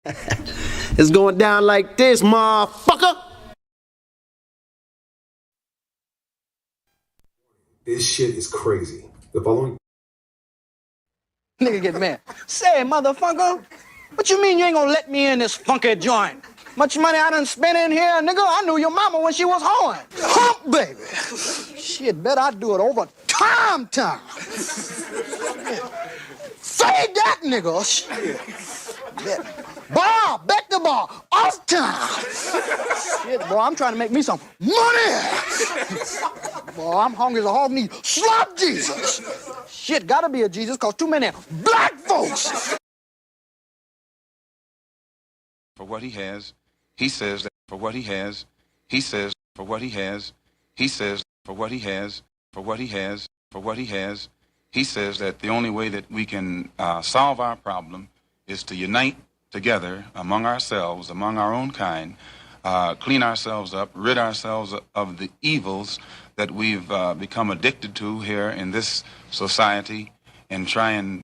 It's going down like this, motherfucker. This shit is crazy. The following Nigga get mad. Say, motherfucker, what you mean you ain't gonna let me in this funky joint? Much money I done spent in here, nigga. I knew your mama when she was hoeing. Hump, baby. Shit, bet I do it over time. Say that, nigga. Shit. Bet the bar, off time. Shit, boy, I'm trying to make me some money. Boy, I'm hungry as a hog needs slop Jesus. Shit, gotta be a Jesus, cause too many black folks. For what he has, he says that for what he has, he says for what he has, he says for what he has, for what he has, for what he has, he says that the only way that we can solve our problem is to unite together among ourselves, among our own kind, clean ourselves up, rid ourselves of the evils that we've become addicted to here in this society, and try and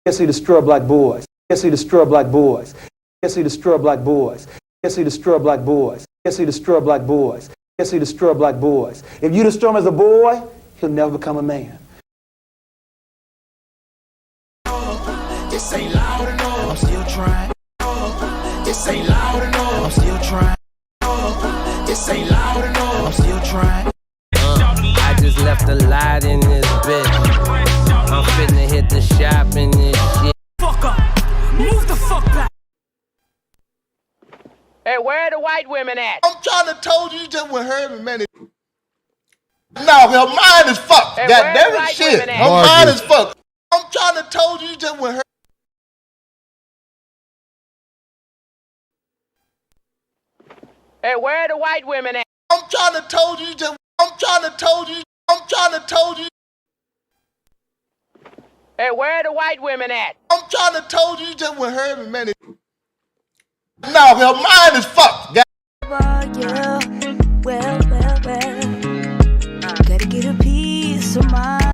Yes, he destroy black boys. Yes, he destroy black boys. Yes, he destroy black boys. Yes, he destroy black boys. Yes, he destroy black boys. Yes, he destroy black boys. If you destroy him as a boy, he'll never become a man. This ain't loud enough. I'm still trying. This ain't loud enough. I'm still trying. This ain't loud enough. I'm still trying. I just left a light in this bitch. I'm finna hit the shop in this shit. Fuck up. Move the fuck back. Hey, where are the white women at? I'm trying to told you just with her man. No, her mind is fucked. Hey, God damn it, shit. Her mind is fucked. I'm trying to told you just with her. Hey, where are the white women at? I'm trying to told you just. I'm trying to told you. I'm trying to told you. Hey, where are the white women at? I'm trying to told you just with her man. No, her mind is fucked. Yeah, well, gotta get a piece of mind.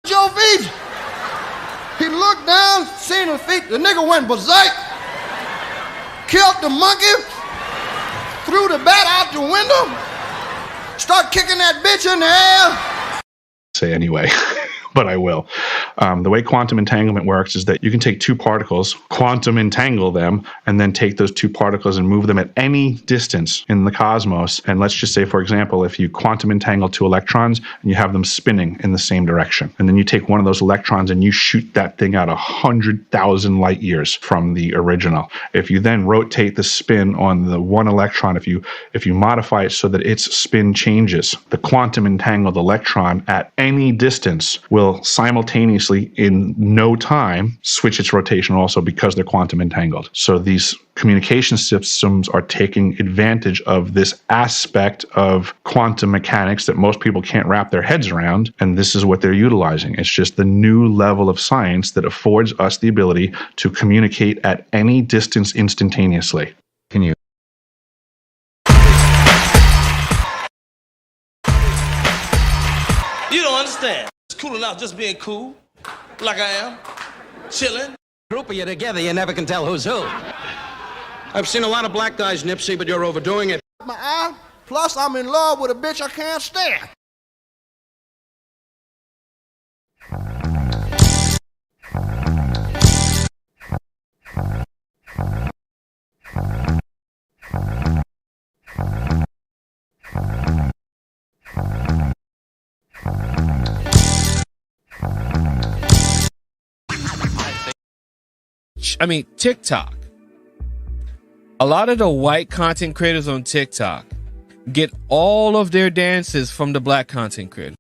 Your feet. He looked down, seen her feet. The nigga went berserk, killed the monkey, threw the bat out the window, start kicking that bitch in the air. Say anyway, but I will. The way quantum entanglement works is that you can take two particles, quantum entangle them, and then take those two particles and move them at any distance in the cosmos. And let's just say, for example, if you quantum entangle two electrons and you have them spinning in the same direction, and then you take one of those electrons and you shoot that thing out 100,000 light years from the original. If you then rotate the spin on the one electron, if you modify it so that its spin changes, the quantum entangled electron at any distance will simultaneously in no time switch its rotation also, because they're quantum entangled. So these communication systems are taking advantage of this aspect of quantum mechanics that most people can't wrap their heads around, and this is what they're utilizing. It's just the new level of science that affords us the ability to communicate at any distance instantaneously. Can you? You don't understand. It's cool enough just being cool, like I am, chilling. Group of you together, you never can tell who's who. I've seen a lot of black guys, Nipsey, but you're overdoing it. My eye, plus I'm in love with a bitch I can't stand. I mean, TikTok. A lot of the white content creators on TikTok get all of their dances from the black content creators.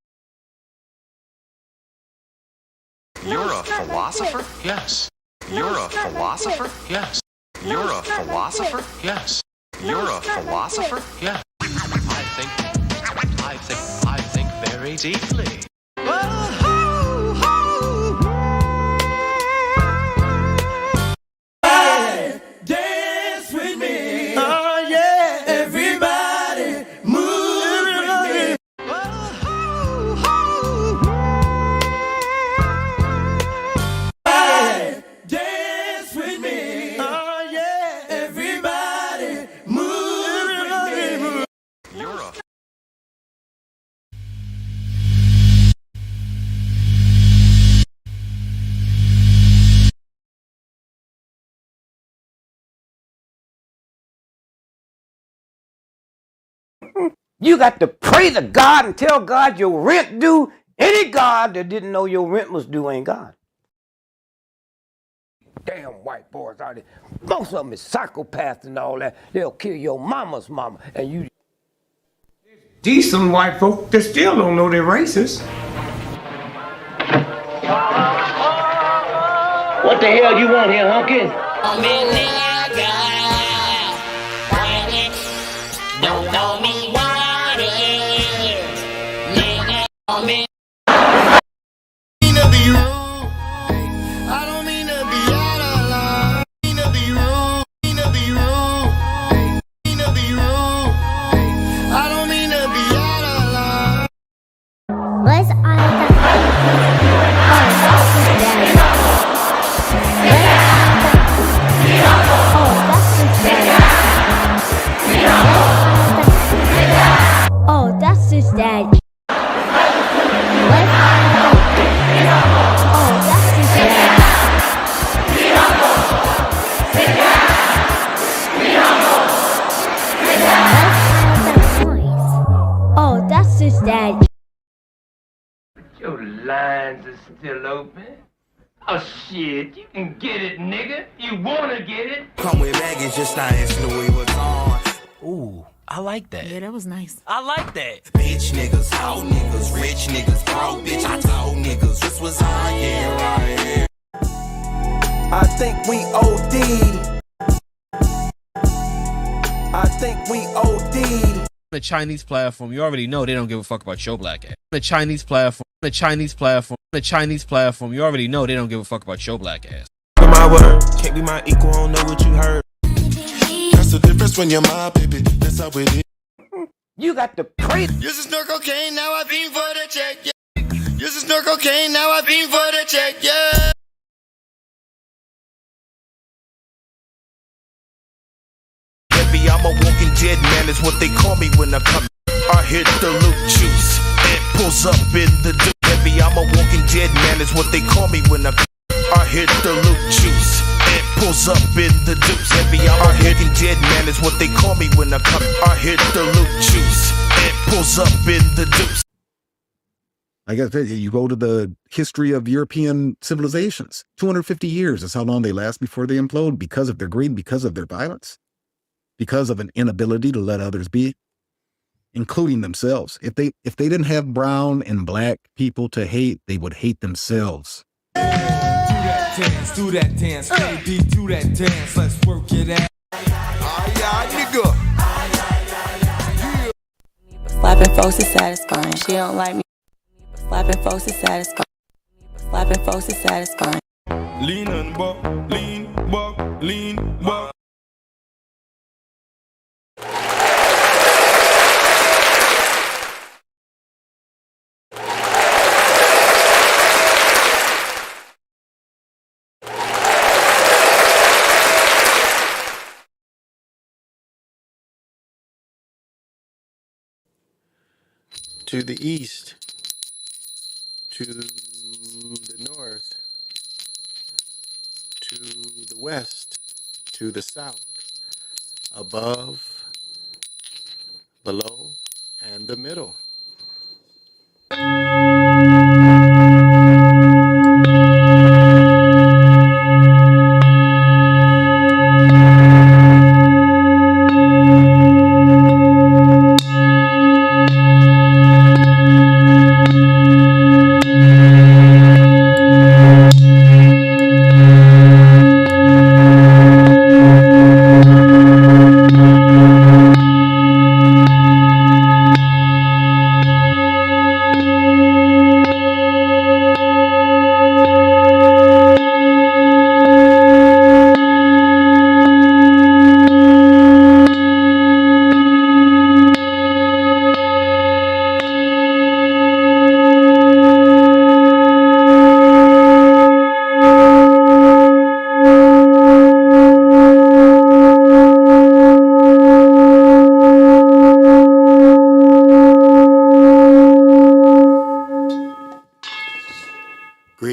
You're a philosopher? Yes. You're a philosopher? Yes. You're a philosopher? Yes. You're a philosopher? Yes. I think very deeply. Dance with me. Oh yeah, everybody move with me. Dance with me. Oh yeah, everybody move with me. You're a You got to pray to God and tell God your rent due. Any God that didn't know your rent was due ain't God. Damn white boys out there. Most of them is psychopaths and all that. They'll kill your mama's mama. And you decent white folk that still don't know they're racist. What the hell you want here, hunky? Don't know me what it nigga. I mean to be rude. I don't mean to be out of line. Mean to be rude. Mean to be rude. Mean to be rude. I don't mean to be out of line. Where's Oh, that's his dad. Oh, that's his dad. Your lines are still open. Oh shit, you can get it, nigga. You wanna get it? Come with baggage, just not asking Louis Vuitton. Ooh, I like that. Yeah, that was nice. I like that. Bitch niggas, hoe niggas, rich niggas, broke bitch. I told niggas this was our year right here. I think we OD'd. I think we OD'd. The Chinese platform, you already know they don't give a fuck about your black ass. The Chinese platform, you already know they don't give a fuck about your black ass. My word, can't be my equal, I don't know what you heard. That's the difference when you're my baby, that's how it is. You got to pray. Use a snort cocaine, now I beam for the check, yeah. Use a snort cocaine, now I beam for the check, yeah. Baby, I'm a walking dead man, is what they call me when I come. I hit the loop juice, it pulls up in the dude. Baby, I'm a walking dead man, is what they call me when I come. I hit the loop juice, it pulls up in the deuce. Baby, I'm a hitting dead man, is what they call me when I come. I hit the loop juice, it pulls up in the deuce. I guess you go to the history of European civilizations. 250 years is how long they last before they implode, because of their greed, because of their violence, because of an inability to let others be, including themselves. If they didn't have brown and black people to hate, they would hate themselves. Do that dance, baby, do that dance, let's work it out. Nigga. Slapping folks is satisfying. She don't like me. Slapping folks is satisfying. Slapping folks is satisfying. Lean and walk, lean, walk. To the east, to the north, to the west, to the south, above, below, and the middle.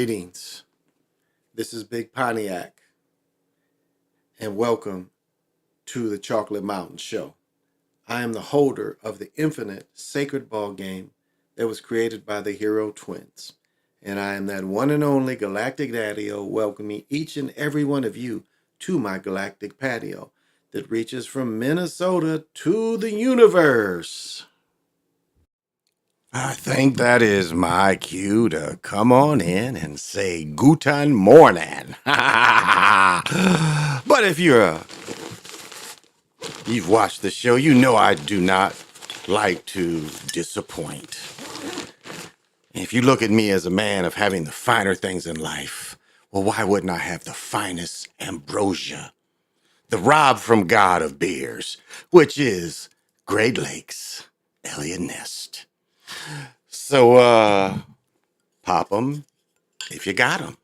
Greetings. This is Big Pontiac, and welcome to the Chocolate Mountain Show. I am the holder of the infinite sacred ball game that was created by the Hero Twins, and I am that one and only galactic daddy-o welcoming each and every one of you to my galactic patio that reaches from Minnesota to the universe. I think that is my cue to come on in and say Guten Morgen. But if you've watched the show, you know I do not like to disappoint. If you look at me as a man of having the finer things in life, well, why wouldn't I have the finest ambrosia? The rob from God of beers, which is Great Lakes, Elliott Nest. So, pop 'em if you got 'em.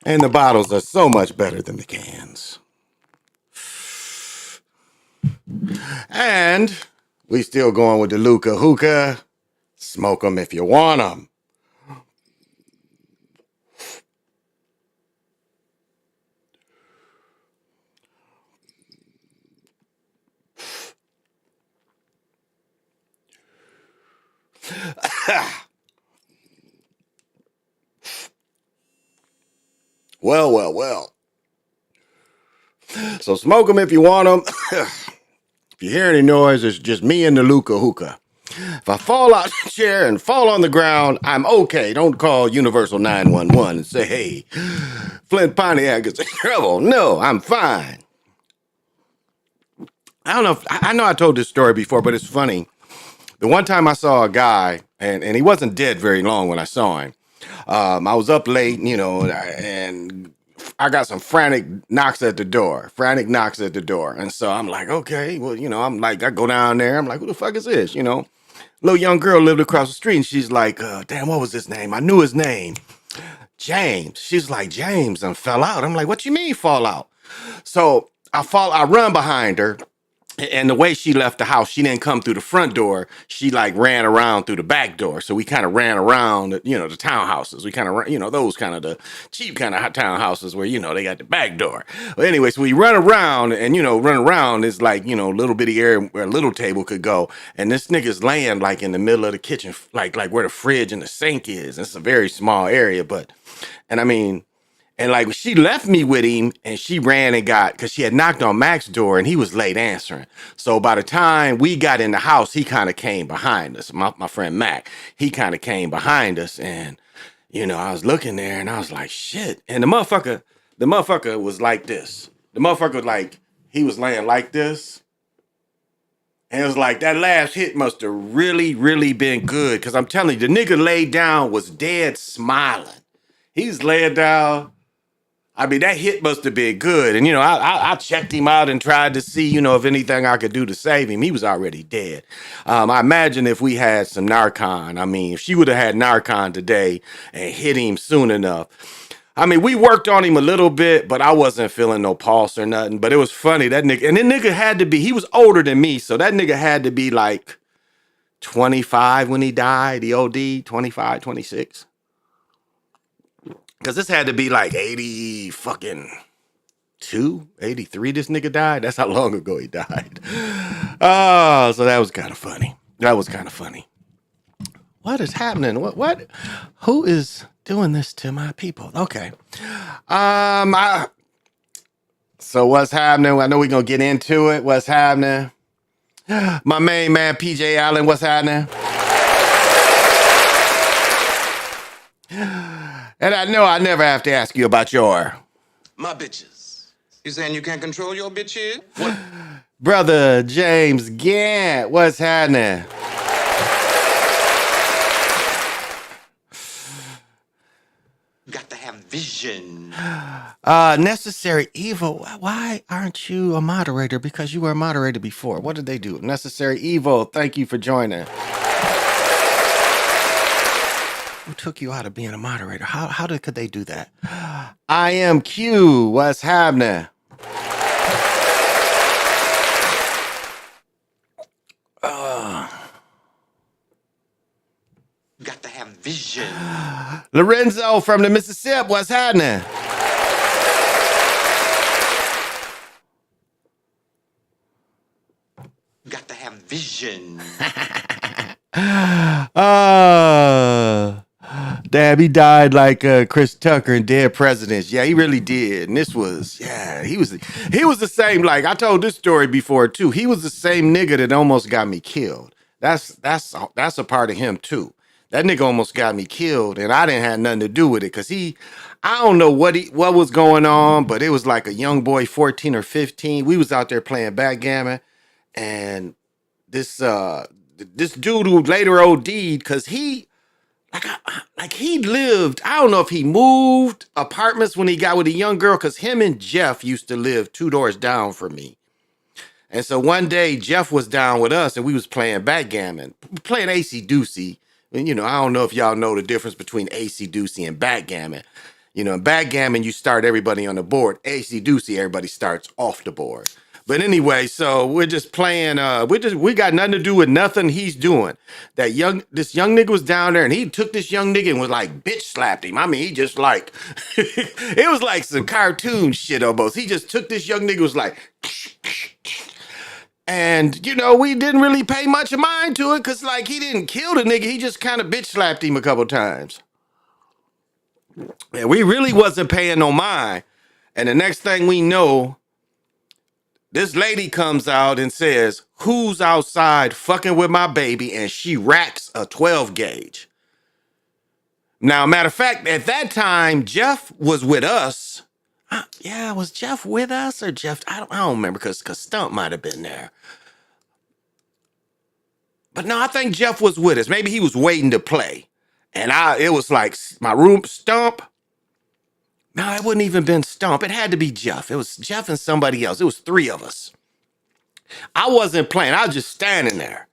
And the bottles are so much better than the cans. And we still going with the Luca Hookah. Smoke 'em if you want 'em. Well. So smoke 'em if you want 'em. If you hear any noise, it's just me and the Luca Hookah. If I fall out the chair and fall on the ground, I'm okay. Don't call Universal 911 and say, hey, Flint Pontiac is in trouble. No, I'm fine. I don't know I know I told this story before, but it's funny. The one time I saw a guy, and he wasn't dead very long when I saw him. I was up late, and I got some frantic knocks at the door. And so I'm like, okay, well, I go down there. I'm like, who the fuck is this? Little young girl lived across the street, and she's like, damn, what was his name? I knew his name. James. She's like, James, and fell out. I'm like, what you mean fall out? So I run behind her. And the way she left the house, she didn't come through the front door. She ran around through the back door. So we kind of ran around, the townhouses. We kind of, those kind of the cheap kind of townhouses where, they got the back door. But anyway, so we run around and, run around is like, little bitty area where a little table could go. And this nigga's laying in the middle of the kitchen, like where the fridge and the sink is. It's a very small area, and she left me with him and she ran and because she had knocked on Mac's door and he was late answering. So by the time we got in the house, he kind of came behind us. My friend Mac, he kind of came behind us and, I was looking there and I was like, shit. And the motherfucker was like this. The motherfucker, he was laying like this. And it was like that last hit must have really, really been good. Cause I'm telling you, the nigga laid down was dead smiling. He's laying down. That hit must have been good. And, I checked him out and tried to see, if anything I could do to save him. He was already dead. I imagine if we had some Narcan, if she would have had Narcan today and hit him soon enough. We worked on him a little bit, but I wasn't feeling no pulse or nothing. But it was funny. That nigga, and that nigga had to be, he was older than me. So that nigga had to be 25 when he died, the OD, 25, 26. Because this had to be 80 fucking 83 this nigga died. That's how long ago he died. Oh, so that was kind of funny. What is happening? What? Who is doing this to my people? Okay. So what's happening? I know we're going to get into it. What's happening? My main man, PJ Allen, what's happening? And I know I never have to ask you about My bitches. You saying you can't control your bitches? What? Brother James Gant, what's happening? You got to have vision. Necessary Evil, why aren't you a moderator? Because you were a moderator before. What did they do? Necessary Evil, thank you for joining. Who took you out of being a moderator? How could they do that? I am Q. What's happening? Got to have vision. Lorenzo from the Mississippi. What's happening? Got to have vision. Damn, he died like Chris Tucker in Dead Presidents. Yeah, he really did. And this was, yeah, he was the same. Like I told this story before too. He was the same nigga that almost got me killed. That's a part of him too. That nigga almost got me killed, and I didn't have nothing to do with it because I don't know what was going on, but it was like a young boy, 14 or 15. We was out there playing backgammon, and this dude who later OD'd because he he lived, I don't know if he moved apartments when he got with a young girl, because him and Jeff used to live 2 doors down from me. And so one day Jeff was down with us and we was playing backgammon, playing AC Doocy. And I don't know if y'all know the difference between AC Doocy and backgammon. In backgammon, you start everybody on the board. AC Doocy, everybody starts off the board. But anyway, so we're just playing. We got nothing to do with nothing he's doing. This young nigga was down there, and he took this young nigga and was like bitch slapped him. I mean, he just like it was like some cartoon shit almost. He just took this young nigga, was like, and we didn't really pay much mind to it because like he didn't kill the nigga. He just kind of bitch slapped him a couple times. And we really wasn't paying no mind. And the next thing we know, this lady comes out and says, "Who's outside fucking with my baby?" And she racks a 12 gauge. Now, matter of fact, at that time, Jeff was with us. Yeah, was Jeff with us or Jeff? I don't remember because Stump might have been there. But no, I think Jeff was with us. Maybe he was waiting to play. And it was like my room, Stump. No, it wouldn't even been Stump. It had to be Jeff. It was Jeff and somebody else. It was 3 of us. I wasn't playing. I was just standing there.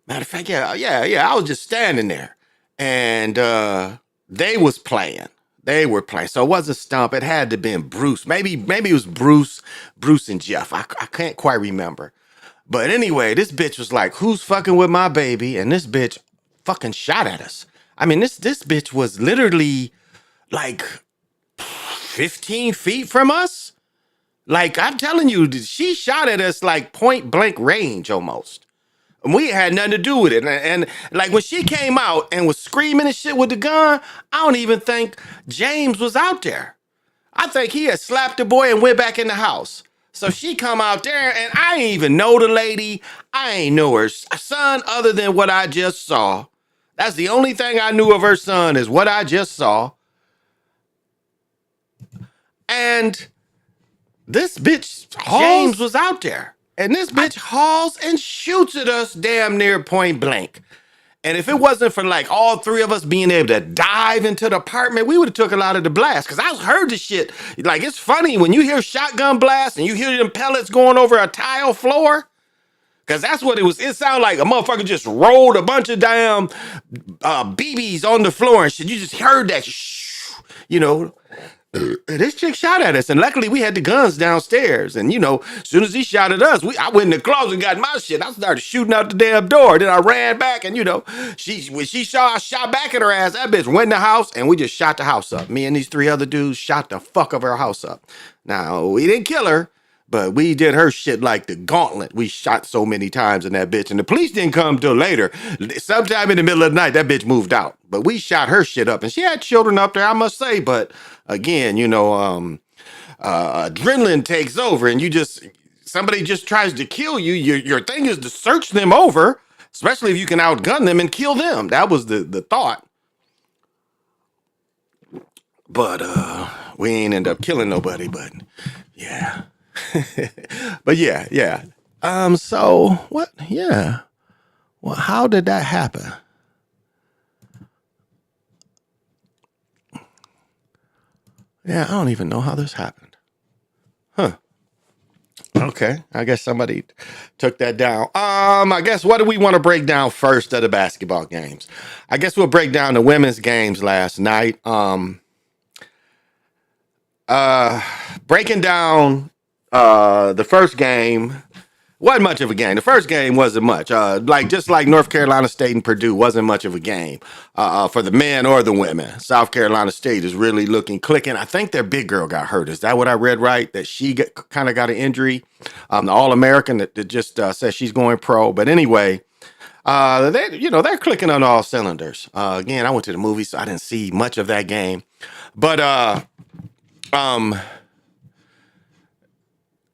Matter of fact, yeah. I was just standing there. And they was playing. They were playing. So it wasn't Stump. It had to have been Bruce. Maybe it was Bruce and Jeff. I can't quite remember. But anyway, this bitch was like, "Who's fucking with my baby?" And this bitch fucking shot at us. I mean, this bitch was literally like 15 feet from us. Like, I'm telling you, she shot at us like point blank range almost. And we had nothing to do with it. And like when she came out and was screaming and shit with the gun, I don't even think James was out there. I think he had slapped the boy and went back in the house. So she come out there and I ain't even know the lady. I ain't know her son other than what I just saw. That's the only thing I knew of her son is what I just saw. And this bitch, James was out there. And this bitch hauls and shoots at us damn near point blank. And if it wasn't for like all 3 of us being able to dive into the apartment, we would have took a lot of the blast. Cause I heard the shit. Like, it's funny when you hear shotgun blasts and you hear them pellets going over a tile floor. Cause that's what it was. It sounded like a motherfucker just rolled a bunch of damn BBs on the floor and shit. You just heard that, This chick shot at us, and luckily we had the guns downstairs. And as soon as he shot at us, I went in the closet and got my shit. I started shooting out the damn door. Then I ran back, and when she shot, I shot back at her ass. That bitch went in the house, and we just shot the house up. Me and these 3 other dudes shot the fuck of her house up. Now we didn't kill her, but we did her shit like the gauntlet. We shot so many times in that bitch, and the police didn't come till later. Sometime in the middle of the night, that bitch moved out. But we shot her shit up, and she had children up there, I must say. But again, adrenaline takes over, and somebody just tries to kill you. Your thing is to search them over, especially if you can outgun them and kill them. That was the thought. But we ain't end up killing nobody. But yeah. But yeah. So what? Yeah. Well, how did that happen? Yeah, I don't even know how this happened. Huh. Okay. I guess somebody took that down. I guess what do we want to break down first of the basketball games? I guess we'll break down the women's games last night. breaking down the first game. Wasn't much of a game. The first game wasn't much. Just like North Carolina State and Purdue wasn't much of a game for the men or the women. South Carolina State is really looking clicking. I think their big girl got hurt. Is that what I read right? That she kind of got an injury. The All-American that just says she's going pro. But anyway, they're clicking on all cylinders. Again, I went to the movies, so I didn't see much of that game. But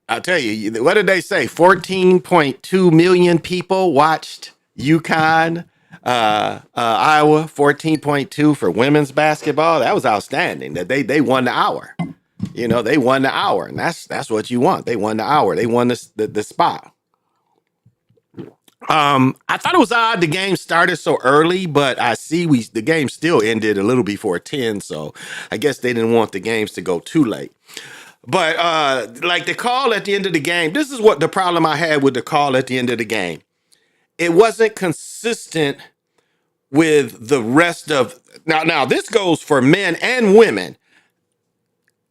I'll tell you, what did they say? 14.2 million people watched UConn, Iowa. 14.2 for women's basketball. That was outstanding. That they won the hour. They won the hour, and that's what you want. They won the hour. They won the spot. I thought it was odd the game started so early, but I see the game still ended a little before 10, so I guess they didn't want the games to go too late. But like the call at the end of the game, this is what the problem I had with the call at the end of the game. It wasn't consistent with the rest of now this goes for men and women.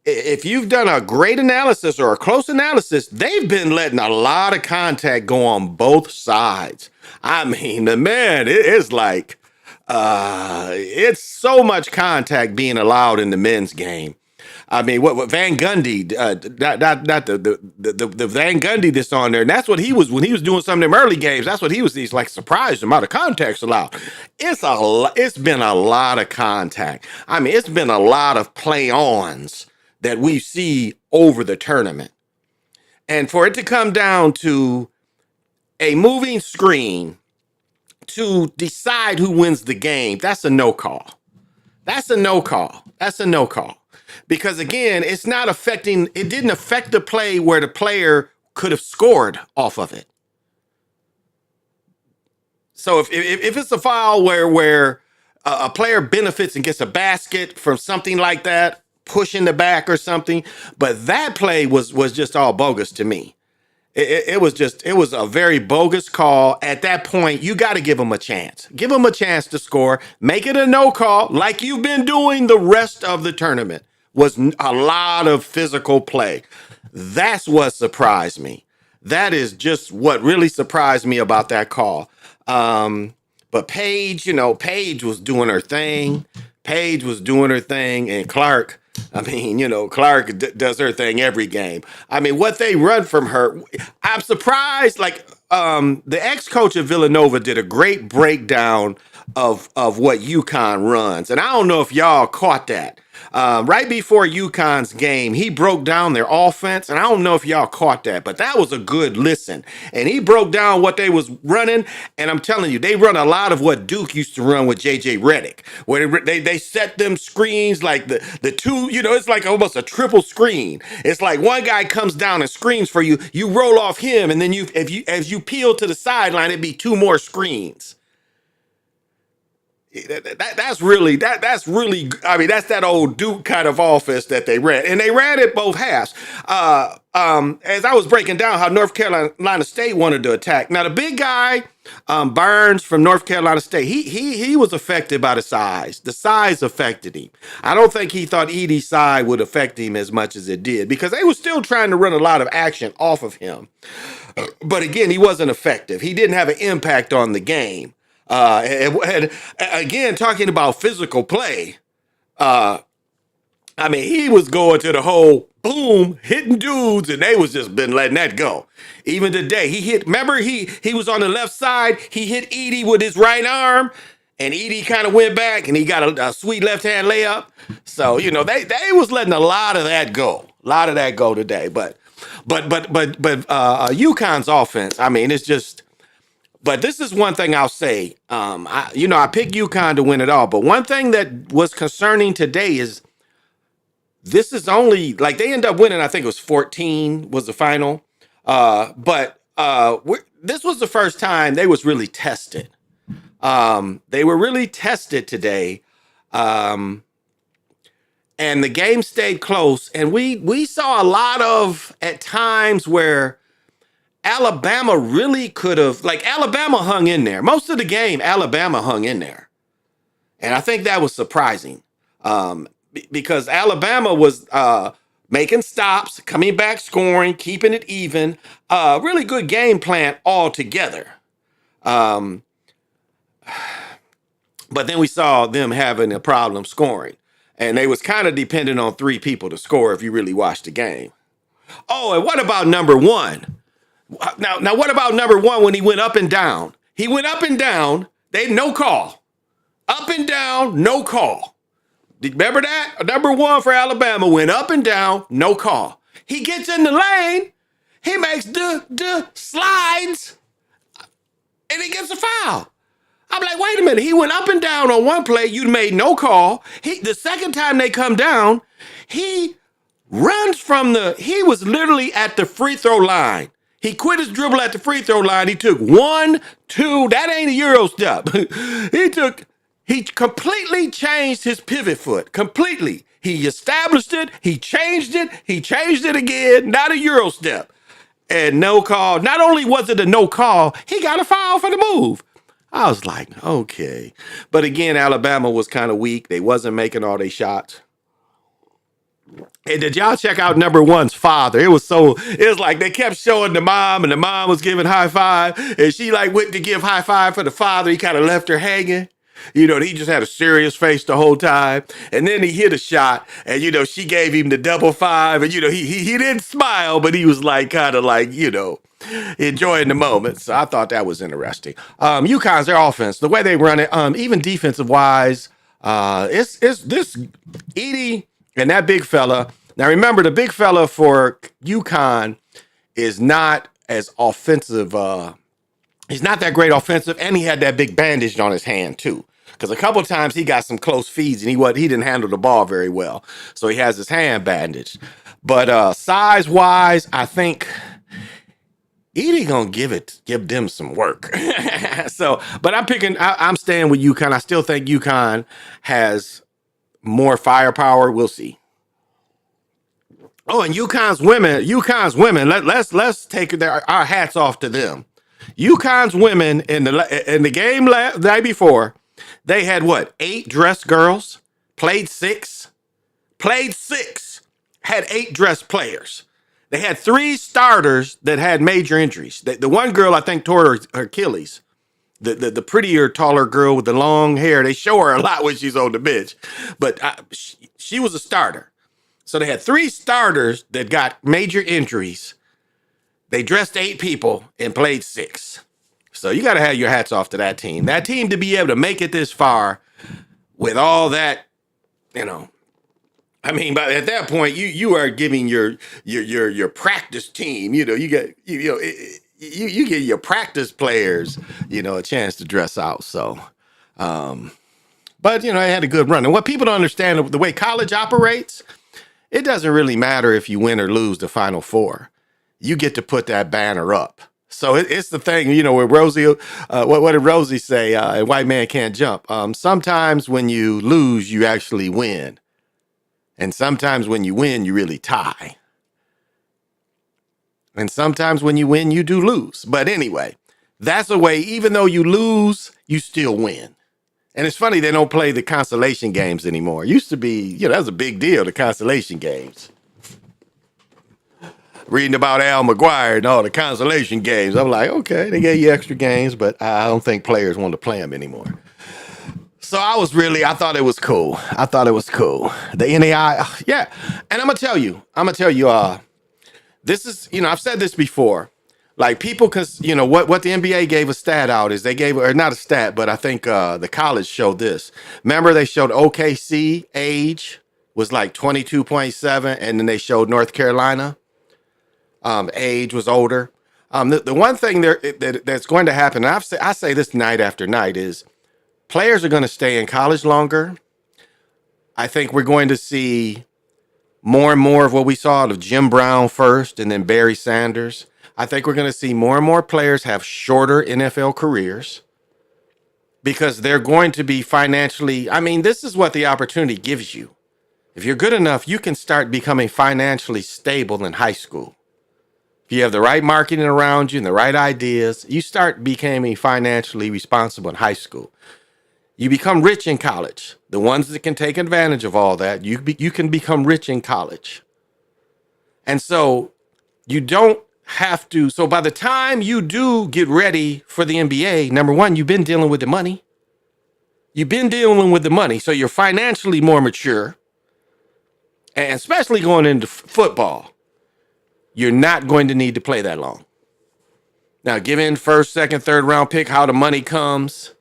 If you've done a great analysis or a close analysis, they've been letting a lot of contact go on both sides. I mean, it's like it's so much contact being allowed in the men's game. I mean, what Van Gundy, not the Van Gundy that's on there, and that's what he was when he was doing some of them early games. That's what he was. He's like surprised the amount of contacts allowed. It's been a lot of contact. I mean, it's been a lot of play-ons that we see over the tournament, and for it to come down to a moving screen to decide who wins the game, that's a no call. That's a no call. That's a no call. Because again, it didn't affect the play where the player could have scored off of it. So if it's a foul where a player benefits and gets a basket from something like that, pushing the back or something, but that play was just all bogus to me. It was a very bogus call. At that point, you got to give them a chance. Give them a chance to score. Make it a no call like you've been doing the rest of the tournament. Was a lot of physical play. That's what surprised me. That is just what really surprised me about that call. But Paige, Paige was doing her thing. And Clark, Clark does her thing every game. I mean, what they run from her, I'm surprised. Like, the ex-coach of Villanova did a great breakdown of what UConn runs. And I don't know if y'all caught that. Right before UConn's game, he broke down their offense, and I don't know if y'all caught that, but that was a good listen. And he broke down what they was running, and I'm telling you, they run a lot of what Duke used to run with J.J. Redick, where they set them screens like the two, it's like almost a triple screen. It's like one guy comes down and screens for you, you roll off him, and then as you peel to the sideline, it'd be two more screens. That's really I mean, that's that old Duke kind of offense that they ran, and they ran it both halves. As I was breaking down how North Carolina State wanted to attack, now the big guy Burns from North Carolina State, he was affected by the size. The size affected him. I don't think he thought Edie's size would affect him as much as it did, because they were still trying to run a lot of action off of him. But again, he wasn't effective. He didn't have an impact on the game. And again, talking about physical play, I mean, he was going to the whole boom, hitting dudes, and they was just been letting that go. Even today, remember he was on the left side, he hit Edie with his right arm, and Edie kind of went back, and he got a sweet left-hand layup. So, they was letting a lot of that go. A lot of that go today. But UConn's offense, I mean, it's just... But this is one thing I'll say. I picked UConn to win it all. But one thing that was concerning today is this is only, like, they end up winning, I think it was 14 was the final. But this was the first time they was really tested. They were really tested today. And the game stayed close. And we saw a lot of, at times, where Alabama really could have, like, Alabama hung in there. Most of the game, Alabama hung in there. And I think that was surprising because Alabama was making stops, coming back, scoring, keeping it even. Really good game plan altogether. But then we saw them having a problem scoring. And they was kind of dependent on 3 people to score if you really watched the game. Oh, and what about number 1? Now, what about number 1 when he went up and down? He went up and down. They no call. Up and down, no call. Remember that? Number 1 for Alabama went up and down, no call. He gets in the lane. He makes the slides. And he gets a foul. I'm like, wait a minute. He went up and down on one play. You made no call. The second time they come down, he runs he was literally at the free throw line. He quit his dribble at the free throw line. He took 1, 2. That ain't a Euro step. He completely changed his pivot foot. Completely. He established it. He changed it. He changed it again. Not a Euro step. And no call. Not only was it a no call, he got a foul for the move. I was like, okay. But again, Alabama was kind of weak. They wasn't making all their shots. And did y'all check out number 1's father? It was like they kept showing the mom, and the mom was giving high five, and she like went to give high five for the father. He kind of left her hanging. He just had a serious face the whole time. And then he hit a shot, and she gave him the double 5, and he didn't smile, but he was like kind of like, enjoying the moment. So I thought that was interesting. UConn's their offense, the way they run it, even defensive wise, it's this Edie and that big fella. Now remember, the big fella for UConn is not as offensive. He's not that great offensive, and he had that big bandage on his hand too. Because a couple of times he got some close feeds and he didn't handle the ball very well, so he has his hand bandaged. But size wise, I think Edie gonna give them some work. But I'm staying with UConn. I still think UConn has more firepower. We'll see. Oh, and UConn's women. Let's take our hats off to them. UConn's women in the game the night before, they had 8 dress girls, played 6, had 8 dress players. They had 3 starters that had major injuries. The one girl, I think, tore her Achilles. The prettier, taller girl with the long hair, they show her a lot when she's on the bench. But she was a starter. So they had 3 starters that got major injuries. They dressed 8 people and played 6. So you got to have your hats off to that team. That team to be able to make it this far with all that, I mean, but at that point, you are giving your practice team, you get your practice players, a chance to dress out. So, but it had a good run. And what people don't understand, the way college operates, it doesn't really matter if you win or lose the Final Four. You get to put that banner up. So it's the thing, where Rosie, what did Rosie say? A white man can't jump. Sometimes when you lose, you actually win. And sometimes when you win, you really tie. And sometimes when you win, you do lose. But anyway, that's the way, even though you lose, you still win. And it's funny, they don't play the consolation games anymore. It used to be, that was a big deal, the consolation games. Reading about Al McGuire and all the consolation games. I'm like, okay, they gave you extra games, but I don't think players want to play them anymore. So I thought it was cool. The NAI, yeah. And I'm going to tell you, this is, I've said this before. Like people, because, what the NBA gave a stat out is or not a stat, but I think the college showed this. Remember they showed OKC age was like 22.7, and then they showed North Carolina. Age was older. The one thing that's going to happen, and I say this night after night, is players are going to stay in college longer. I think we're going to see more and more of what we saw out of Jim Brown first and then Barry Sanders. I think we're going to see more and more players have shorter NFL careers because they're going to be financially, this is what the opportunity gives you. If you're good enough, you can start becoming financially stable in high school. If you have the right marketing around you and the right ideas, you start becoming financially responsible in high school. You become rich in college. The ones that can take advantage of all that, you can become rich in college. And so you don't have to. So by the time you do get ready for the NBA, number one, you've been dealing with the money. You've been dealing with the money. So you're financially more mature. And especially going into football, you're not going to need to play that long. Now, given first, second, third round pick, how the money comes,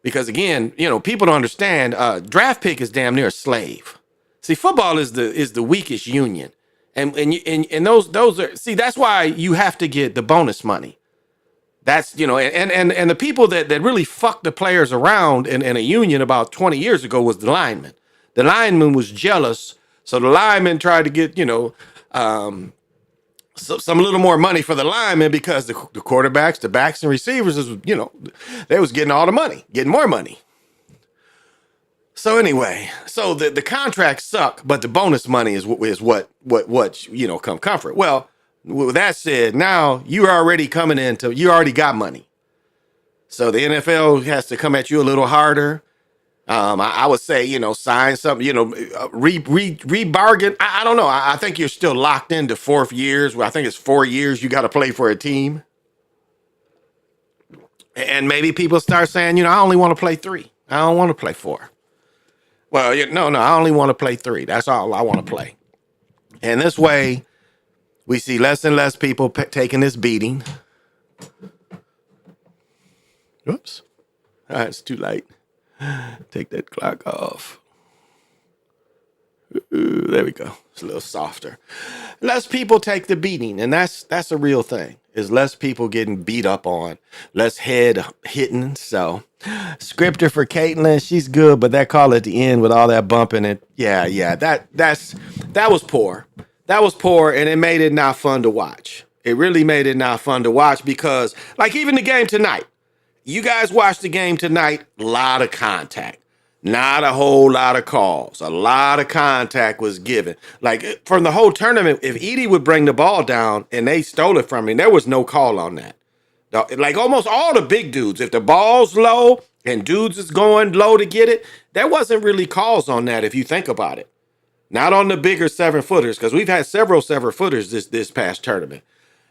because again, people don't understand. Draft pick is damn near a slave. See, football is the weakest union, and those are, see, that's why you have to get the bonus money. That's and the people that really fucked the players around in a union about 20 years ago was the lineman. The lineman was jealous, so the lineman tried to get some little more money for the linemen because the quarterbacks, the backs, and receivers they was getting all the money, getting more money. So anyway, so the contracts suck, but the bonus money is what come comfort. Well, with that said, now you already got money. So the NFL has to come at you a little harder. I would say, sign something, re-bargain. I don't know. I think you're still locked into 4 years. I think it's 4 years you got to play for a team. And maybe people start saying, I only want to play 3. I don't want to play 4. Well, no, I only want to play 3. That's all I want to play. And this way, we see less and less people taking this beating. Oops. All right, it's too late. Take that clock off. Ooh, there we go. It's a little softer. Less people take the beating, and that's a real thing. Is less people getting beat up on, less head hitting. So, scripter for Caitlin, she's good, but that call at the end with all that bumping it, that was poor. That was poor, and it made it not fun to watch. It really made it not fun to watch because, like, even the game tonight. You guys watched the game tonight, a lot of contact, not a whole lot of calls. A lot of contact was given. Like from the whole tournament, if Edie would bring the ball down and they stole it from him, there was no call on that. Like almost all the big dudes, if the ball's low and dudes is going low to get it, there wasn't really calls on that if you think about it. Not on the bigger 7-footers, because we've had several 7-footers this past tournament.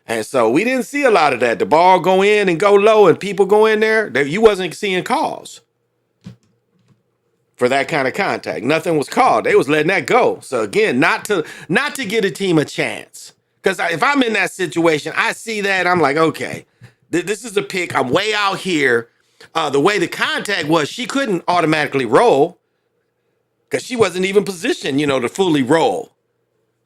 And so we didn't see a lot of that. The ball go in and go low and people go in there. You wasn't seeing calls for that kind of contact. Nothing was called. They was letting that go. So again, not to get a team a chance. Because if I'm in that situation, I see that. I'm like, okay, this is a pick. I'm way out here. The way the contact was, she couldn't automatically roll because she wasn't even positioned, to fully roll.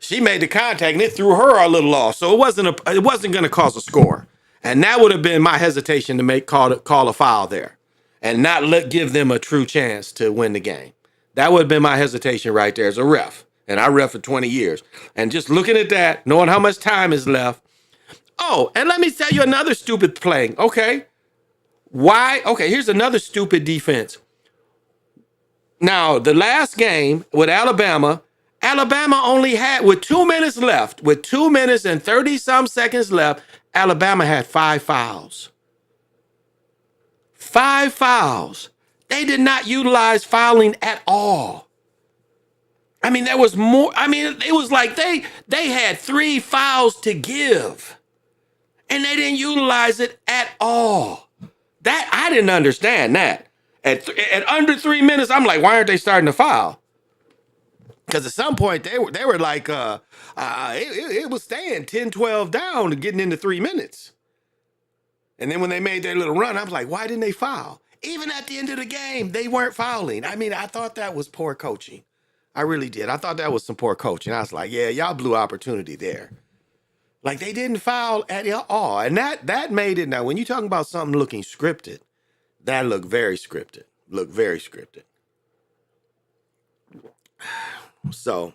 She made the contact and it threw her a little off. So it wasn't going to cause a score. And that would have been my hesitation to call a foul there and not give them a true chance to win the game. That would have been my hesitation right there as a ref. And I ref for 20 years. And just looking at that, knowing how much time is left. Oh, and let me tell you another stupid play. Okay. Why? Okay, here's another stupid defense. Now, the last game with Alabama only had, with 2 minutes left, with 2 minutes and 30-some seconds left, Alabama had 5 fouls. 5 fouls. They did not utilize fouling at all. I mean, there was more. I mean, it was like they had 3 fouls to give, and they didn't utilize it at all. That, I didn't understand that. At under 3 minutes, I'm like, why aren't they starting to foul? Because at some point they were like, it was staying 10-12 down and getting into 3 minutes. And then when they made their little run, I was like, why didn't they foul? Even at the end of the game, they weren't fouling. I mean, I thought that was poor coaching. I really did. I thought that was some poor coaching. I was like, yeah, y'all blew opportunity there. Like they didn't foul at all. And that made it. Now, when you're talking about something looking scripted, that looked very scripted. Looked very scripted. So,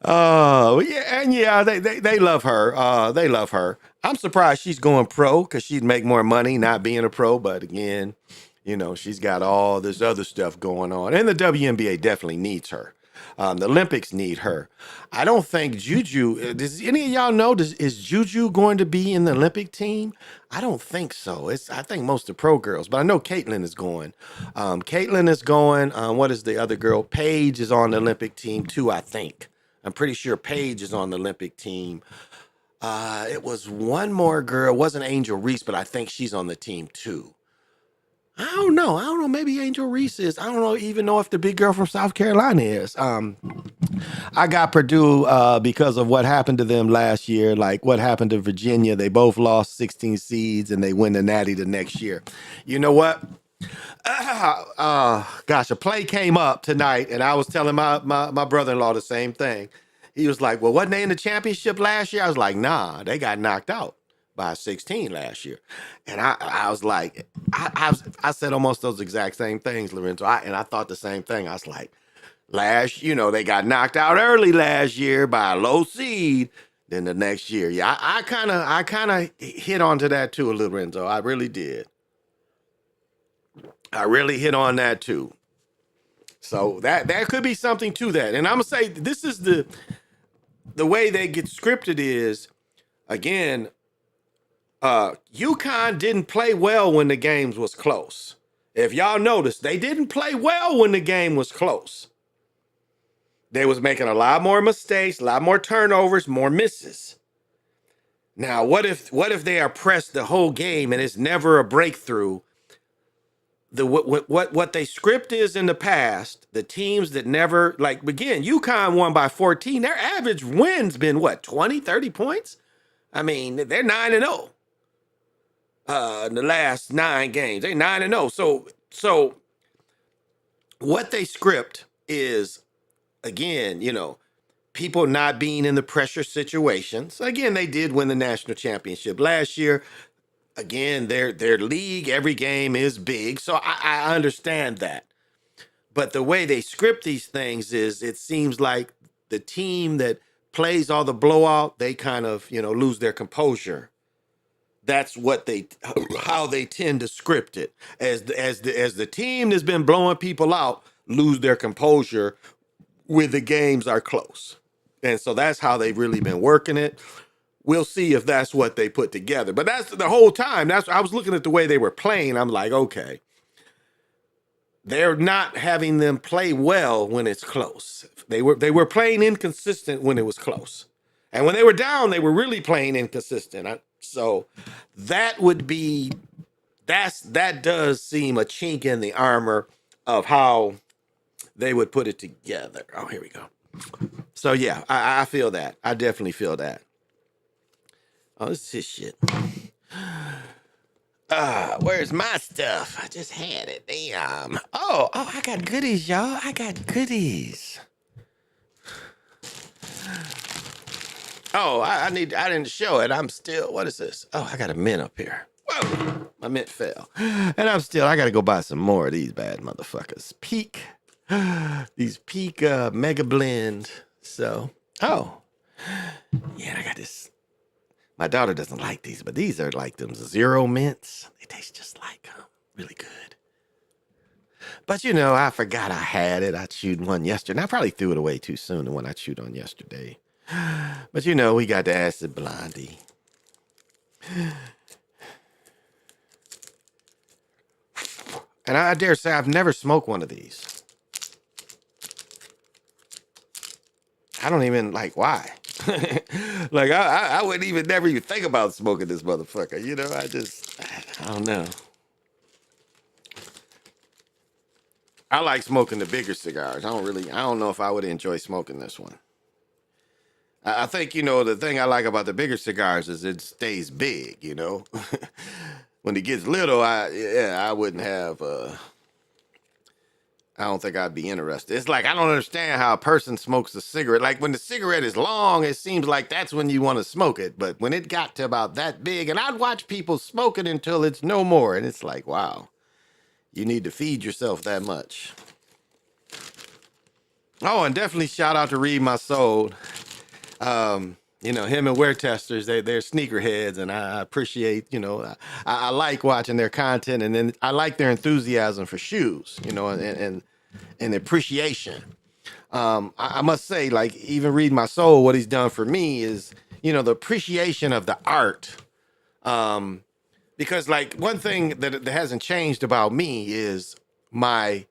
oh yeah, and yeah, they love her. They love her. I'm surprised she's going pro because she'd make more money not being a pro. But again, she's got all this other stuff going on, and the WNBA definitely needs her. The Olympics need her. I don't think Juju. Does any of y'all know? Is Juju going to be in the Olympic team? I don't think so. I think most of the pro girls, but I know Caitlin is going. Caitlin is going. What is the other girl? Paige is on the Olympic team too. I think. I'm pretty sure Paige is on the Olympic team. It was one more girl. It wasn't Angel Reese, but I think she's on the team too. I don't know. Maybe Angel Reese is. I don't know. Even know if the big girl from South Carolina is. I got Purdue because of what happened to them last year. Like what happened to Virginia. They both lost 16 seeds and they win the Natty the next year. You know what? Gosh, a play came up tonight, and I was telling my brother-in-law the same thing. He was like, "Well, wasn't they in the championship last year?" I was like, "Nah, they got knocked out by 16 last year." And I was like, I said almost those exact same things, Lorenzo. And I thought the same thing. I was like, they got knocked out early last year by a low seed. Then the next year, yeah, I kind of hit onto that too, Lorenzo. I really did. I really hit on that too. So that could be something to that. And I'm gonna say this is the way they get scripted is, again, UConn didn't play well when the games was close. If y'all noticed, they didn't play well when the game was close. They was making a lot more mistakes, a lot more turnovers, more misses. Now, what if they are pressed the whole game and it's never a breakthrough? What they script is in the past, the teams that never, like, again, UConn won by 14. Their average win's been what, 20, 30 points? I mean, they're 9-0. In the last 9 games. They're 9-0. So what they script is, again, people not being in the pressure situations. Again, they did win the national championship last year. Again, their league, every game is big. So I understand that. But the way they script these things is it seems like the team that plays all the blowout, they kind of, lose their composure. That's how they tend to script it. As the team that's been blowing people out lose their composure when the games are close. And so that's how they've really been working it. We'll see if that's what they put together. But that's the whole time. I was looking at the way they were playing. I'm like, okay, they're not having them play well when it's close. They were playing inconsistent when it was close. And when they were down, they were really playing inconsistent. So that does seem a chink in the armor of how they would put it together. Oh, here we go. So yeah, I feel that. I definitely feel that. Oh, this is his shit. Where's my stuff? I just had it. Damn. Oh, I got goodies, y'all. I got goodies. Oh, I didn't show it. I'm still, what is this? Oh, I got a mint up here. Whoa, my mint fell. And I gotta go buy some more of these bad motherfuckers. These Peak Mega Blend. So, yeah, I got this. My daughter doesn't like these, but these are like them zero mints. They taste just like them. Really good. But I forgot I had it. I chewed one yesterday. And I probably threw it away too soon, the one I chewed on yesterday. But we got the Acid Blondie. And I dare say I've never smoked one of these. I don't even why. Like I wouldn't never even think about smoking this motherfucker. I don't know. I like smoking the bigger cigars. I don't know if I would enjoy smoking this one. I think, the thing I like about the bigger cigars is it stays big, When it gets little, I wouldn't have, I don't think I'd be interested. It's like, I don't understand how a person smokes a cigarette. Like when the cigarette is long, it seems like that's when you want to smoke it. But when it got to about that big, and I'd watch people smoke it until it's no more. And it's like, wow, you need to feed yourself that much. Oh, and definitely shout out to Read My Soul. Him and Wear Testers, they're sneakerheads, and I appreciate, I like watching their content, and then I like their enthusiasm for shoes, and appreciation. I must say, like, even Read My Soul, what he's done for me is, the appreciation of the art. Because, like, one thing that hasn't changed about me is my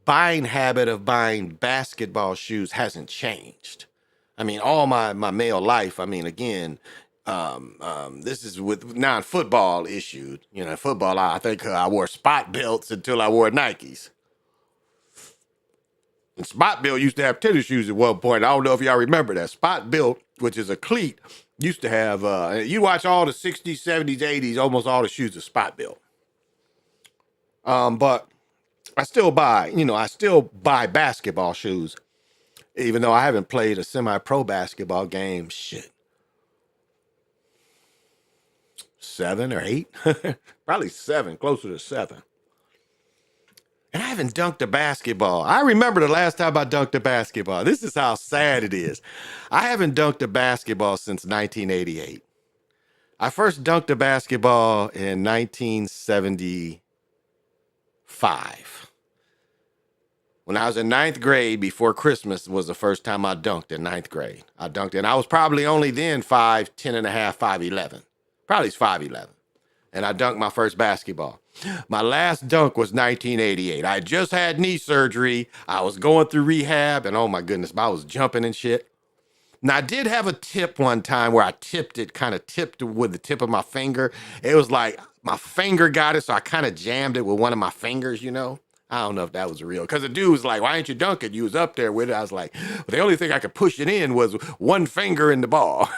buying habit of buying basketball shoes hasn't changed. I mean, all my male life, I mean, again, this is with non-football issues. Football, I think I wore spot belts until I wore Nikes. And Spot Bill used to have tennis shoes at one point. I don't know if y'all remember that. Spot Bill, which is a cleat, used to have, you watch all the 60s, 70s, 80s, almost all the shoes are Spot Bill. But I still buy basketball shoes, even though I haven't played a semi-pro basketball game, 7 or 8, probably 7, closer to 7. And I haven't dunked a basketball. I remember the last time I dunked a basketball. This is how sad it is. I haven't dunked a basketball since 1988. I first dunked a basketball in 1975. When I was in 9th grade, before Christmas was the first time I dunked in 9th grade. I dunked, and I was probably only then 5'10 and a half, 5'11. Probably 5'11. And I dunked my first basketball. My last dunk was 1988. I just had knee surgery. I was going through rehab, and oh my goodness, I was jumping and shit. Now, I did have a tip one time where I tipped it with the tip of my finger. It was like my finger got it, so I kind of jammed it with one of my fingers, I don't know if that was real. Because the dude was like, why ain't you dunking? You was up there with it. I was like, well, the only thing I could push it in was one finger in the ball.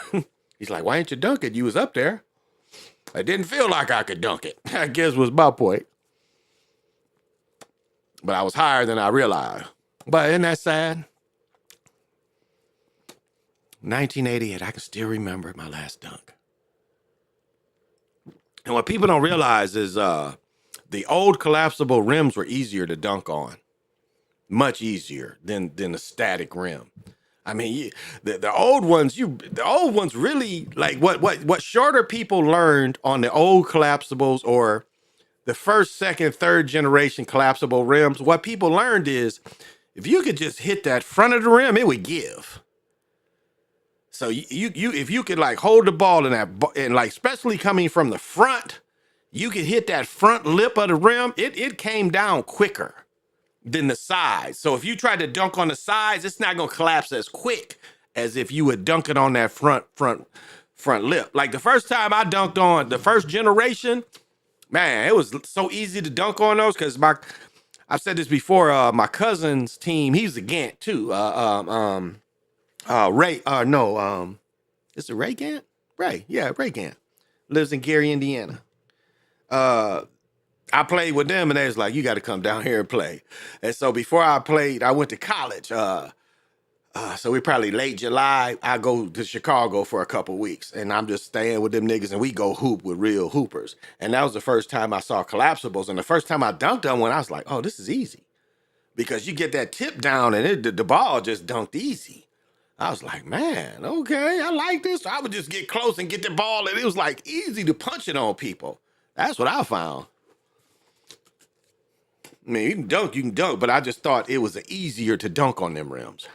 He's like, why ain't you dunking? You was up there. I didn't feel like I could dunk it, I guess was my point. But I was higher than I realized. But isn't that sad? 1988, I can still remember my last dunk. And what people don't realize is the old collapsible rims were easier to dunk on. Much easier than the static rim. I mean, the old ones really, like what shorter people learned on the old collapsibles or the first, second, third generation collapsible rims, what people learned is if you could just hit that front of the rim, it would give. So if you could like hold the ball in that, and like especially coming from the front, you could hit that front lip of the rim, it came down quicker than the sides. So if you try to dunk on the sides, it's not gonna collapse as quick as if you would dunk it on that front lip. Like the first time I dunked on the first generation, man, it was so easy to dunk on those because I've said this before, my cousin's team, he's a Gant too. Ray, is it Ray Gant? Ray Gant. Lives in Gary, Indiana. I played with them and they was like, you got to come down here and play. And so before I played, I went to college. So we probably late July, I go to Chicago for a couple weeks and I'm just staying with them niggas and we go hoop with real hoopers. And that was the first time I saw collapsibles. And the first time I dunked on one, I was like, oh, this is easy. Because you get that tip down and the ball just dunked easy. I was like, man, okay, I like this. So I would just get close and get the ball and it was like easy to punch it on people. That's what I found. I mean, you can dunk, but I just thought it was easier to dunk on them rims,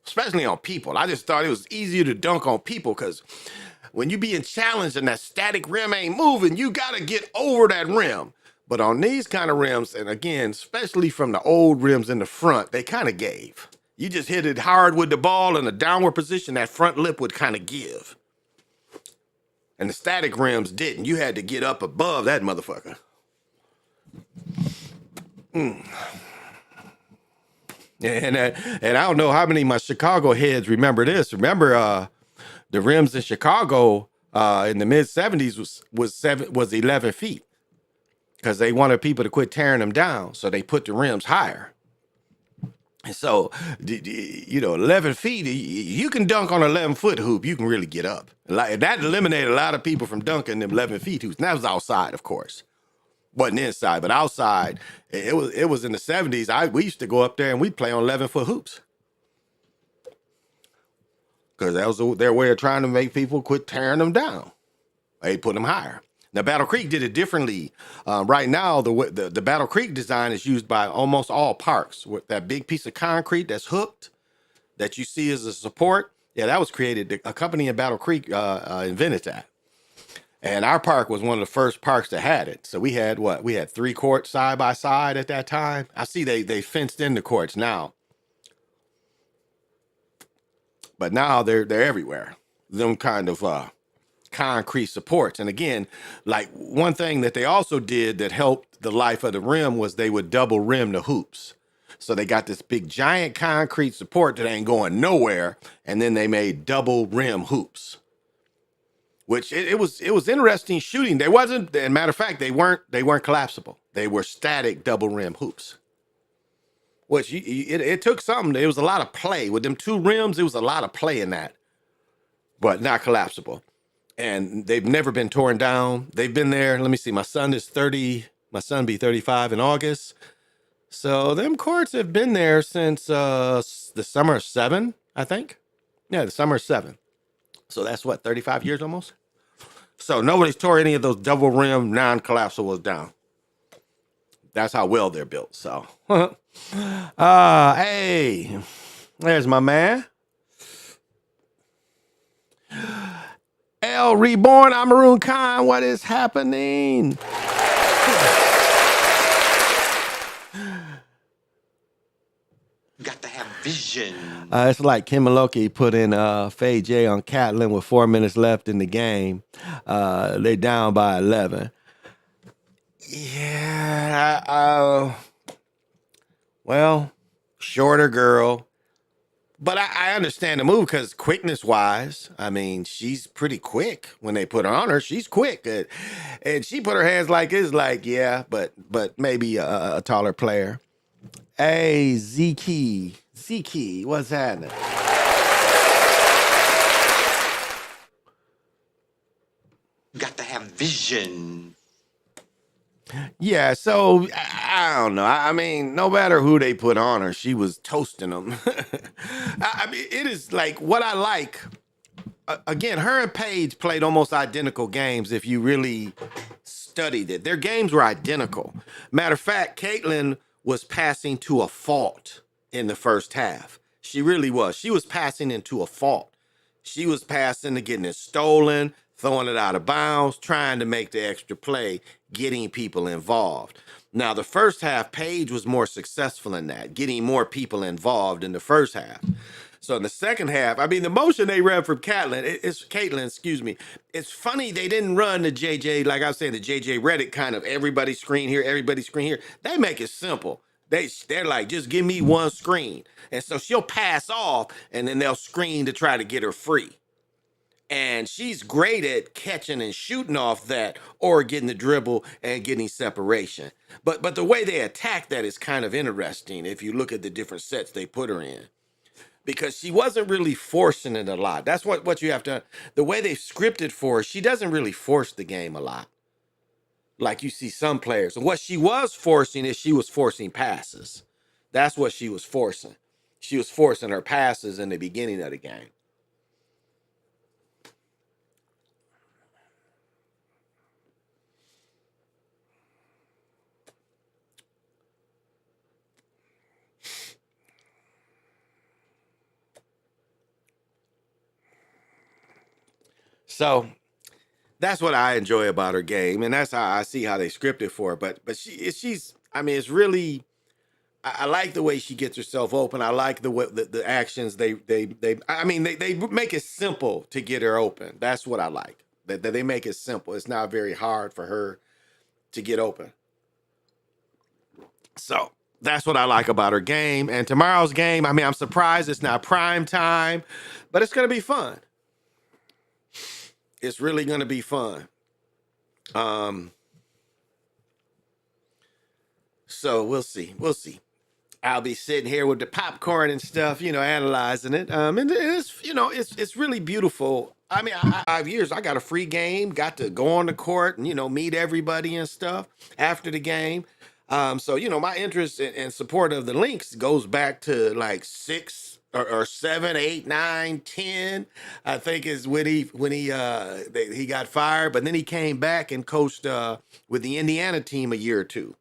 especially on people. I just thought it was easier to dunk on people because when you being challenged and that static rim ain't moving, you got to get over that rim. But on these kind of rims, and again, especially from the old rims in the front, they kind of gave. You just hit it hard with the ball in a downward position, that front lip would kind of give. And the static rims didn't. You had to get up above that motherfucker. And I don't know how many of my Chicago heads remember this. Remember the rims in Chicago in the mid 70s was 11 feet because they wanted people to quit tearing them down. So they put the rims higher. And so, 11 feet, you can dunk on an 11-foot hoop. You can really get up. Like, that eliminated a lot of people from dunking them 11 feet hoops. And that was outside, of course. Wasn't inside, but outside, it was in the 70s. We used to go up there and we'd play on 11-foot hoops. Because that was their way of trying to make people quit tearing them down. They put them higher. Now, Battle Creek did it differently. Right now, the Battle Creek design is used by almost all parks. With that big piece of concrete that's hooked, that you see as a support, yeah, that was created. A company in Battle Creek invented that. And our park was one of the first parks that had it. So we had what? We had 3 courts side by side at that time. I see they fenced in the courts now. But now they're everywhere. Them kind of concrete supports. And again, like one thing that they also did that helped the life of the rim was they would double rim the hoops. So they got this big giant concrete support that ain't going nowhere, and then they made double rim hoops. Which it was interesting shooting. They wasn't, as a matter of fact, they weren't collapsible. They were static double rim hoops. Which it took something. There was a lot of play with them 2 rims. There was a lot of play in that, but not collapsible. And they've never been torn down. They've been there. Let me see. My son is 30. My son be 35 in August. So them courts have been there since the summer of 7, I think. Yeah, the summer of 7. So that's what, 35 years almost? So nobody's tore any of those double rim non-collapsibles down. That's how well they're built. So, hey, there's my man. El Reborn, I'm Maroon Khan. What is happening? Got to have vision. It's like Kim Loki put in Faye J on Catlin with 4 minutes left in the game. They down by 11. Yeah. Well, shorter girl. But I understand the move because quickness-wise, I mean, she's pretty quick. When they put her on her, she's quick. And she put her hands like this, like, yeah, but maybe a taller player. Hey, Zeke, what's happening? Got to have vision. Yeah, so I don't know. I mean, no matter who they put on her, she was toasting them. I mean, it is like what I like. Again, her and Paige played almost identical games if you really studied it. Their games were identical. Matter of fact, Caitlin was passing to a fault in the first half. She really was. She was passing into a fault. She was passing to getting it stolen, throwing it out of bounds, trying to make the extra play, getting people involved. Now, the first half, Paige was more successful in that, getting more people involved in the first half. So in the second half, I mean, the motion they ran from Caitlin, excuse me. It's funny they didn't run the JJ, like I was saying, the JJ Reddick kind of everybody screen here, everybody screen here. They make it simple. They're like, just give me one screen. And so she'll pass off, and then they'll screen to try to get her free. And she's great at catching and shooting off that or getting the dribble and getting separation. But the way they attack that is kind of interesting if you look at the different sets they put her in. Because she wasn't really forcing it a lot. That's what you have to, the way they scripted for her, she doesn't really force the game a lot. Like you see some players. What she was forcing is she was forcing passes. That's what she was forcing. She was forcing her passes in the beginning of the game. So that's what I enjoy about her game, and that's how I see how they scripted for her. But she's I mean, it's really I like the way she gets herself open. I like the way the actions they I mean they make it simple to get her open. That's what I like. That they make it simple. It's not very hard for her to get open. So that's what I like about her game. And tomorrow's game, I mean, I'm surprised it's not prime time, but it's gonna be fun. It's really going to be fun. So we'll see. We'll see. I'll be sitting here with the popcorn and stuff, analyzing it. And it's, it's really beautiful. I mean, 5 years, I got a free game, got to go on the court and, meet everybody and stuff after the game. So my interest and support of the Lynx goes back to like 6 or 7, 8, 9, 10. I think is he got fired, but then he came back and coached with the Indiana team a year or two.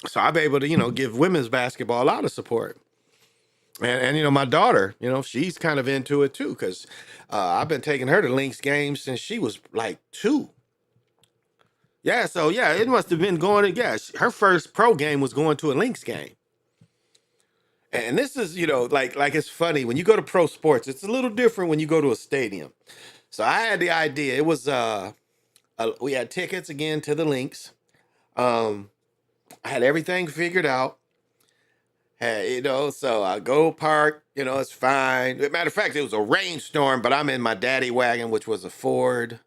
So I've been able to give women's basketball a lot of support. And my daughter, she's kind of into it too, because I've been taking her to Lynx games since she was like 2. Yeah, so yeah, it must have been going to, her first pro game was going to a Lynx game. And this is, like it's funny when you go to pro sports, it's a little different when you go to a stadium. So I had the idea. It was we had tickets again to the Lynx. I had everything figured out. So I go park, it's fine. Matter of fact, it was a rainstorm, but I'm in my daddy wagon, which was a Ford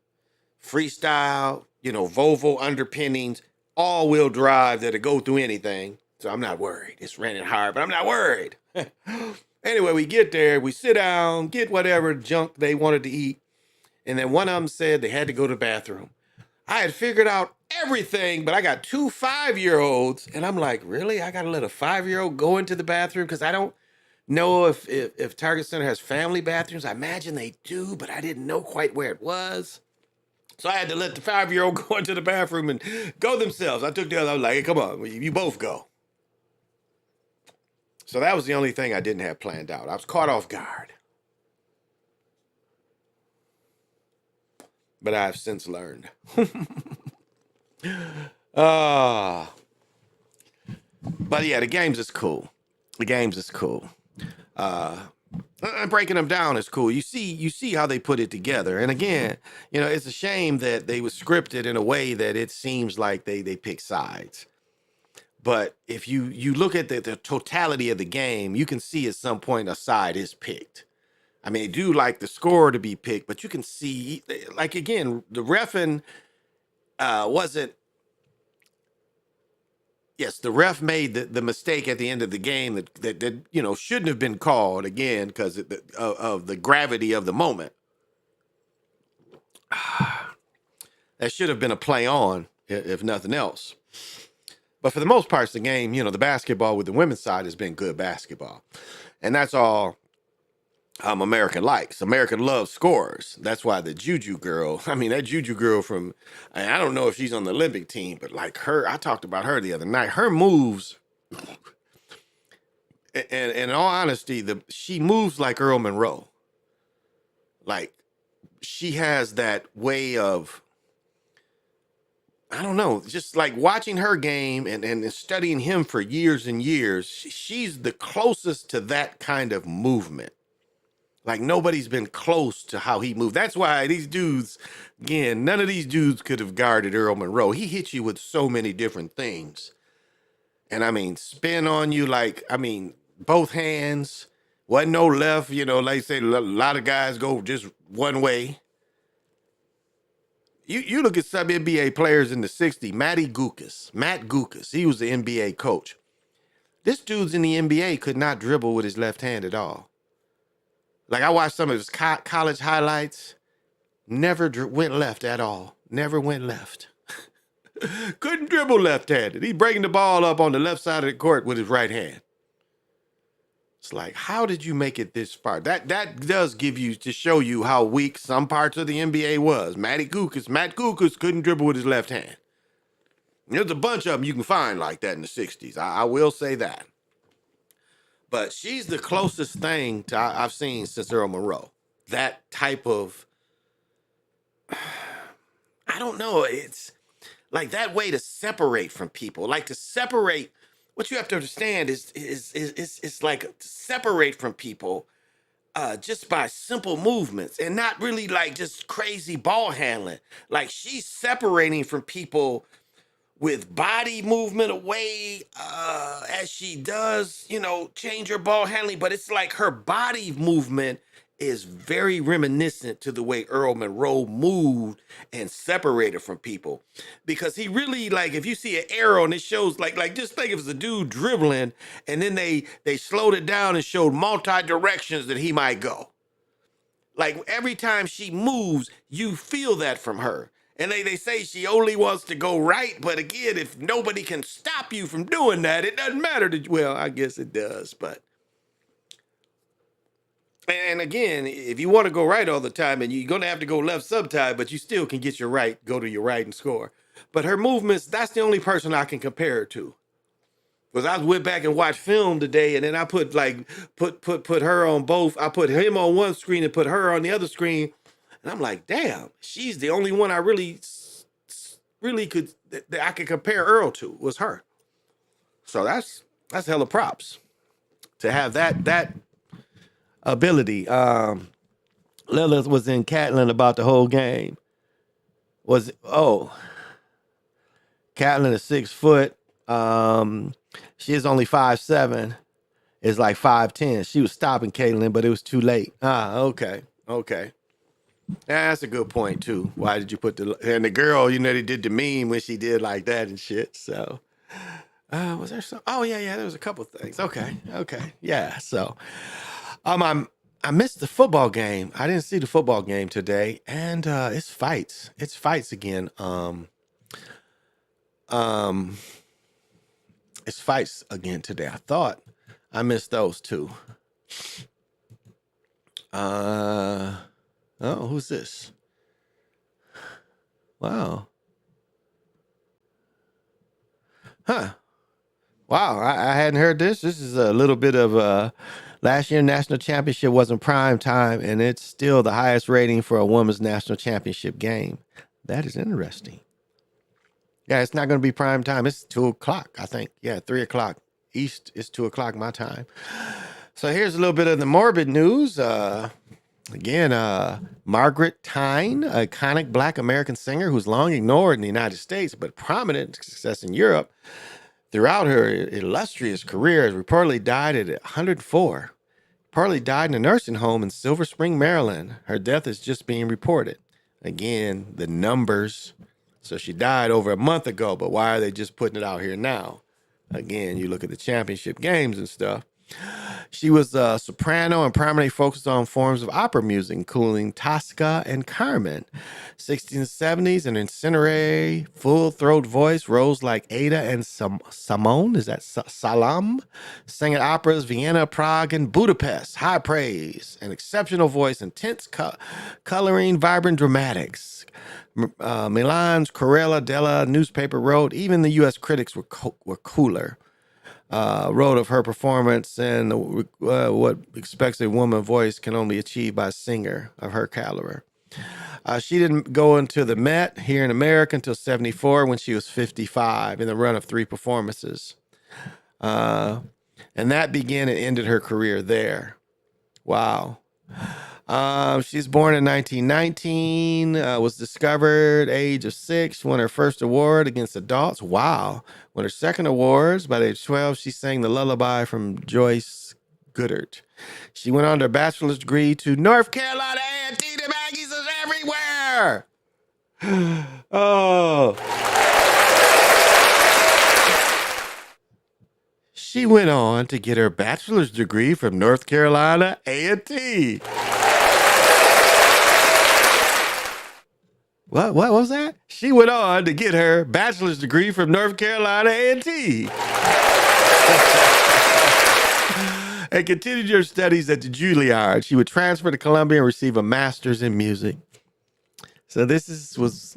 Freestyle, Volvo underpinnings, all-wheel drive that'll go through anything. So I'm not worried. It's raining hard, but I'm not worried. Anyway, we get there, we sit down, get whatever junk they wanted to eat, and then one of them said they had to go to the bathroom. I had figured out everything, but I got 2 5-year-olds, and I'm like, really? I gotta let a 5-year-old go into the bathroom? Because I don't know if Target Center has family bathrooms. I imagine they do, but I didn't know quite where it was. So I had to let the 5-year-old go into the bathroom and go themselves. I took the other, I was like, hey, come on, you both go. So that was the only thing I didn't have planned out. I was caught off guard. But I've since learned. But yeah, the games is cool. The games is cool. Breaking them down is cool. You see how they put it together. And again, it's a shame that they was scripted in a way that it seems like they pick sides. But if you look at the totality of the game, you can see at some point a side is picked. I mean, they do like the score to be picked, but you can see, like, again, the reffing wasn't. Yes, the ref made the mistake at the end of the game that shouldn't have been called again because of the gravity of the moment. That should have been a play on, if nothing else. But for the most part, the game, the basketball with the women's side has been good basketball. And that's all American likes. American loves scores. That's why the Juju girl, that Juju girl I don't know if she's on the Olympic team, but like her, I talked about her the other night. Her moves, and in all honesty, she moves like Earl Monroe. Like, she has that way of, I don't know, just like watching her game and studying him for years and years, she's the closest to that kind of movement. Like, nobody's been close to how he moved. That's why these dudes, again, none of these dudes could have guarded Earl Monroe. He hit you with so many different things. And spin on you both hands. Wasn't no left, like I say, a lot of guys go just one way. You look at some NBA players in the 60s, Matt Gukas, he was the NBA coach. This dude's in the NBA could not dribble with his left hand at all. Like, I watched some of his college highlights, never went left at all. Never went left. Couldn't dribble left-handed. He's breaking the ball up on the left side of the court with his right hand. It's like, how did you make it this far? That does give you, to show you how weak some parts of the NBA was. Matt Gukas couldn't dribble with his left hand. There's a bunch of them you can find like that in the 60s. I will say that. But she's the closest thing to I've seen since Earl Monroe. That type of, I don't know, it's like that way to separate from people. Like, to separate, what you have to understand is like to separate from people just by simple movements and not really like just crazy ball handling. Like, she's separating from people with body movement away as she does, change her ball handling. But it's like her body movement is very reminiscent to the way Earl Monroe moved and separated from people. Because he really, like, if you see an arrow and it shows, like just think if it's a dude dribbling and then they slowed it down and showed multi-directions that he might go. Like, every time she moves, you feel that from her. And they say she only wants to go right, but again, if nobody can stop you from doing that, it doesn't matter to, well, I guess it does, but. And again, if you want to go right all the time, and you're going to have to go left sometime, but you still can get your right, go to your right and score. But her movements, that's the only person I can compare her to. Because I went back and watched film today, and then I put her on both. I put him on one screen and put her on the other screen. And I'm like, damn, she's the only one I really could, that I could compare Earl to, was her. So that's hella props to have that ability. Lilith was in Catlin about the whole game. Catlin is 6 foot. She is only 5'7". Is like 5'10". She was stopping Caitlin, but it was too late. Okay. Yeah, that's a good point too. Why did you put and the girl, they did the meme when she did like that and shit. So was there some? Oh yeah, there was a couple things. Okay. Yeah. So I missed the football game. I didn't see the football game today, and it's fights. It's fights again. It's fights again today. I thought I missed those too. Who's this? Wow. Huh. Wow, I hadn't heard this. This is a little bit of last year national championship wasn't prime time, and it's still the highest rating for a women's national championship game. That is interesting. Yeah, it's not going to be prime time. It's 2:00, I think. Yeah, 3:00 East is 2:00 my time. So here's a little bit of the morbid news. Margaret Tyne, iconic Black American singer who's long ignored in the United States, but prominent success in Europe throughout her illustrious career, has reportedly died at 104. Reportedly died in a nursing home in Silver Spring, Maryland. Her death is just being reported. Again, the numbers. So she died over a month ago, but why are they just putting it out here now? Again, you look at the championship games and stuff. She was a soprano and primarily focused on forms of opera music, including Tosca and Carmen. 60s and 70s, an incendiary, full-throat voice, rose like Ada and Simone, is that Salam? Sang at operas, Vienna, Prague, and Budapest. High praise, an exceptional voice, intense coloring, vibrant dramatics. Milan's Corella della newspaper wrote, even the U.S. critics were cooler. Wrote of her performance and what expects a woman voice can only achieve by a singer of her caliber. She didn't go into the Met here in America until 1974 when she was 55 in the run of 3 performances. And that began and ended her career there. Wow. She's born in 1919, was discovered age of 6, won her first award against adults. Wow. Won her second awards. By the age of 12, she sang The Lullaby from Joyce Goodard. She went on to a bachelor's degree to North Carolina A&T. The Aggies is everywhere. Oh. She went on to get her bachelor's degree from North Carolina A&T. What was that? She went on to get her bachelor's degree from North Carolina A&T. And continued her studies at the Juilliard. She would transfer to Columbia and receive a master's in music. So this was,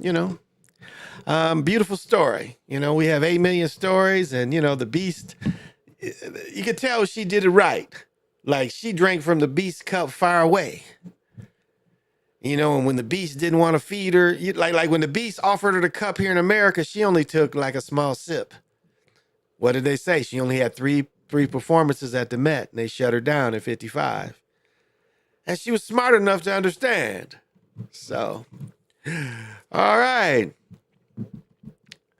beautiful story. We have 8 million stories, and, the Beast, you could tell she did it right. Like, she drank from the Beast cup far away. And when the Beast didn't want to feed her, like when the Beast offered her the cup here in America, she only took like a small sip. What did they say? She only had three performances at the Met, and they shut her down at 55. And she was smart enough to understand. So, all right.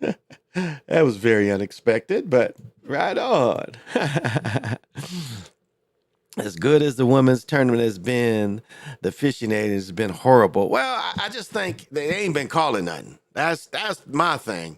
That was very unexpected, but right on. As good as the women's tournament has been, the officiating has been horrible. Well, I just think they ain't been calling nothing. That's my thing,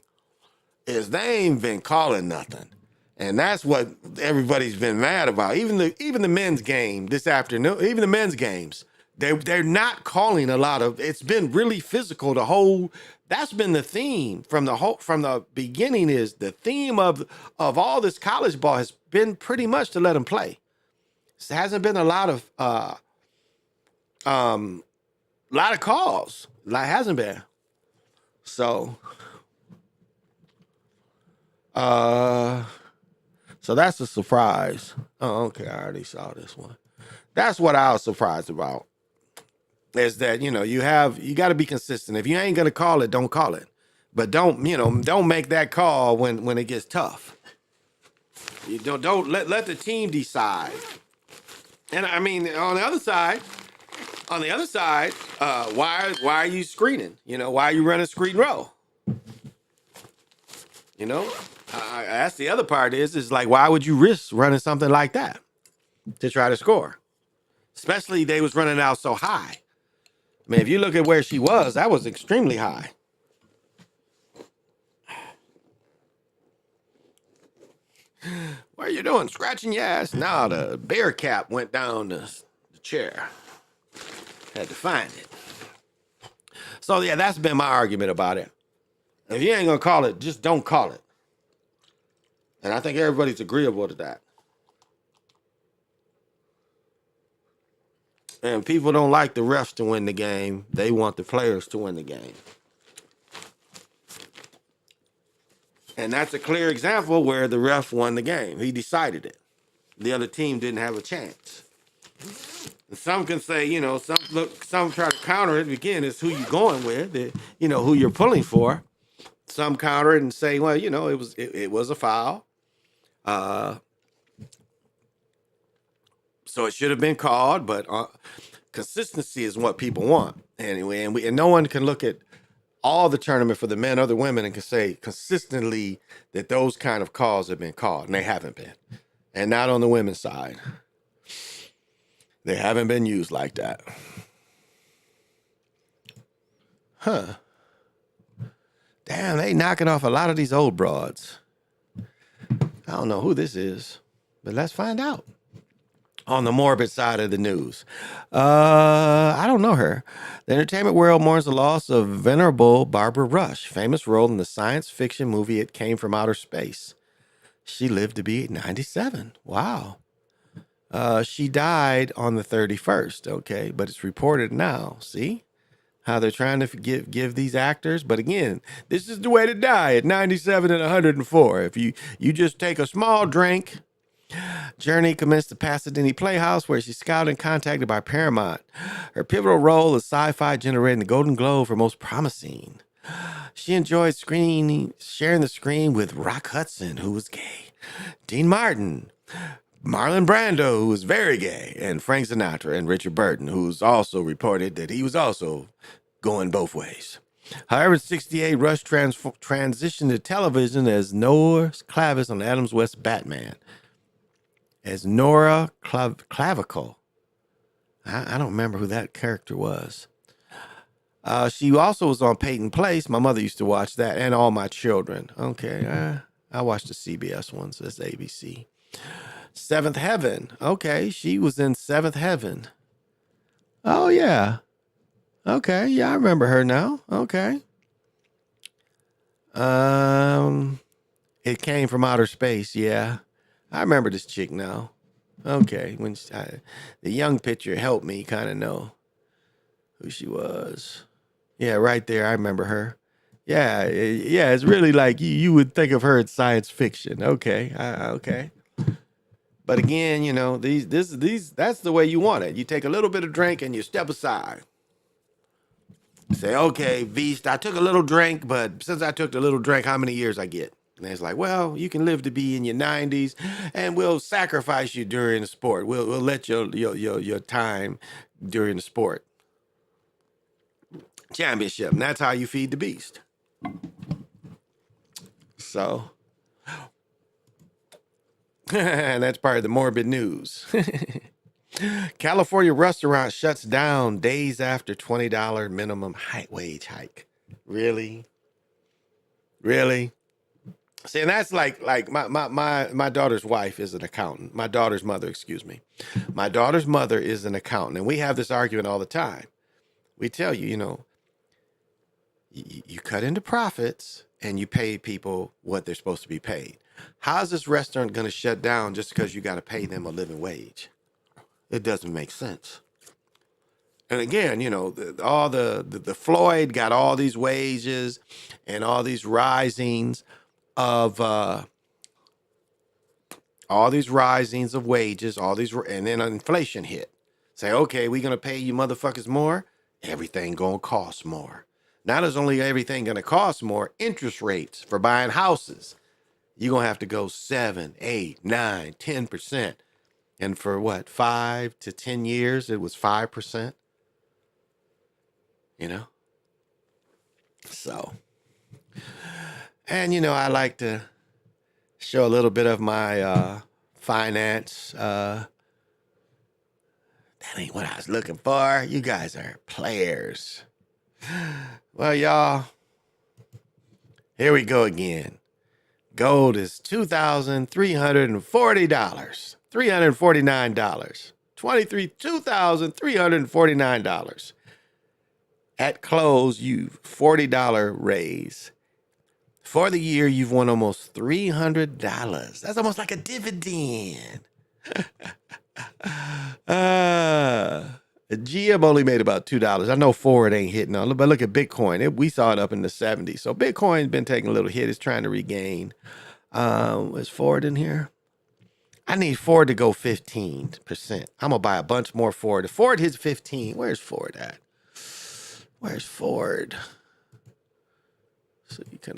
is they ain't been calling nothing. And that's what everybody's been mad about. Even the men's game this afternoon, even the men's games, they're not calling a lot of. It's been really physical the whole That's been the theme from the beginning. Is the theme of all this college ball has been pretty much to let them play. There hasn't been a lot of calls. Like hasn't been. So so that's a surprise. Oh, okay, I already saw this one. That's what I was surprised about. Is that, you got to be consistent. If you ain't gonna call it, don't call it. But don't make that call when it gets tough. You don't let the team decide. And I mean, on the other side, why are you screening? Why are you running screen roll? That's the other part is like, why would you risk running something like that to try to score? Especially they was running out so high. I mean, if you look at where she was, that was extremely high. What are you doing? Scratching your ass? No, the bear cap went down the chair. Had to find it. So, yeah, that's been my argument about it. If you ain't going to call it, just don't call it. And I think everybody's agreeable to that. And people don't like the refs to win the game. They want the players to win the game. And that's a clear example where the ref won the game. He decided it. The other team didn't have a chance. And some can say, some try to counter it. Again, it's who you're going with, who you're pulling for. Some counter it and say, well, it was a foul. So it should have been called, but consistency is what people want anyway. And no one can look at all the tournament for the men or the women and can say consistently that those kind of calls have been called, and they haven't been. And not on the women's side. They haven't been used like that. Huh. Damn, they knocking off a lot of these old broads. I don't know who this is, but let's find out. On the morbid side of the news. I don't know her. The entertainment world mourns the loss of venerable Barbara Rush, famous role in the science fiction movie It Came from Outer Space. She lived to be 97. Wow. She died on the 31st, okay, but it's reported now. See how they're trying to give these actors? But again, this is the way to die at 97 and 104. If you just take a small drink. Journey commenced at Pasadena Playhouse, where she's scouted and contacted by Paramount. Her pivotal role is sci-fi generating the Golden Globe for Most Promising. She enjoyed sharing the screen with Rock Hudson, who was gay, Dean Martin, Marlon Brando, who was very gay, and Frank Sinatra and Richard Burton, who's also reported that he was also going both ways. However, in 1968, Rush transitioned to television as Nora Clavis on Adams West Batman. As Nora Clavicle. I don't remember who that character was. She also was on Peyton Place. My mother used to watch that, and All My Children. Okay, I watched the CBS ones. That's ABC. Seventh Heaven. Okay, she was in Seventh Heaven. Oh, yeah. Okay, yeah, I remember her now. Okay. It Came from Outer Space, yeah. I remember this chick now. Okay, the young picture helped me kind of know who she was. Yeah, right there, I remember her. Yeah, it's really like you would think of her as science fiction. Okay, okay. But again, that's the way you want it. You take a little bit of drink and you step aside. Say, okay, Beast, I took a little drink, but since I took the little drink, how many years I get? And it's like, well, you can live to be in your 90s, and we'll sacrifice you during the sport. We'll let your time during the sport championship, and that's how you feed the beast. So, and that's part of the morbid news. California restaurant shuts down days after $20 minimum wage hike. Really? See, and that's like my daughter's wife is an accountant. My daughter's mother, excuse me. My daughter's mother is an accountant, and we have this argument all the time. We tell you, You cut into profits and you pay people what they're supposed to be paid. How's this restaurant going to shut down just because you got to pay them a living wage? It doesn't make sense. And again, you know, all the Floyd got all these wages and all these risings of wages, and then inflation hit. Say, okay, we're gonna pay you motherfuckers more. Everything gonna cost more. Not as only everything gonna cost more, interest rates for buying houses. You're gonna have to go 7, 8, 9, 10%. And for what, 5 to 10 years, it was 5%. You know? So, and you know, I like to show a little bit of my finance. That ain't what I was looking for. You guys are players. Well, y'all, here we go again. Gold is $2,340. $349. $2,349. At close, you've $40 raise. For the year, you've won almost $300. That's almost like a dividend. GM only made about $2. I know Ford ain't hitting on it, but look at Bitcoin. We saw it up in the 70s. So Bitcoin's been taking a little hit. It's trying to regain. Is Ford in here? I need Ford to go 15%. I'm going to buy a bunch more Ford. If Ford hits 15, where's Ford at? Where's Ford? So you can...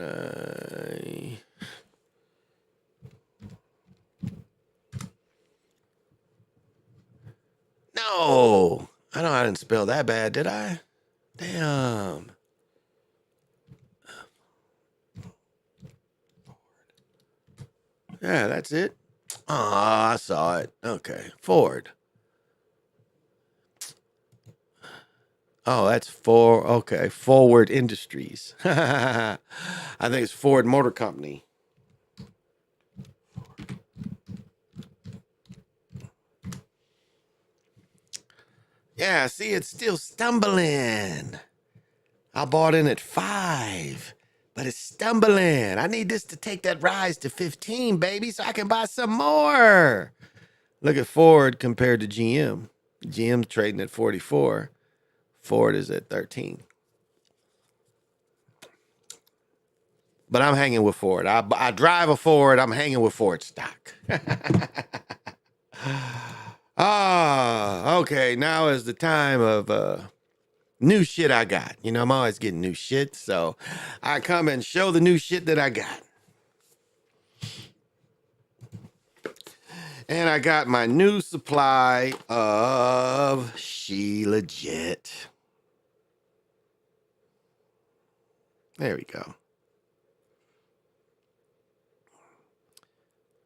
No! I know I didn't spell that bad, did I? Damn. Yeah, that's it. Oh, I saw it. Okay. Ford. Oh, that's okay. Forward Industries. I think it's Ford Motor Company. Yeah, see, it's still stumbling. I bought in at 5, but it's stumbling. I need this to take that rise to 15, baby, so I can buy some more. Look at Ford compared to GM. GM's trading at 44. Ford is at 13. But I'm hanging with Ford. I drive a Ford. I'm hanging with Ford stock. Okay. Now is the time of new shit I got. You know, I'm always getting new shit. So I come and show the new shit that I got. And I got my new supply of She Legit. There we go.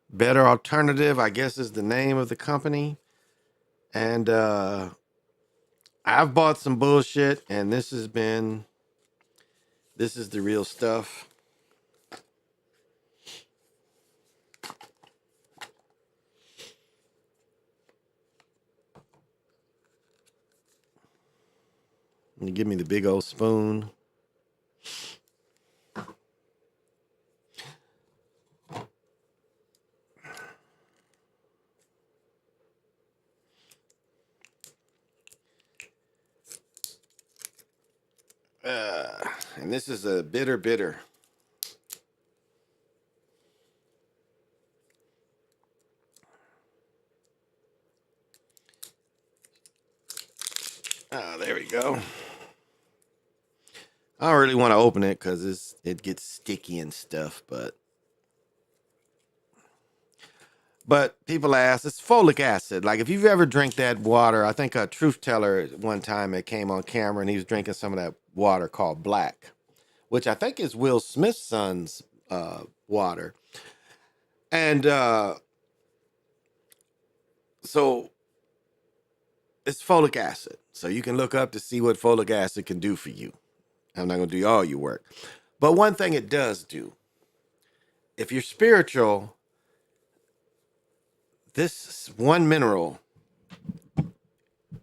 Better Alternative, I guess, is the name of the company. And I've bought some bullshit, and this is the real stuff. You give me the big old spoon. And this is a bitter. There we go. I don't really want to open it because it gets sticky and stuff, but people ask, it's folic acid. Like if you've ever drank that water, I think a truth teller one time it came on camera and he was drinking some of that water called Black, which I think is Will Smith's son's water. And so it's folic acid. So you can look up to see what folic acid can do for you. I'm not going to do all your work. But one thing it does do, if you're spiritual, this one mineral,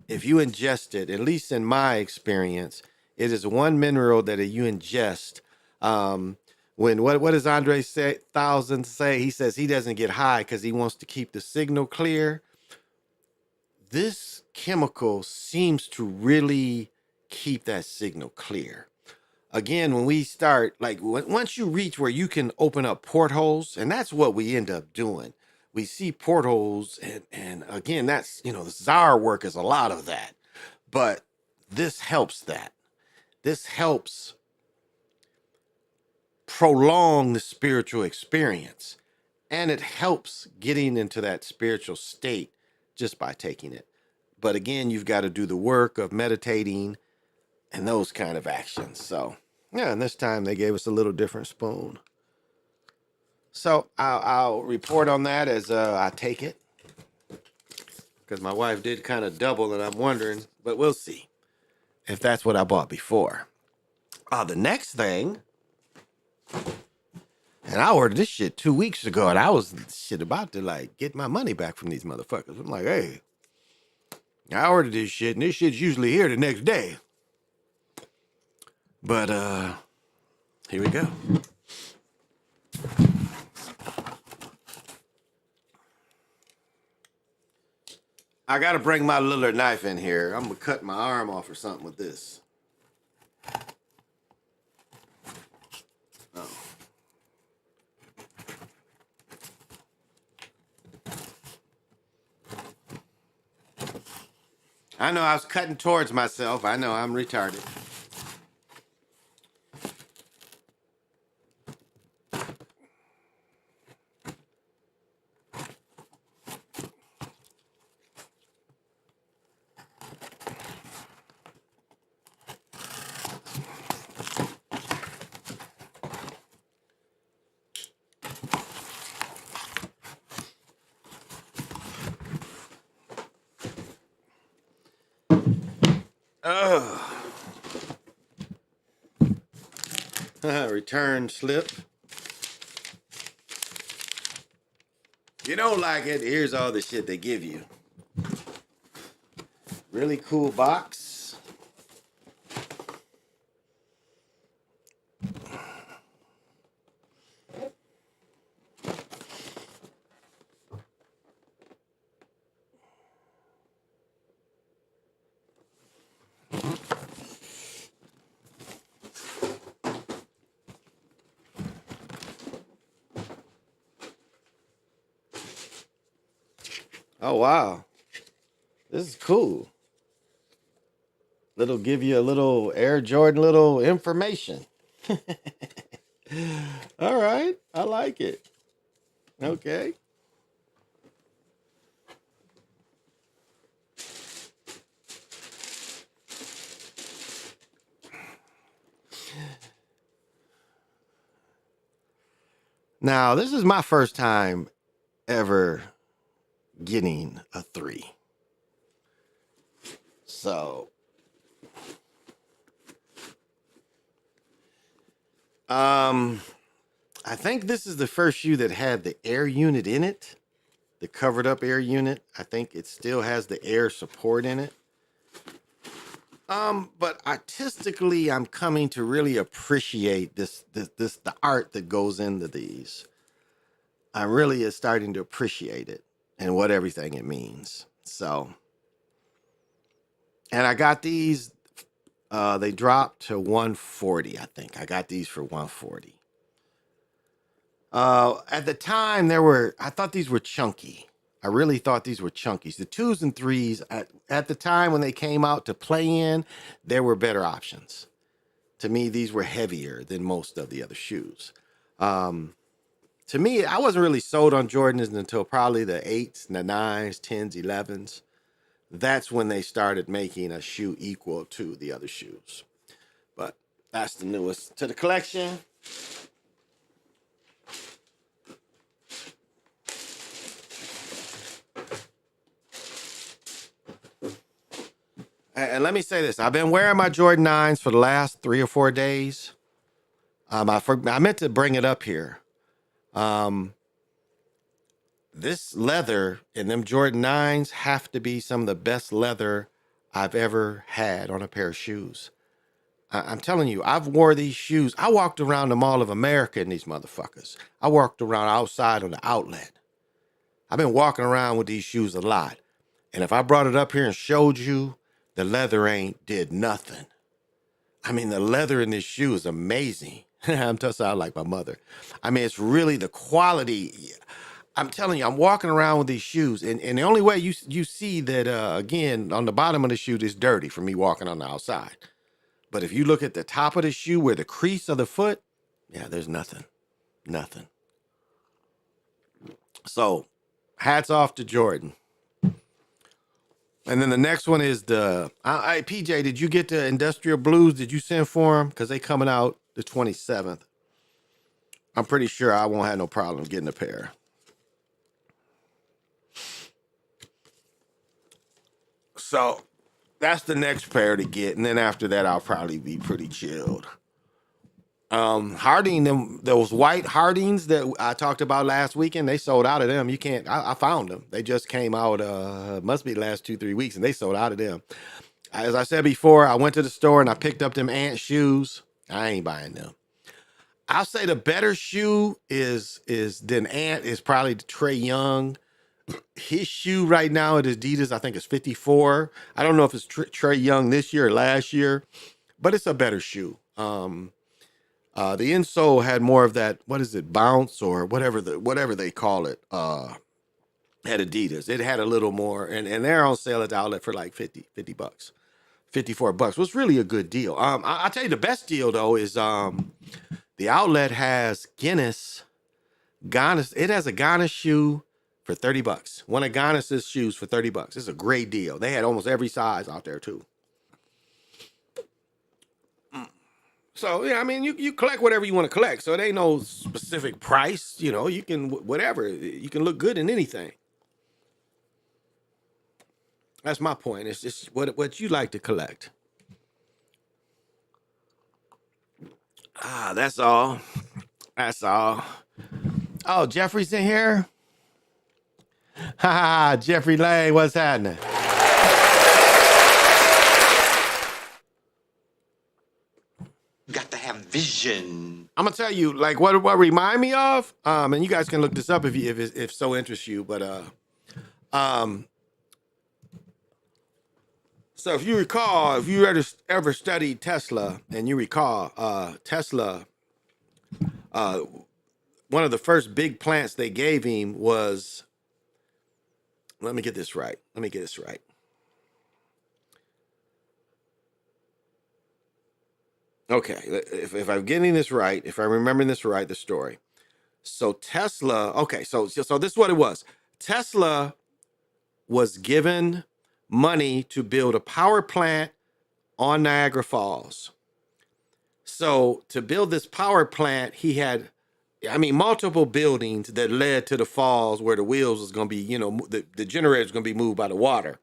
if you ingest it, at least in my experience, It is one mineral that you ingest. When what does Andre say? Thousand say? He says he doesn't get high because he wants to keep the signal clear. This chemical seems to really keep that signal clear. Again, when we start, like once you reach where you can open up portholes, and that's what we end up doing. We see portholes, and again, that's, the Tsar work is a lot of that. But this helps that. This helps prolong the spiritual experience. And it helps getting into that spiritual state just by taking it. But again, you've got to do the work of meditating and those kind of actions. So, yeah, and this time they gave us a little different spoon. So I'll report on that as I take it. Because my wife did kind of double, and I'm wondering, but we'll see if that's what I bought before. The next thing, and I ordered this shit 2 weeks ago, and I was about to get my money back from these motherfuckers. I'm like, hey, I ordered this shit, and this shit's usually here the next day. But here we go. I gotta bring my little knife in here. I'm gonna cut my arm off or something with this. Oh. I know I was cutting towards myself. I know I'm retarded. Return slip. You don't like it, here's all the shit they give you. Really cool box. Oh, wow. This is cool. It'll give you a little Air Jordan little information. All right. I like it. Okay. Now, this is my first time ever getting a 3. So, I think this is the first shoe that had the air unit in it, the covered up air unit. I think it still has the air support in it. But artistically, I'm coming to really appreciate this the art that goes into these. I really is starting to appreciate it and what everything it means. So, and I got these, they dropped to 140, I think. I got these for 140. At the time, I thought these were chunky. I really thought these were chunkies. The 2s and 3s, at the time when they came out to play in, there were better options. To me, these were heavier than most of the other shoes. To me, I wasn't really sold on Jordans until probably the 8s, the 9s, 10s, 11s. That's when they started making a shoe equal to the other shoes. But that's the newest to the collection. And let me say this. I've been wearing my Jordan 9s for the last 3 or 4 days. I meant to bring it up here. This leather in them Jordan 9s have to be some of the best leather I've ever had on a pair of shoes. I'm telling you, I've wore these shoes. I walked around the Mall of America in these motherfuckers. I walked around outside on the outlet. I've been walking around with these shoes a lot. And if I brought it up here and showed you, the leather ain't did nothing. I mean, the leather in this shoe is amazing. I'm just sound like my mother. I mean, it's really the quality. I'm telling you, I'm walking around with these shoes, and the only way you see that, again, on the bottom of the shoe, is dirty from me walking on the outside. But if you look at the top of the shoe where the crease of the foot, yeah, there's nothing. Nothing. So, hats off to Jordan. And then the next one is PJ, did you get the Industrial Blues? Did you send for them? Because they coming out the 27th. I'm pretty sure I won't have no problem getting a pair. So that's the next pair to get. And then after that, I'll probably be pretty chilled. Harding, those white Hardings that I talked about last weekend, they sold out of them. You can't, I found them. They just came out, must be the last 2-3 weeks, and they sold out of them. As I said before, I went to the store and I picked up them Ant shoes. I ain't buying them. I'll say the better shoe is than Ant is probably Trey Young. His shoe right now at Adidas, I think is 54. I don't know if it's Trey Young this year or last year, but it's a better shoe. The insole had more of that, what is it, bounce or whatever they call it, at Adidas. It had a little more, and they're on sale at the outlet for like $50 bucks. $54 was really a good deal. I'll tell you the best deal though is the outlet has Guinness. It has a Ghana shoe for $30. One of Ghana's shoes for $30. It's a great deal. They had almost every size out there too. So yeah, I mean, you collect whatever you want to collect. So it ain't no specific price. You know, you can whatever. You can look good in anything. That's my point. It's just what you like to collect. That's all. That's all. Oh, Jeffrey's in here. Ha, Jeffrey Lane, what's happening? Got to have vision. I'm gonna tell you, like, what remind me of, and you guys can look this up if so interests you, but so if you recall, if you ever studied Tesla, and you recall, Tesla, one of the first big plants they gave him was, let me get this right. Okay, if I'm getting this right, if I'm remembering this right, the story. So Tesla, okay, so this is what it was. Tesla was given money to build a power plant on Niagara Falls. So to build this power plant, he had, multiple buildings that led to the falls where the wheels was going to be, the generator is going to be moved by the water.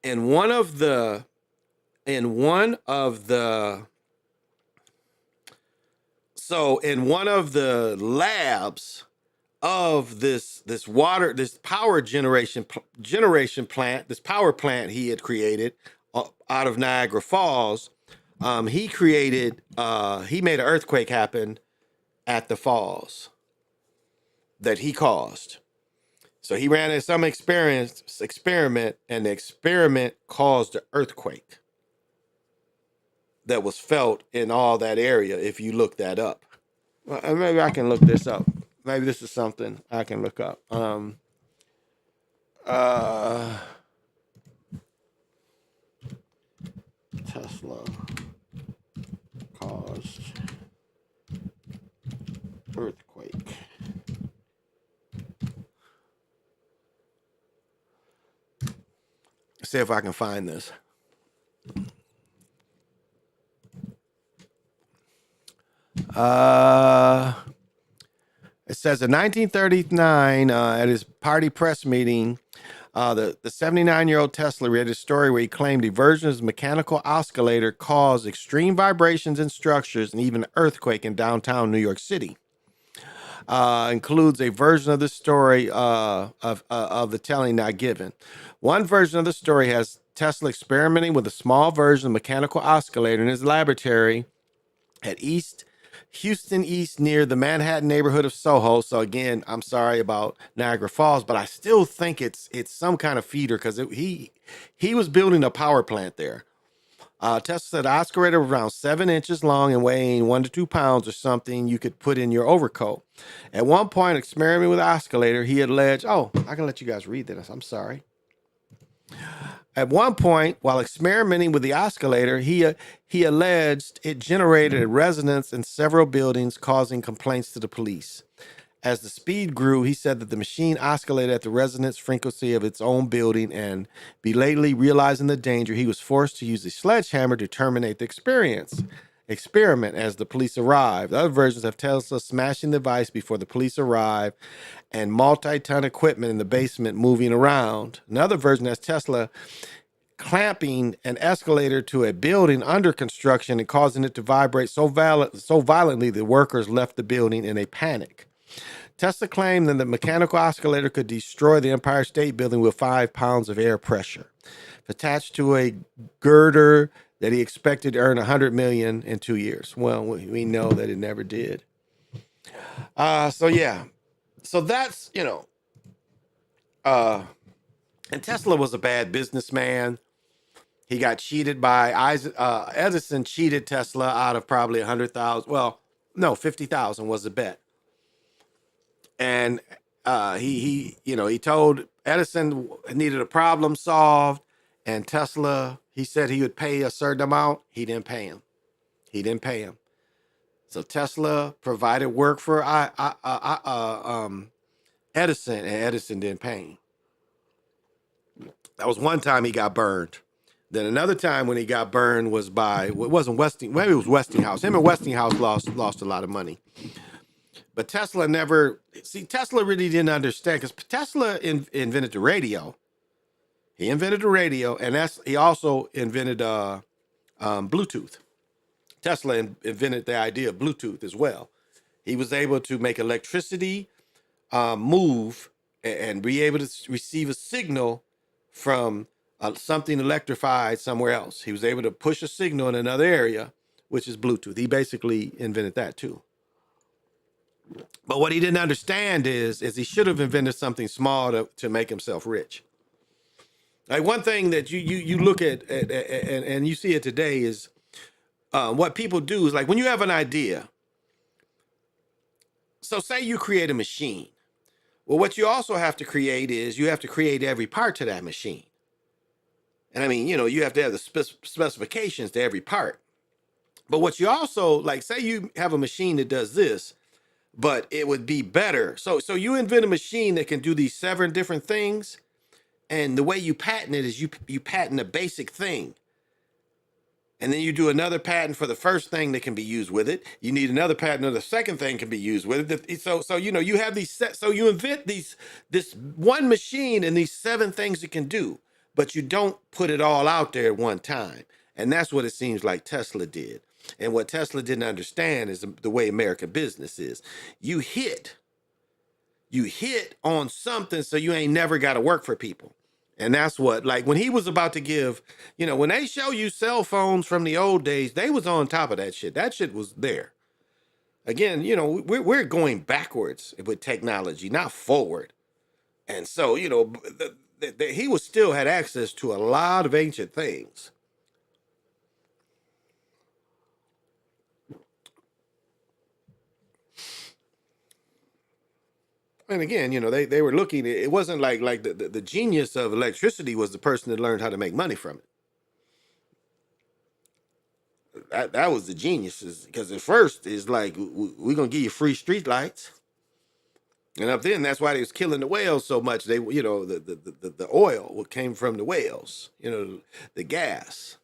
And one of the labs of this power generation plant, this power plant he had created out of Niagara Falls, he made an earthquake happen at the falls that he caused. So he ran some experiment, and the experiment caused an earthquake that was felt in all that area. If you look that up, well, maybe I can look this up. Maybe this is something I can look up. Tesla caused earthquake. See if I can find this. It says in 1939, at his party press meeting, the 79-year-old Tesla read a story where he claimed a version of his mechanical oscillator caused extreme vibrations in structures and even an earthquake in downtown New York City. includes a version of the story of the telling not given. One version of the story has Tesla experimenting with a small version of mechanical oscillator in his laboratory at Houston East near the Manhattan neighborhood of Soho. So again, I'm sorry about Niagara Falls, but I still think it's some kind of feeder because he was building a power plant there. Tesla said the oscillator was around 7 inches long and weighing 1 to 2 pounds or something you could put in your overcoat. At one point, experimenting with the oscillator, he alleged, oh, I can let you guys read this. I'm sorry. At one point, while experimenting with the oscillator, he alleged it generated a resonance in several buildings, causing complaints to the police. As the speed grew, he said that the machine oscillated at the resonance frequency of its own building, and belatedly realizing the danger, he was forced to use a sledgehammer to terminate the experiment as the police arrived. Other versions have Tesla smashing the device before the police arrive and multi-ton equipment in the basement moving around. Another version has Tesla clamping an escalator to a building under construction and causing it to vibrate so violently the workers left the building in a panic. Tesla claimed that the mechanical oscillator could destroy the Empire State Building with 5 pounds of air pressure. Attached to a girder that he expected to earn $100 million in 2 years. Well, we know that it never did. So yeah, so that's and Tesla was a bad businessman. He got cheated by Edison. Cheated Tesla out of probably 100,000. Well, no, 50,000 was the bet. And he told Edison needed a problem solved, and Tesla, he said he would pay a certain amount. He didn't pay him. So Tesla provided work for Edison, and Edison didn't pay him. That was one time he got burned. Then another time when he got burned was it wasn't Westinghouse. Maybe it was Westinghouse. Him and Westinghouse lost a lot of money. But Tesla Tesla really didn't understand, because Tesla invented the radio. He invented the radio, and he also invented Bluetooth. Tesla invented the idea of Bluetooth as well. He was able to make electricity move and be able to receive a signal from something electrified somewhere else. He was able to push a signal in another area, which is Bluetooth. He basically invented that too. But what he didn't understand is he should have invented something small to make himself rich. Like one thing that you look at and you see it today is what people do is, like, when you have an idea. So say you create a machine. Well, what you also have to create is you have to create every part to that machine. And I mean, you have to have the specifications to every part. But what you also, like, say you have a machine that does this, but it would be better. So you invent a machine that can do these 7 different things, and the way you patent it is you patent a basic thing. And then you do another patent for the first thing that can be used with it. You need another patent of the second thing can be used with it. So you have these so you invent this one machine and these 7 things it can do, but you don't put it all out there at one time. And that's what it seems like Tesla did. And what Tesla didn't understand is the way American business is. You hit on something so you ain't never got to work for people. And that's what, like, when he was about to give, when they show you cell phones from the old days, they was on top of that shit. That shit was there. Again, we're going backwards with technology, not forward. And so, he was still had access to a lot of ancient things. And again, they were looking, it wasn't like the genius of electricity was the person that learned how to make money from it. That was the genius, because at first it's like, we're going to give you free street lights. And up then, that's why they was killing the whales so much. They, the oil came from the whales, the gas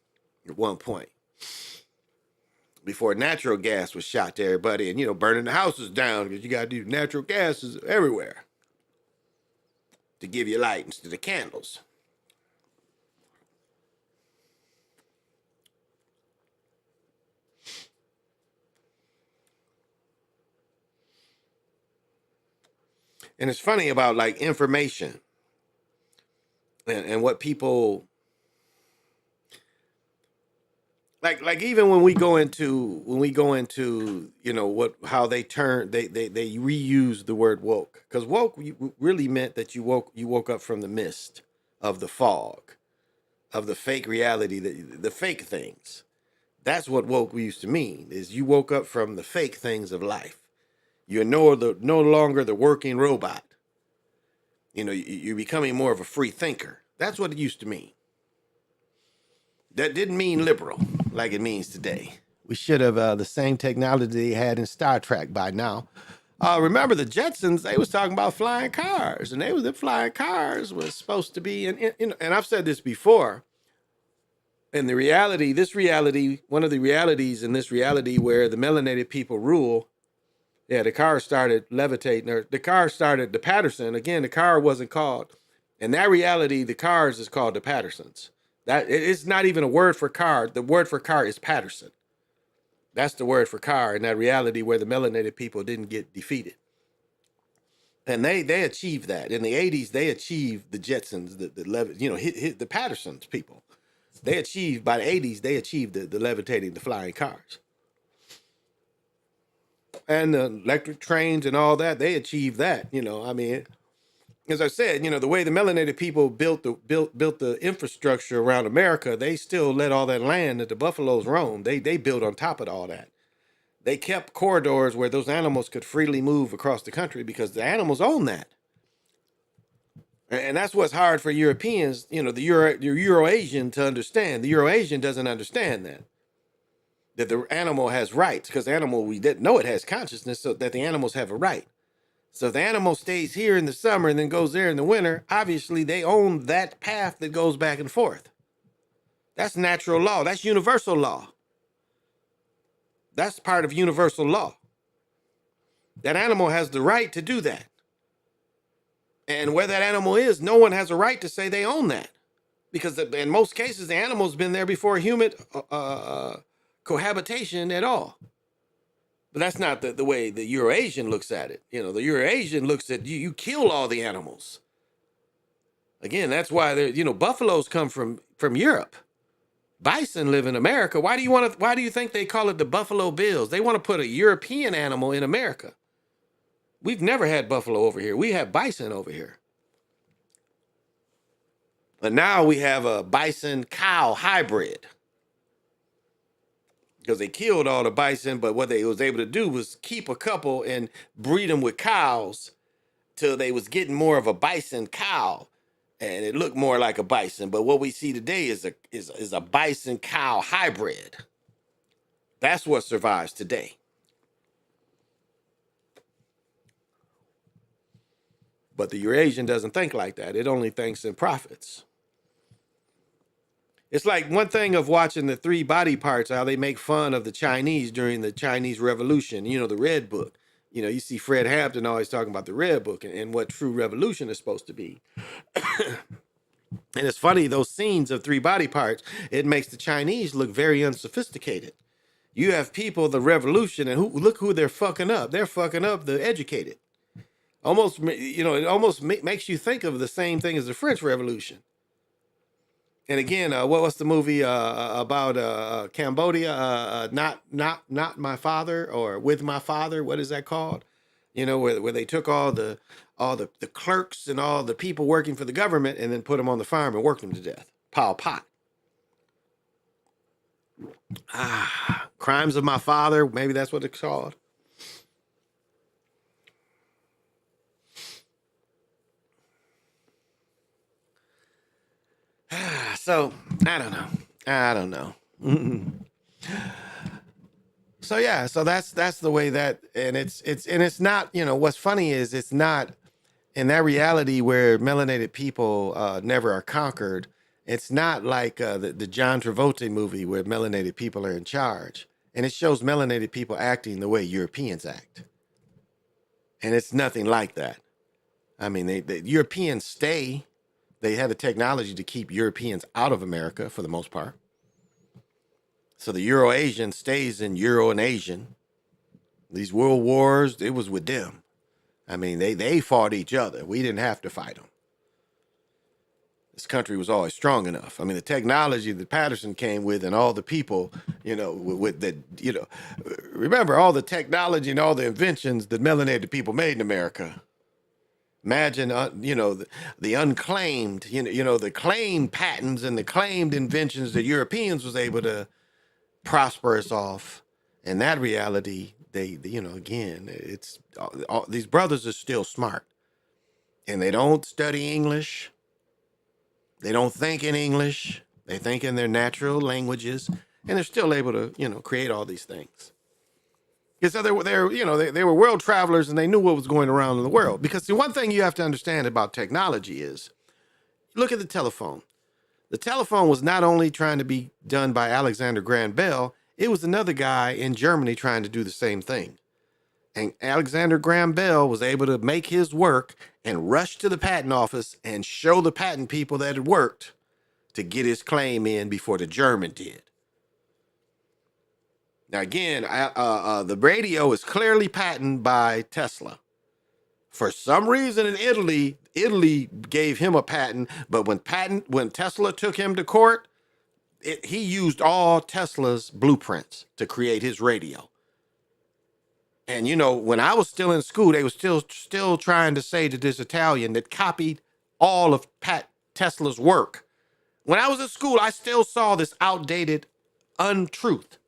at one point. Before natural gas was shot to everybody and, burning the houses down, because you got to do natural gases everywhere to give you light instead of candles. And it's funny about like information and what people like even when we go into you know what how they reuse the word woke, because woke really meant that you woke up from the mist of the fog of the fake reality, the fake things. That's what woke used to mean, is you woke up from the fake things of life. You're no longer the working robot. You know, you're becoming more of a free thinker. That's what it used to mean. That didn't mean liberal like it means today. We should have the same technology they had in Star Trek by now. Remember the Jetsons? They was talking about flying cars, and the flying cars was supposed to be. And I've said this before. And one of the realities in this reality where the melanated people rule. Yeah, the car started levitating, or the car started the Patterson. Again, the car wasn't called. In that reality, the cars is called the Pattersons. That it's not even a word for car. The word for car is Patterson. That's the word for car in that reality where the melanated people didn't get defeated. And they achieved that. In the 80s, they achieved the Jetsons, hit the Pattersons people. They achieved, by the 80s, they achieved the levitating, the flying cars. And the electric trains and all that, they achieved that. You know, I mean, as I said, you know, the way the melanated people built the infrastructure around America, they still let all that land that the buffaloes roam. They built on top of all that. They kept corridors where those animals could freely move across the country because the animals own that. And that's what's hard for Europeans, you know, the Euro-Asian to understand. The Euro-Asian doesn't understand that the animal has rights, because the animal, we didn't know it has consciousness, so that the animals have a right. So if the animal stays here in the summer and then goes there in the winter, obviously they own that path that goes back and forth. That's natural law. That's universal law. That's part of universal law. That animal has the right to do that. And where that animal is, no one has a right to say they own that. Because in most cases, the animal's been there before human cohabitation at all. But that's not the way the Euro-Asian looks at it. You know, the Euro-Asian looks at you kill all the animals. Again, that's why buffaloes come from Europe. Bison live in America. Why do you think they call it the Buffalo Bills? They want to put a European animal in America. We've never had buffalo over here. We have bison over here. But now we have a bison cow hybrid. Because they killed all the bison, but what they was able to do was keep a couple and breed them with cows till they was getting more of a bison cow, and it looked more like a bison. But what we see today is a bison cow hybrid. That's what survives today. But the Eurasian doesn't think like that. It only thinks in profits. It's like one thing of watching the three body parts, how they make fun of the Chinese during the Chinese Revolution, you know, the Red Book. You know, you see Fred Hampton always talking about the Red Book and what true revolution is supposed to be. And it's funny, those scenes of three body parts, it makes the Chinese look very unsophisticated. You have people, the revolution, and look who they're fucking up. They're fucking up the educated. Almost, you know, it almost makes you think of the same thing as the French Revolution. And again, what was the movie about Cambodia? Not my father, or with my father. What is that called? You know, where they took all the clerks and all the people working for the government and then put them on the farm and worked them to death. Pol Pot. Crimes of My Father. Maybe that's what it's called. So I don't know. So yeah, so that's the way that, and it's not, you know, what's funny is it's not in that reality where melanated people never are conquered. It's not like the John Travolta movie where melanated people are in charge, and it shows melanated people acting the way Europeans act, and it's nothing like that. I mean, the Europeans stay. They have the technology to keep Europeans out of America for the most part. So the Euro-Asian stays in Euro and Asian. These world wars, it was with them. I mean, they fought each other. We didn't have to fight them. This country was always strong enough. I mean, the technology that Patterson came with and all the people, with the, remember all the technology and all the inventions that melanated people made in America. Imagine, the unclaimed, the claimed patents and the claimed inventions that Europeans was able to prosper us off. And that reality, again, it's these brothers are still smart, and they don't study English. They don't think in English. They think in their natural languages, and they're still able to, create all these things. Because so they were world travelers, and they knew what was going around in the world. Because the one thing you have to understand about technology is, look at the telephone. The telephone was not only trying to be done by Alexander Graham Bell, it was another guy in Germany trying to do the same thing. And Alexander Graham Bell was able to make his work and rush to the patent office and show the patent people that it worked to get his claim in before the German did. Now, again, the radio is clearly patented by Tesla. For some reason in Italy gave him a patent, but when Tesla took him to court, he used all Tesla's blueprints to create his radio. And, when I was still in school, they were still trying to say to this Italian that copied all of Tesla's work. When I was in school, I still saw this outdated untruth.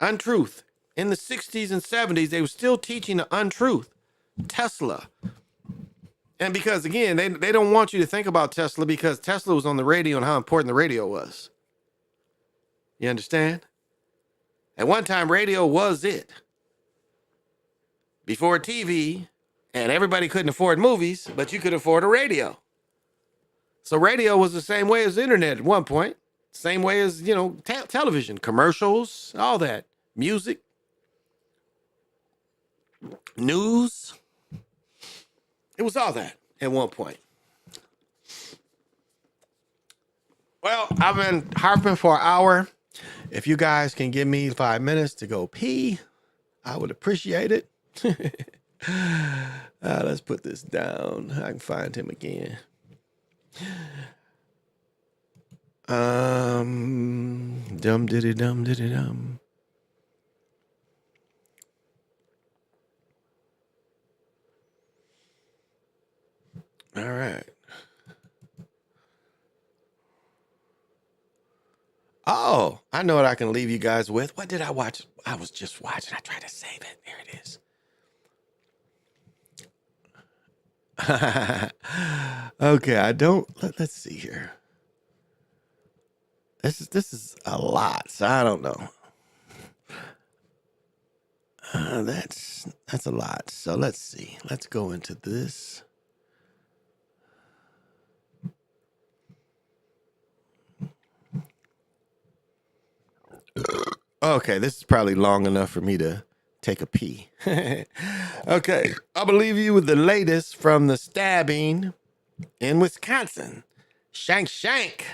Untruth. In the 60s and 70s, they were still teaching the untruth. Tesla. And because, again, they don't want you to think about Tesla because Tesla was on the radio and how important the radio was. You understand? At one time, radio was it. Before TV, and everybody couldn't afford movies, but you could afford a radio. So radio was the same way as the internet at one point. Same way as, television, commercials, all that. Music. News. It was all that at one point. Well, I've been harping for an hour. If you guys can give me 5 minutes to go pee, I would appreciate it. Let's put this down. I can find him again. Dum diddy dum diddy dum. All right. Oh, I know what I can leave you guys with. What did I watch? I was just watching. I tried to save it. There it is. Okay, let's see here. This is a lot, so I don't know. That's a lot. So let's see. Let's go into this. Okay, this is probably long enough for me to take a pee. Okay, I'm gonna leave you with the latest from the stabbing in Wisconsin. Shank.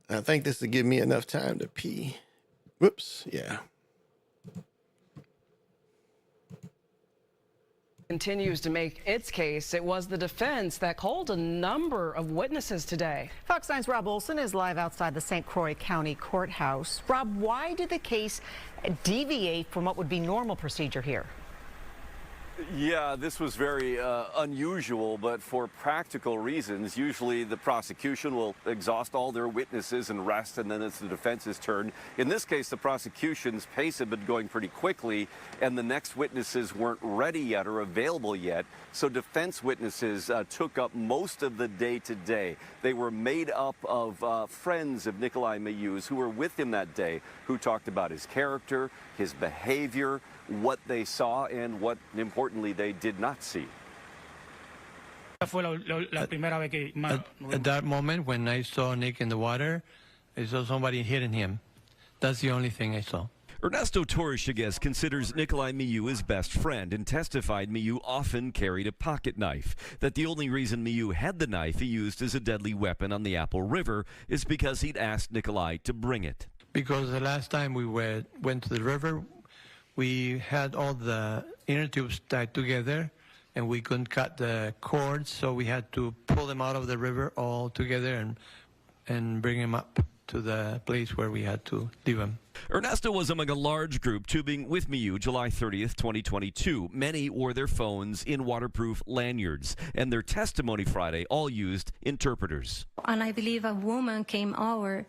I think this will give me enough time to pee. Whoops, yeah. Continues to make its case. It was the defense that called a number of witnesses today. Fox 9's Rob Olson is live outside the St. Croix County Courthouse. Rob, why did the case deviate from what would be normal procedure here? Yeah, this was very unusual, but for practical reasons. Usually the prosecution will exhaust all their witnesses and rest, and then it's the defense's turn. In this case, the prosecution's pace had been going pretty quickly, and the next witnesses weren't ready yet or available yet. So defense witnesses took up most of the day today. They were made up of friends of Nikolai Mayu's who were with him that day, who talked about his character, his behavior, what they saw, and what, importantly, they did not see. At that moment, when I saw Nick in the water, I saw somebody hitting him. That's the only thing I saw. Ernesto Torres-Chagas considers Nikolai Miu his best friend and testified Miu often carried a pocket knife, that the only reason Miu had the knife he used as a deadly weapon on the Apple River is because he'd asked Nikolai to bring it. Because the last time we went to the river, we had all the inner tubes tied together, and we couldn't cut the cords, so we had to pull them out of the river all together and bring them up to the place where we had to leave them. Ernesto was among a large group tubing with Miu July 30th, 2022. Many wore their phones in waterproof lanyards, and their testimony Friday all used interpreters. And I believe a woman came over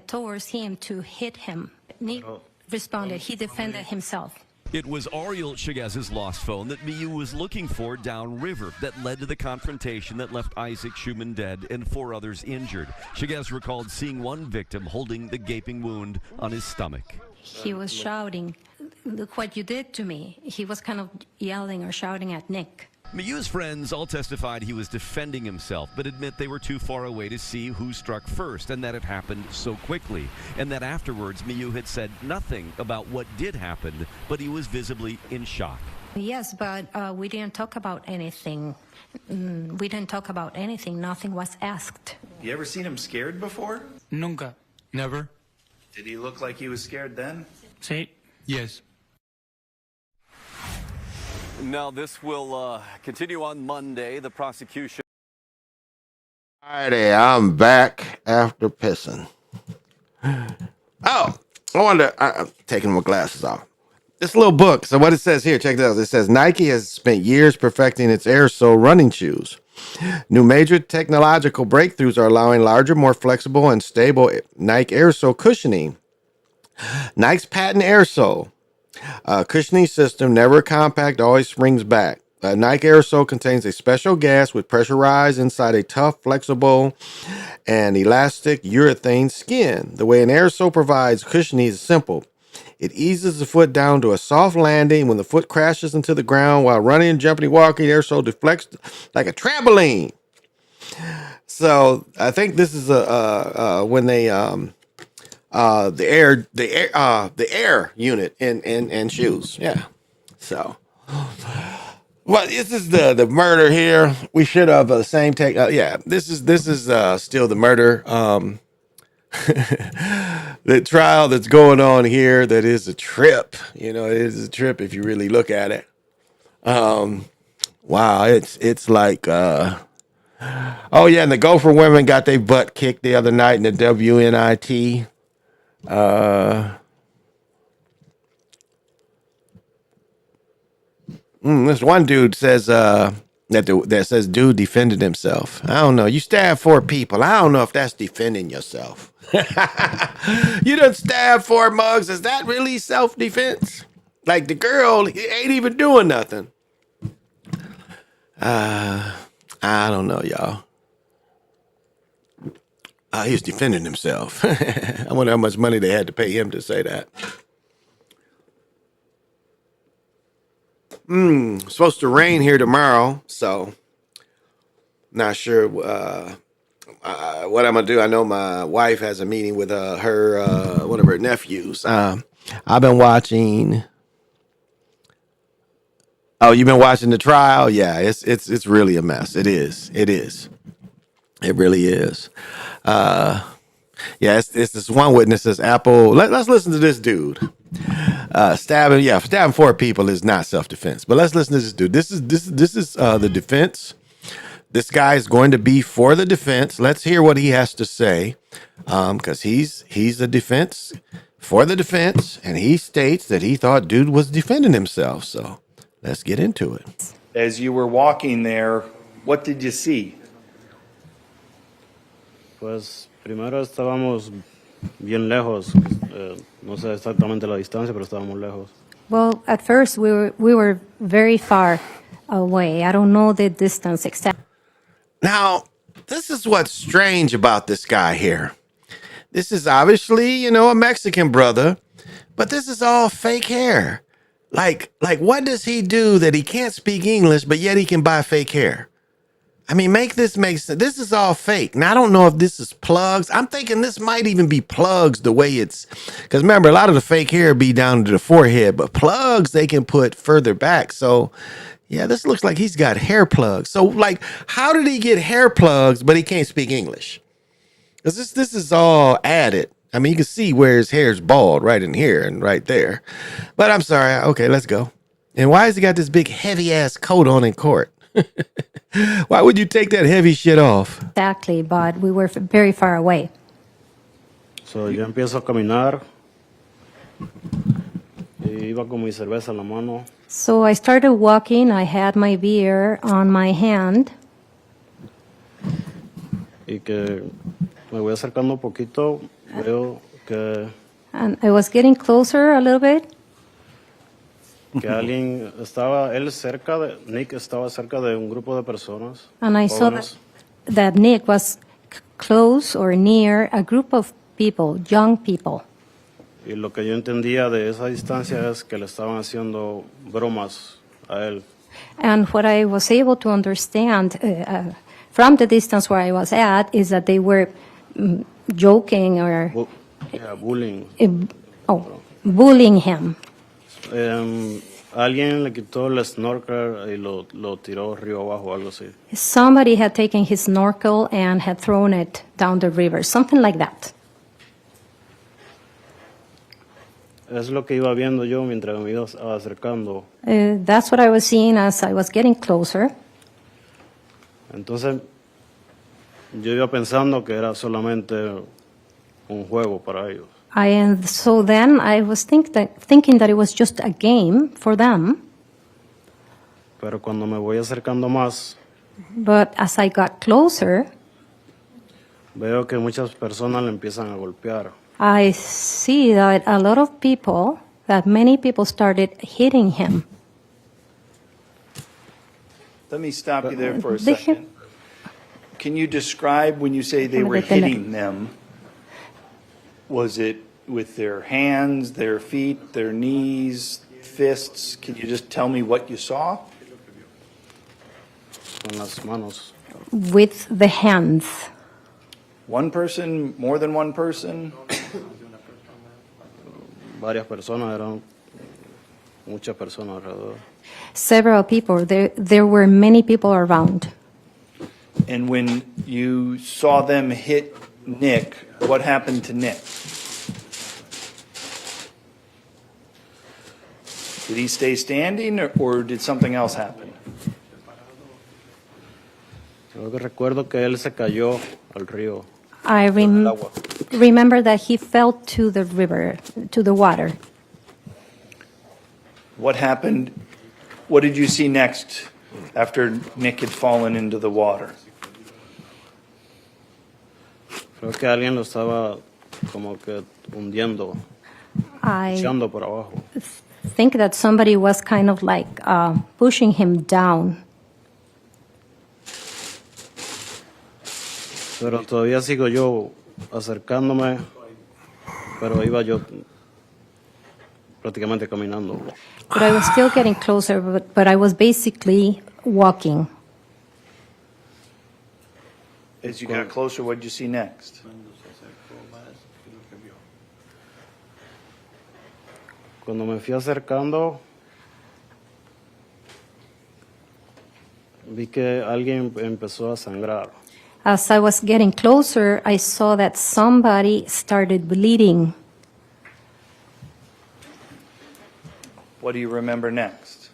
towards him to hit him. Nick responded. He defended himself. It was Ariel Chagez's lost phone that Miu was looking for downriver that led to the confrontation that left Isaac Schumann dead and 4 others injured. Chagez recalled seeing one victim holding the gaping wound on his stomach. He was shouting, "Look what you did to me." He was kind of yelling or shouting at Nick. Miu's friends all testified he was defending himself, but admit they were too far away to see who struck first and that it happened so quickly. And that afterwards, Miu had said nothing about what did happen, but he was visibly in shock. Yes, but we didn't talk about anything. We didn't talk about anything. Nothing was asked. You ever seen him scared before? Nunca. Never. Did he look like he was scared then? Sí. Yes. Now, this will continue on Monday. The prosecution. Alrighty, I'm back after pissing. Oh, I wonder. I'm taking my glasses off. This little book. So what it says here, check this out. It says Nike has spent years perfecting its aerosol running shoes. New major technological breakthroughs are allowing larger, more flexible, and stable Nike aerosol cushioning. Nike's patent aerosol cushioning system, never compact, always springs back. Nike aerosol contains a special gas with pressurized inside a tough, flexible, and elastic urethane skin. The way an aerosol provides cushioning is simple. It eases the foot down to a soft landing. When the foot crashes into the ground while running, jumping, walking, aerosol deflects like a trampoline. So I think this is when they the air unit in shoes. Yeah. So, well, this is the murder here. We should have the same take. Yeah, this is still the murder. The trial that's going on here, that is a trip. You know, it is a trip if you really look at it. Wow, it's like oh yeah, and the Gopher women got their butt kicked the other night in the WNIT. This one dude says that says dude defended himself. I don't know. You stabbed 4 people. I don't know if that's defending yourself. You done stabbed 4 mugs. Is that really self-defense? Like the girl ain't even doing nothing. I don't know, y'all. He was defending himself. I wonder how much money they had to pay him to say that. Supposed to rain here tomorrow, so not sure what I'm gonna do. I know my wife has a meeting with one of her nephews. I've been watching. Oh, you've been watching the trial? Yeah, it's really a mess. It is. It really is. Yeah, it's this one witness says Apple. Let's listen to this dude. Stabbing 4 people is not self-defense. But let's listen to this dude. This is the defense. This guy is going to be for the defense. Let's hear what he has to say, because he's the defense for the defense, and he states that he thought dude was defending himself. So let's get into it. As you were walking there, what did you see? Pues primero estábamos bien lejos. No sé exactamente la distancia, pero estábamos lejos. Well, at first we were very far away. I don't know the distance exactly. Now, this is what's strange about this guy here. This is obviously, a Mexican brother, but this is all fake hair. Like what does he do that he can't speak English, but yet he can buy fake hair? I mean, make sense. This is all fake. Now, I don't know if this is plugs. I'm thinking this might even be plugs the way it's, because remember, a lot of the fake hair be down to the forehead, but plugs they can put further back. So, yeah, this looks like he's got hair plugs. So, like, how did he get hair plugs, but he can't speak English? Because this is all added. I mean, you can see where his hair's bald right in here and right there. But I'm sorry. Okay, let's go. And why has he got this big heavy ass coat on in court? Why would you take that heavy shit off? Exactly, but we were very far away. So, yo empiezo a caminar y iba con mi cerveza en la mano So I started walking. I had my beer on my hand. y que me voy acercando un poquito, veo que And I was getting closer a little bit. alguien estaba, Nick estaba cerca de un grupo de personas. And I saw jóvenes. that Nick was close or near a group of people, young people. Y lo que yo entendía de esa distancia es que le estaban haciendo bromas a él. And what I was able to understand from the distance where I was at is that they were joking or Bullying. bullying him. Alguien le quitó el snorkel y lo tiró río abajo, algo así. Somebody had taken his snorkel and had thrown it down the river, something like that. Es lo que iba viendo yo mientras me iba acercando. That's what I was seeing as I was getting closer. Entonces, yo iba pensando que era solamente un juego para ellos. And so then I was thinking that it was just a game for them. Pero cuando me voy acercando más, But as I got closer, veo que muchas personas le empiezan a golpear. I see that a lot of people, that many people started hitting him. Let me stop you there for a Deje- second. Can you describe when you say they Déjame were detener. hitting them? Was it with their hands, their feet, their knees, fists? Can you just tell me what you saw? Con las manos. With the hands. One person, more than one person? Varias personas, eran muchas personas alrededor. Several people. There were many people around. And when you saw them hit Nick, what happened to Nick? Did he stay standing or did something else happen? Yo que recuerdo que él se cayó al río. I remember that he fell to the river, to the water. What happened? What did you see next after Nick had fallen into the water? Creo que alguien lo estaba como que hundiendo, I echando por abajo. think that somebody was kind of like pushing him down. Pero todavía sigo yo acercándome, pero iba yo prácticamente caminando. But I was still getting closer, but I was basically walking. As you got closer, what did you see next? Cuando me fui acercando, vi que alguien empezó a sangrar. As I was getting closer, I saw that somebody started bleeding. What do you remember next?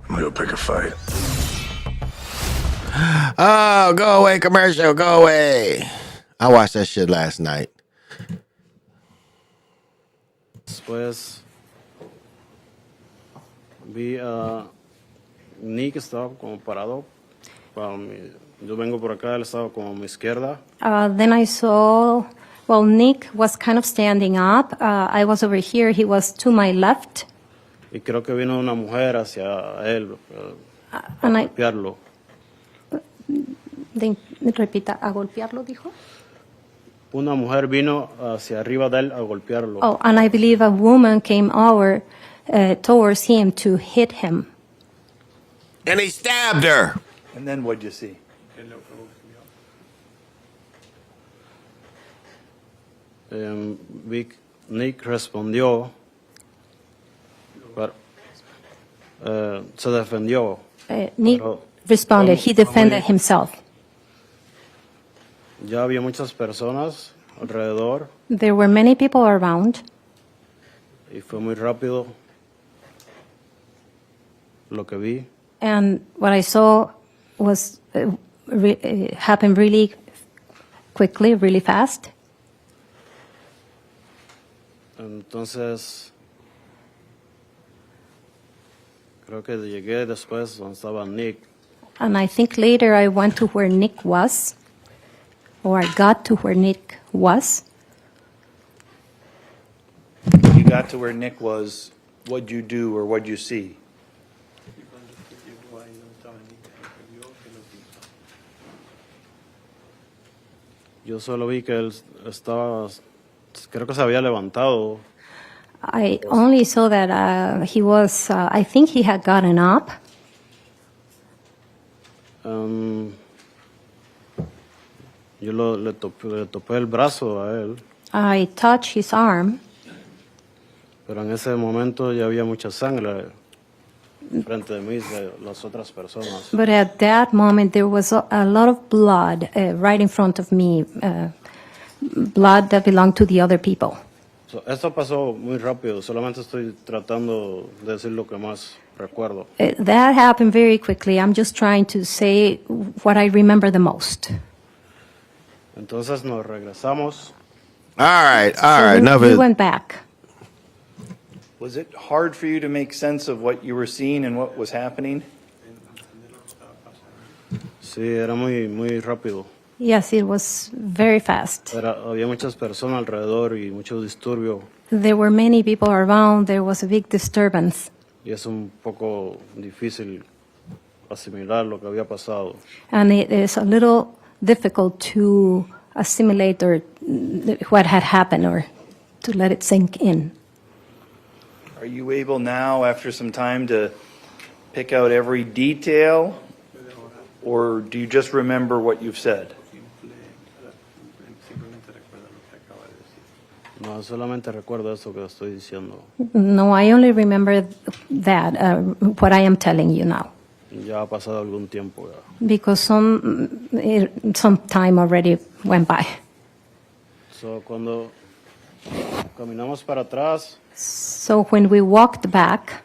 We'll pick a fight. Oh, go away, commercial, go away. I watched that shit last night. Después vi a Nick, estaba como parado. Yo vengo por acá, él estaba como a mi izquierda. Then I saw, well, Nick was kind of standing up. I was over here. He was to my left. Y creo que vino una mujer hacia él And a I, golpearlo. repita, ¿a golpearlo, dijo? Una mujer vino hacia arriba de él a golpearlo. Oh, and I believe a woman came over towards him to hit him. And he stabbed her. And then what'd you see? Nick respondió, pero, se defendió. Nick Pero responded. He defended himself. Ya había muchas personas alrededor There were many people around, y fue muy rápido lo que vi. and what I saw was happened really quickly, really fast. Entonces, creo que llegué después donde estaba Nick. And I think later I went to where Nick was, or I got to where Nick was. When you got to where Nick was, what'd you do or what'd you see? Yo solo vi que él estaba, creo que se había levantado. I only saw that he was, I think he had gotten up. Yo le topé el brazo a él, I touched his arm, pero en ese momento ya había mucha sangre frente de mí de las otras personas. but at that moment there was a lot of blood right in front of me, blood that belonged to the other people. Esto pasó muy rápido, solamente estoy tratando de decir lo que más recuerdo. That happened very quickly. I'm just trying to say what I remember the most. Entonces nos regresamos. All right. So Enough we of went back. Was it hard for you to make sense of what you were seeing and what was happening? Sí, era muy rápido. Yes, it was very fast. Había muchas personas alrededor y mucho disturbio. There were many people around. There was a big disturbance. Y es un poco difícil asimilar lo que había pasado. And it is a little difficult to assimilate or what had happened or to let it sink in. Are you able now, after some time, to pick out every detail? Or do you just remember what you've said? No, solamente recuerdo eso que estoy diciendo. No, I only remember that, what I am telling you now. Ya ha pasado algún tiempo ya. Because some time already went by. So, cuando caminamos para atrás, So when we walked back,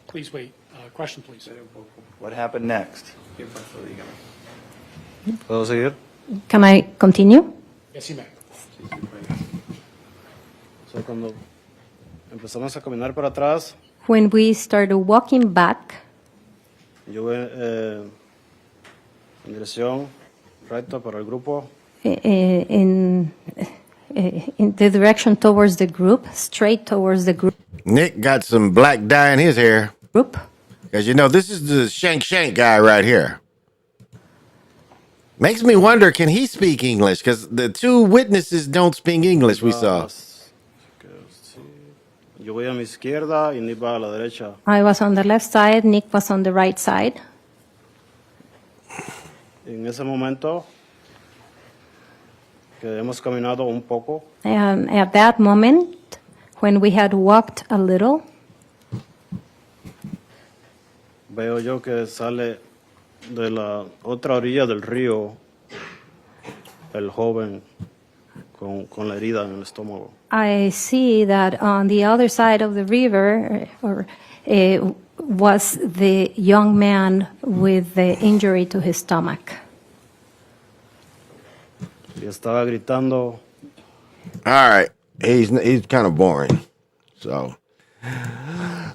Please wait. Question, please. What happened next? ¿puedo seguir? can I continue? Yes, you may. So, cuando empezamos a caminar para atrás, When we started walking back, yo en dirección recta para el grupo. in the direction towards the group, straight towards the group. Nick got some black dye in his hair. Group? Because, this is the Shank guy right here. Makes me wonder, can he speak English? Because the two witnesses don't speak English, we saw. Yo voy a mi izquierda y Nick va a la derecha. I was on the left side, Nick was on the right side. En ese momento que hemos caminado un poco, And at that moment, when we had walked a little, veo yo que sale de la otra orilla del río el joven con la herida en el estómago. I see that on the other side of the river was the young man with the injury to his stomach. Y estaba gritando. All right. He's kind of boring. So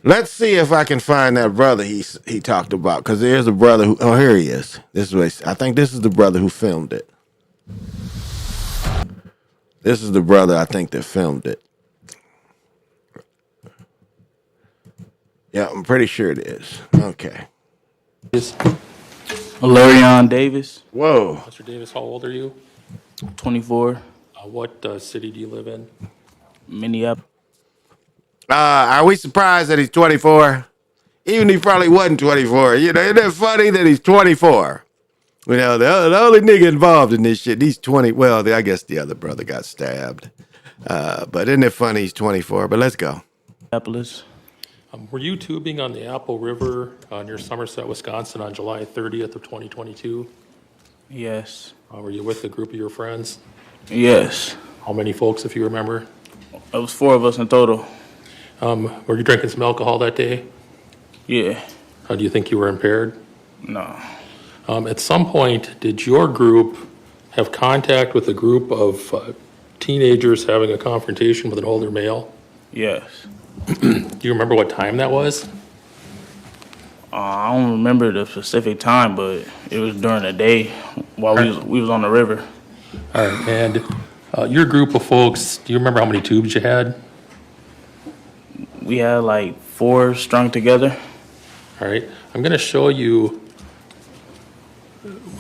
let's see if I can find that brother he talked about. Because there's a brother who, oh, here he is. I think this is the brother who filmed it. This is the brother I think that filmed it. Yeah, I'm pretty sure it is. Okay. Lurion Davis. Whoa. Mr. Davis, how old are you? 24. What city do you live in? Minneapolis. Are we surprised that he's 24? Even if he probably wasn't 24. Isn't that funny that he's 24? The only nigga involved in this shit, he's 20. Well, I guess the other brother got stabbed. But isn't it funny he's 24? But let's go. Minneapolis. Were you tubing on the Apple River near Somerset, Wisconsin on July 30th of 2022? Yes. Were you with a group of your friends? Yes. How many folks, if you remember? It was 4 of us in total. Were you drinking some alcohol that day? Yeah. Do you think you were impaired? No. At some point, did your group have contact with a group of teenagers having a confrontation with an older male? Yes. Do you remember what time that was? I don't remember the specific time, but it was during the day while we was on the river. All right, and your group of folks, do you remember how many tubes you had? We had like 4 strung together. All right, I'm going to show you,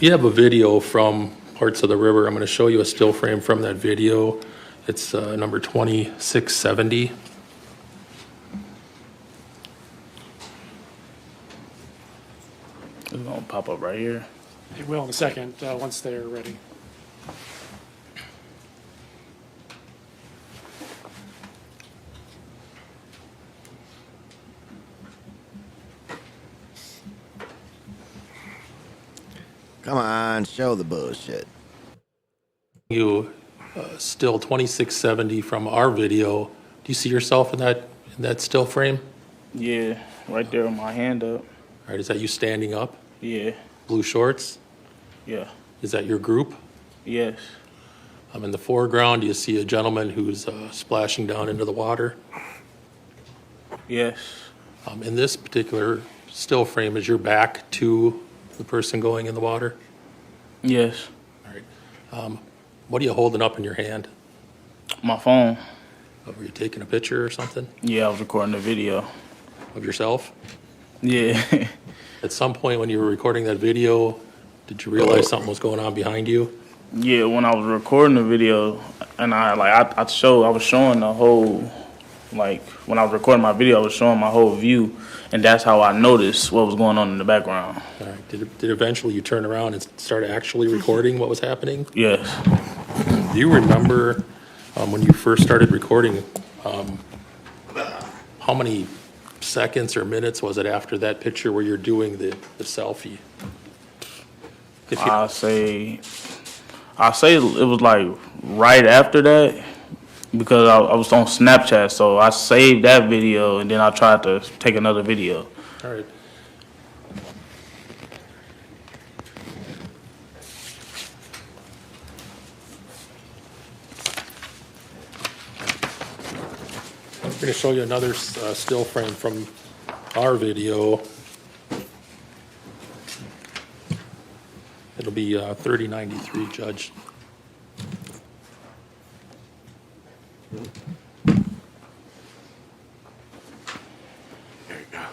we have a video from parts of the river. I'm going to show you a still frame from that video. It's number 2670. It's gonna pop up right here. It will in a second, once they're ready. Come on, show the bullshit. You still 2670 from our video. Do you see yourself in that still frame? Yeah, right there with my hand up. All right, is that you standing up? Yeah. Blue shorts? Yeah. Is that your group? Yes. In the foreground, you see a gentleman who's splashing down into the water. Yes. In this particular still frame, is your back to the person going in the water? Yes. All right. What are you holding up in your hand? My phone. Were you taking a picture or something? Yeah, I was recording a video. Of yourself? Yeah. At some point when you were recording that video, did you realize something was going on behind you? Yeah, when I was recording the video, and I was showing the whole, like when I was recording my video, I was showing my whole view, and that's how I noticed what was going on in the background. All right. Did eventually you turn around and start actually recording what was happening? Yes. Do you remember when you first started recording, how many seconds or minutes was it after that picture where you're doing the selfie? I say it was like right after that, because I was on Snapchat, so I saved that video and then I tried to take another video. All right. I'm going to show you another still frame from our video. It'll be 3093, Judge. There you go.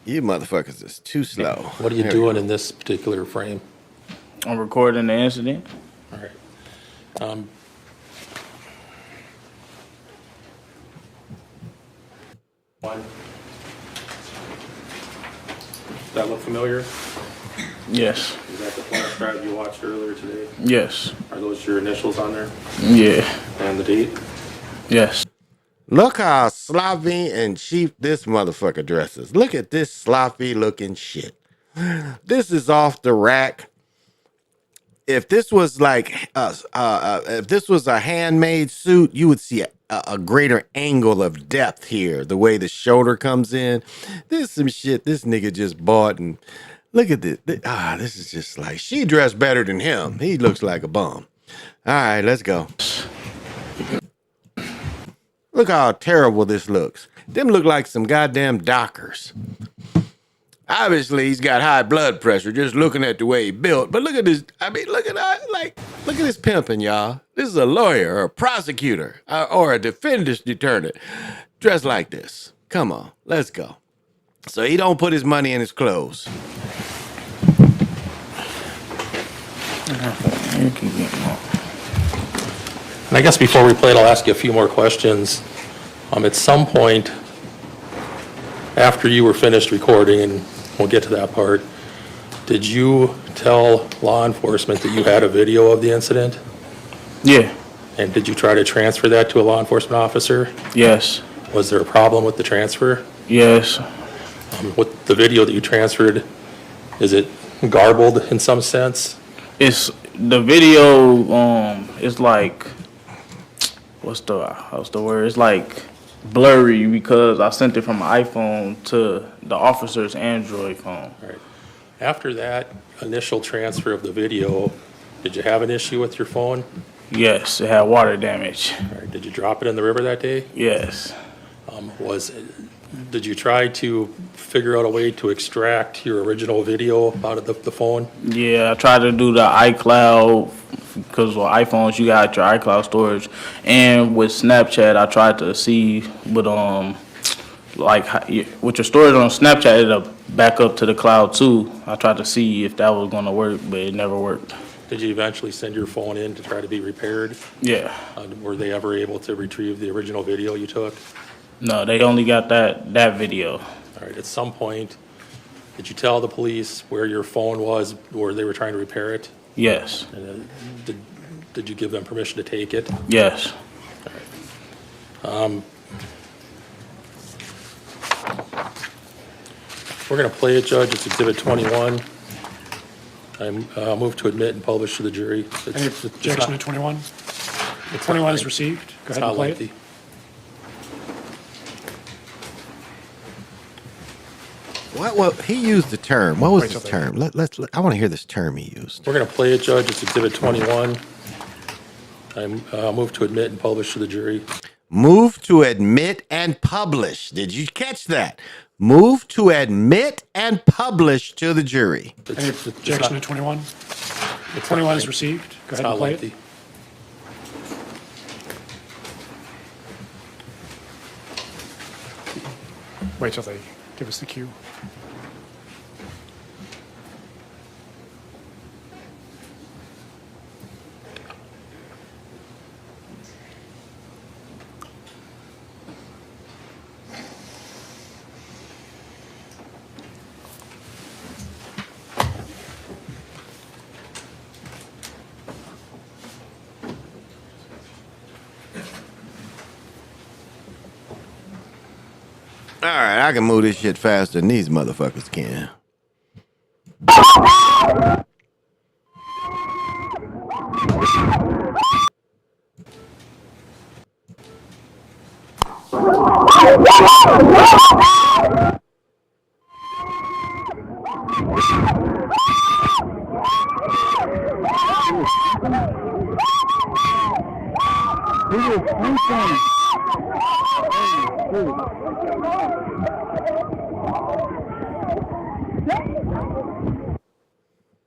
You motherfuckers is too slow. What are you doing in this particular frame? I'm recording the incident. All right. One. Does that look familiar? Yes. Is that the flash drive you watched earlier today? Yes. Are those your initials on there? Yeah. And the date? Yes. Look how sloppy and cheap this motherfucker dresses. Look at this sloppy looking shit. This is off the rack. If this was like if this was a handmade suit, you would see a greater angle of depth here. The way the shoulder comes in. This is some shit this nigga just bought, and look at this. This is just like, she dressed better than him. He looks like a bum. All right, let's go. Look how terrible this looks. Them look like some goddamn dockers. Obviously, he's got high blood pressure just looking at the way he built. But look at this. I mean, look at this pimping, y'all. This is a lawyer or a prosecutor or a defender's attorney dressed like this. Come on, let's go. So he don't put his money in his clothes. And I guess before we play it, I'll ask you a few more questions. At some point, after you were finished recording, and we'll get to that part, did you tell law enforcement that you had a video of the incident? Yeah. And did you try to transfer that to a law enforcement officer? Yes. Was there a problem with the transfer? Yes. What the video that you transferred, is it garbled in some sense? It's the video. It's like what's the word? It's like blurry because I sent it from my iPhone to the officer's Android phone. All right. After that initial transfer of the video, did you have an issue with your phone? Yes, it had water damage. All right. Did you drop it in the river that day? Yes. Did you try to figure out a way to extract your original video out of the phone? Yeah, I tried to do the iCloud because with iPhones you got your iCloud storage, and with Snapchat I tried to see with with your storage on Snapchat it'll back up to the cloud too. I tried to see if that was gonna work, but it never worked. Did you eventually send your phone in to try to be repaired? Yeah. Were they ever able to retrieve the original video you took? No, they only got that video. All right. At some point, did you tell the police where your phone was, where they were trying to repair it? Yes. And, did you give them permission to take it? Yes. All right. We're going to play it, Judge. It's Exhibit 21. I move to admit and publish to the jury. Any objection to 21? 21 is received. Go ahead and play it. What he used the term. What was the term? I want to hear this term he used. We're going to play it, Judge. It's Exhibit 21. I move to admit and publish to the jury. Move to admit and publish. Did you catch that? Move to admit and publish to the jury. Any objection to 21? 21 is received. Go ahead and play it. Wait till they give us the cue. All right, I can move this shit faster than these motherfuckers can.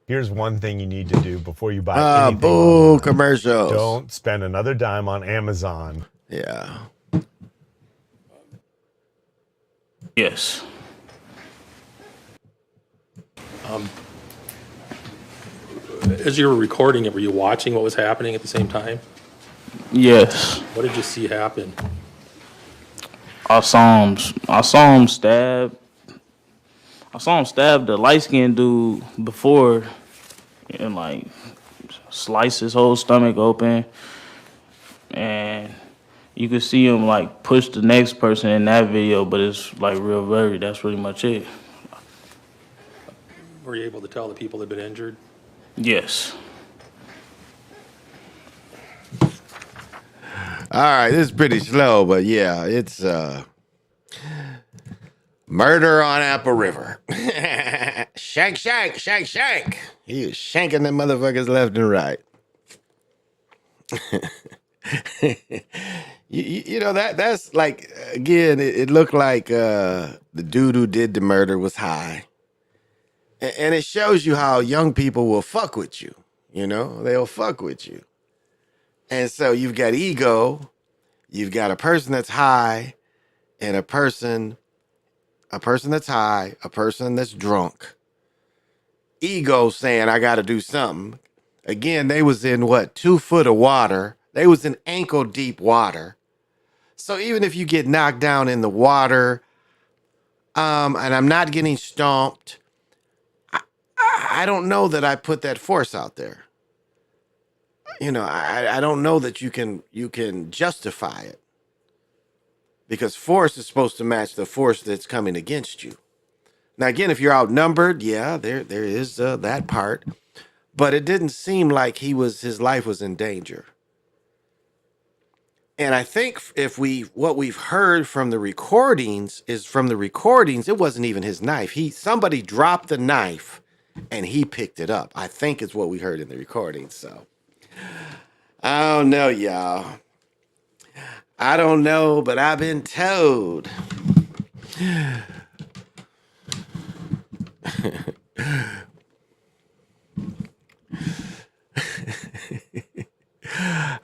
Here's one thing you need to do before you buy anything. Boo, commercials. Don't spend another dime on Amazon. Yeah. Yes. As you were recording it, were you watching what was happening at the same time? Yes. What did you see happen? I saw him stab the light-skinned dude before and like slice his whole stomach open, and you could see him like push the next person in that video, but it's like real blurry. That's pretty much it. Were you able to tell the people that had been injured? Yes. All right, this is pretty slow, but yeah, it's murder on Apple River. Shank, shank, shank, shank. He was shanking them motherfuckers left and right. you know, that's like, again, it looked like the dude who did the murder was high. And it shows you how young people will fuck with you. You know, they'll fuck with you. And so you've got ego, you've got a person that's high, and a person that's high, a person that's drunk. Ego saying, I got to do something. Again, they was in 2 foot of water. They was in ankle deep water. So even if you get knocked down in the water, and I'm not getting stomped, I don't know that I put that force out there. I don't know that you can justify it, because force is supposed to match the force that's coming against you. Now, again, if you're outnumbered, yeah, there is that part, but it didn't seem like his life was in danger. And I think what we've heard from the recordings, it wasn't even his knife. Somebody dropped the knife and he picked it up. I think is what we heard in the recordings. So I don't know, y'all. I don't know, but I've been told.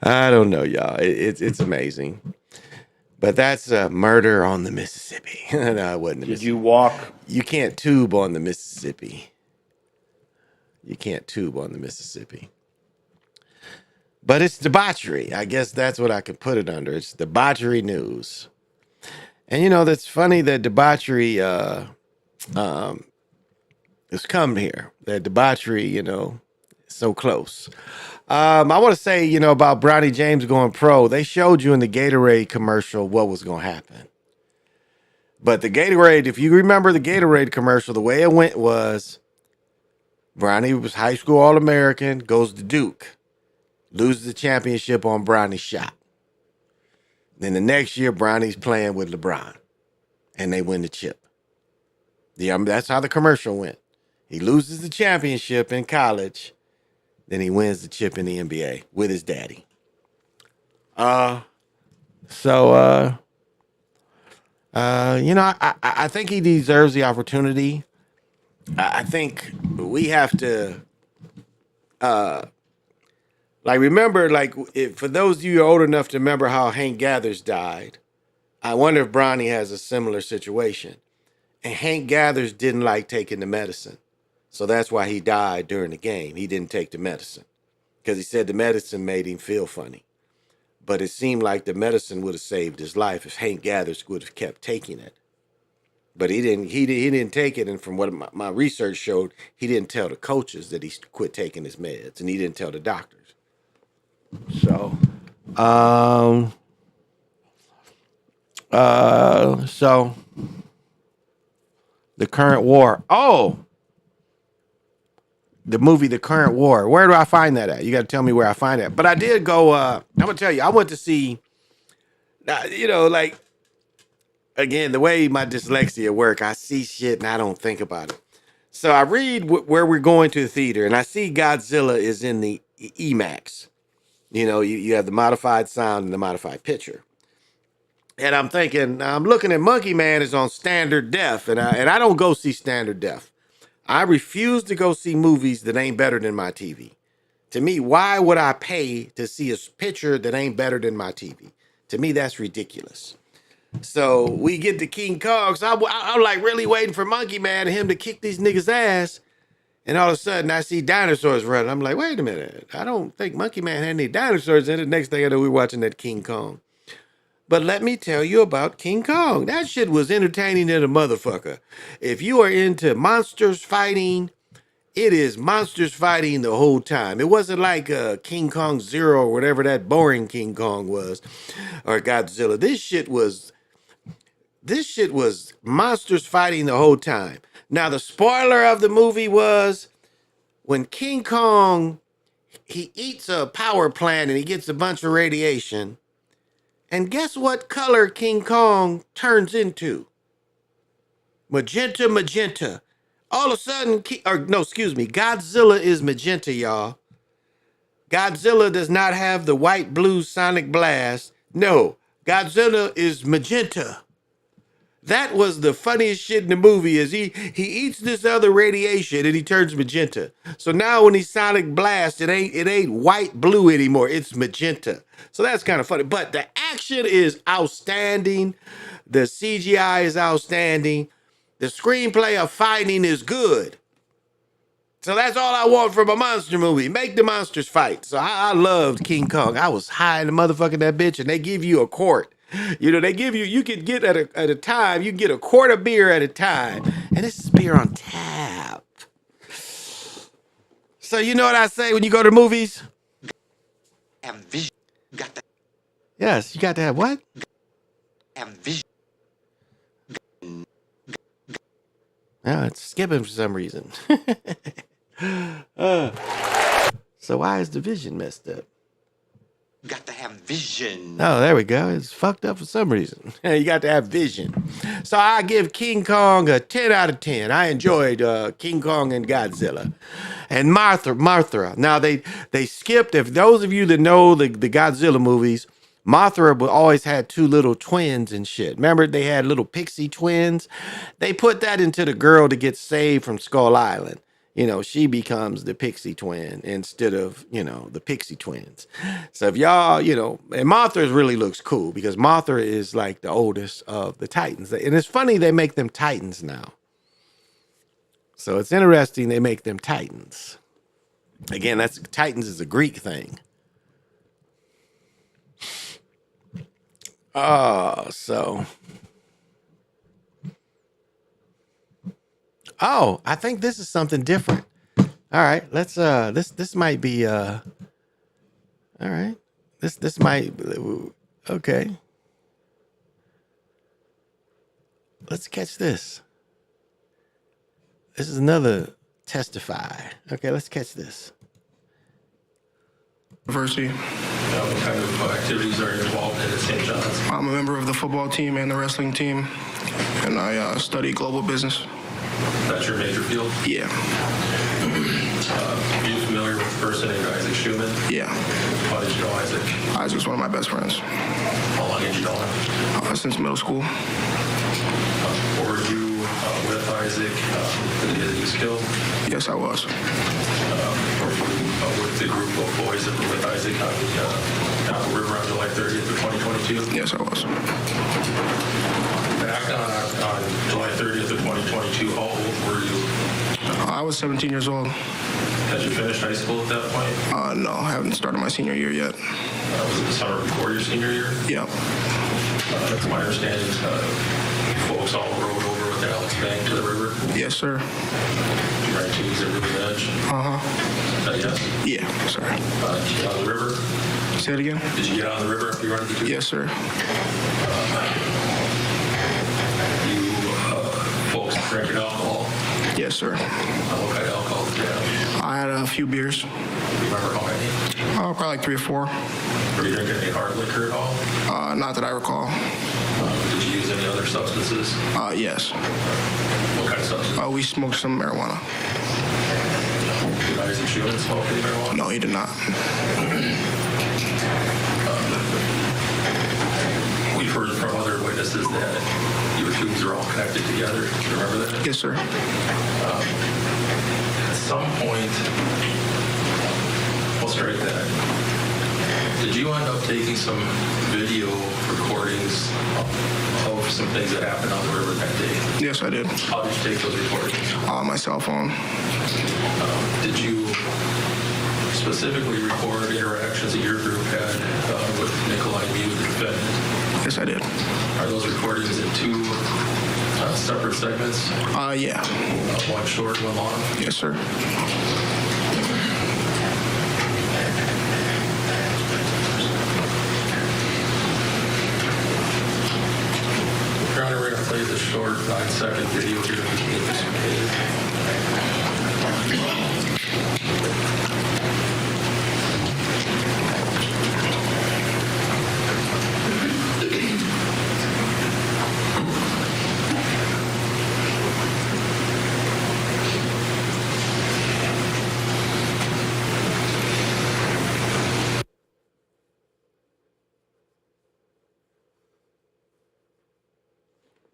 I don't know, y'all. It's amazing. But that's murder on the Mississippi. No, it wasn't. Did you walk? You can't tube on the Mississippi. You can't tube on the Mississippi. But it's debauchery. I guess that's what I could put it under. It's debauchery news. And that's funny that debauchery has come here. That debauchery, so close. I want to say, about Bronny James going pro. They showed you in the Gatorade commercial what was going to happen. But the Gatorade, if you remember the Gatorade commercial, the way it went was Bronny was high school All-American, goes to Duke, loses the championship on Bronny's shot. Then the next year, Bronny's playing with LeBron, and they win the chip. That's how the commercial went. He loses the championship in college, then he wins the chip in the NBA with his daddy. I think he deserves the opportunity. I think we have to, remember, for those of you who are old enough to remember how Hank Gathers died, I wonder if Bronny has a similar situation. And Hank Gathers didn't like taking the medicine. So that's why he died during the game. He didn't take the medicine because he said the medicine made him feel funny. But it seemed like the medicine would have saved his life if Hank Gathers would have kept taking it. But he didn't take it. And from what my research showed, he didn't tell the coaches that he quit taking his meds, and he didn't tell the doctors. So, the current war. Oh, the movie, The Current War. Where do I find that at? You got to tell me where I find it. But I did go, I'm going to tell you, I went to see, again, the way my dyslexia work, I see shit and I don't think about it. So I read where we're going to the theater, and I see Godzilla is in the IMAX. You have the modified sound and the modified picture. And I'm thinking, I'm looking at Monkey Man is on standard def, and I don't go see standard def. I refuse to go see movies that ain't better than my TV. To me, why would I pay to see a picture that ain't better than my TV? To me, that's ridiculous. So we get to King Kong. So I'm like really waiting for Monkey Man and him to kick these niggas' ass. And all of a sudden, I see dinosaurs running. I'm like, wait a minute. I don't think Monkey Man had any dinosaurs in it. Next thing I know, we're watching that King Kong. But let me tell you about King Kong. That shit was entertaining as a motherfucker. If you are into monsters fighting, it is monsters fighting the whole time. It wasn't like King Kong Zero or whatever that boring King Kong was, or Godzilla. This shit was monsters fighting the whole time. Now, the spoiler of the movie was when King Kong, he eats a power plant and he gets a bunch of radiation. And guess what color King Kong turns into? Magenta. All of a sudden, Godzilla is magenta, y'all. Godzilla does not have the white blue sonic blast. No, Godzilla is magenta. That was the funniest shit in the movie is he eats this other radiation and he turns magenta. So now when he sonic blast, it ain't white blue anymore. It's magenta. So that's kind of funny. But the action is outstanding. The CGI is outstanding. The screenplay of fighting is good. So that's all I want from a monster movie. Make the monsters fight. So I loved King Kong. I was high in the motherfucking that bitch, and they give you a quart. They give you could get at a time, you can get a quart of beer at a time. And this is beer on tap. So you know what I say when you go to movies? have vision. Got to Yes, you got to have what? have vision. No, it's skipping for some reason. So why is the vision messed up? Got to have vision. Oh, there we go. It's fucked up for some reason. You got to have vision. So I give King Kong a 10 out of 10. I enjoyed King Kong and Godzilla. And Mothra. Now they skipped, if those of you that know the Godzilla movies, Mothra always had two little twins and shit. Remember they had little pixie twins? They put that into the girl to get saved from Skull Island. You know, she becomes the pixie twin instead of, you know, the pixie twins. So if y'all, you know, and Mothra really looks cool because Mothra is like the oldest of the Titans. And it's funny they make them Titans now. So it's interesting they make them Titans. Again, that's Titans is a Greek thing. Oh, I think this is something different. All right, let's this might be all right. This might okay. Let's catch this. This is another testify. Okay, let's catch this. University. What kind of activities are you involved in at St. John's? I'm a member of the football team and the wrestling team, and I study global business. That's your major field? Yeah. Are you familiar with the person named Isaac Schumann? Yeah. How did you know Isaac? Isaac's one of my best friends. How long did you know him? Since middle school. Were you with Isaac the day that he was killed? Yes, I was. Were you with the group of boys that were with Isaac on the Apple River on July 30th of 2022? Yes, I was. Back on July 30th of 2022, how old were you? I was 17 years old. Had you finished high school at that point? No, I haven't started my senior year yet. Was it the summer before your senior year? Yeah. That's my understanding. Folks all rode over with Alex Bank to the river. Yes, sir. You ran to use the river edge. Yes. Yeah, sorry. Did you get on the river? Say it again. Did you get on the river after you running the two? Yes, sir. You folks drinking alcohol? Yes, sir. What kind of alcohol did you have? I had a few beers. Do you remember how many? Probably like 3 or 4. Were you drinking any hard liquor at all? Not that I recall. Did you use any other substances? Yes. What kind of substances? We smoked some marijuana. Did Isaac Schumann smoke any marijuana? No, he did not. We've heard from other witnesses that your tubes are all connected together. Do you remember that? Yes, sir. At some point, we'll strike that. Did you end up taking some video recordings of some things that happened on the river that day? Yes, I did. How did you take those recordings? My cell phone. Did you specifically record interactions that your group had with Nikolai Mew, the defendant? Yes, I did. Are those recordings in 2 separate segments? Yeah. One short, one long? Yes, sir. Your Honor, we're going to play this short 9-second video here. We can get this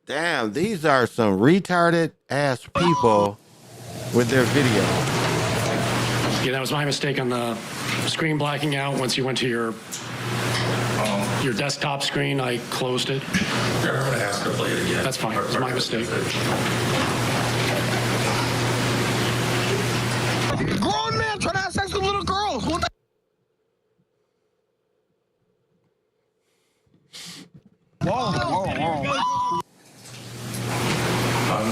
Damn, these are some retarded ass people with their video. Yeah, that was my mistake on the screen blacking out. Once you went to your desktop screen, I closed it. I'm going to ask her to play it again. That's fine. It's my mistake. Grown man trying to have sex with little girls. What the?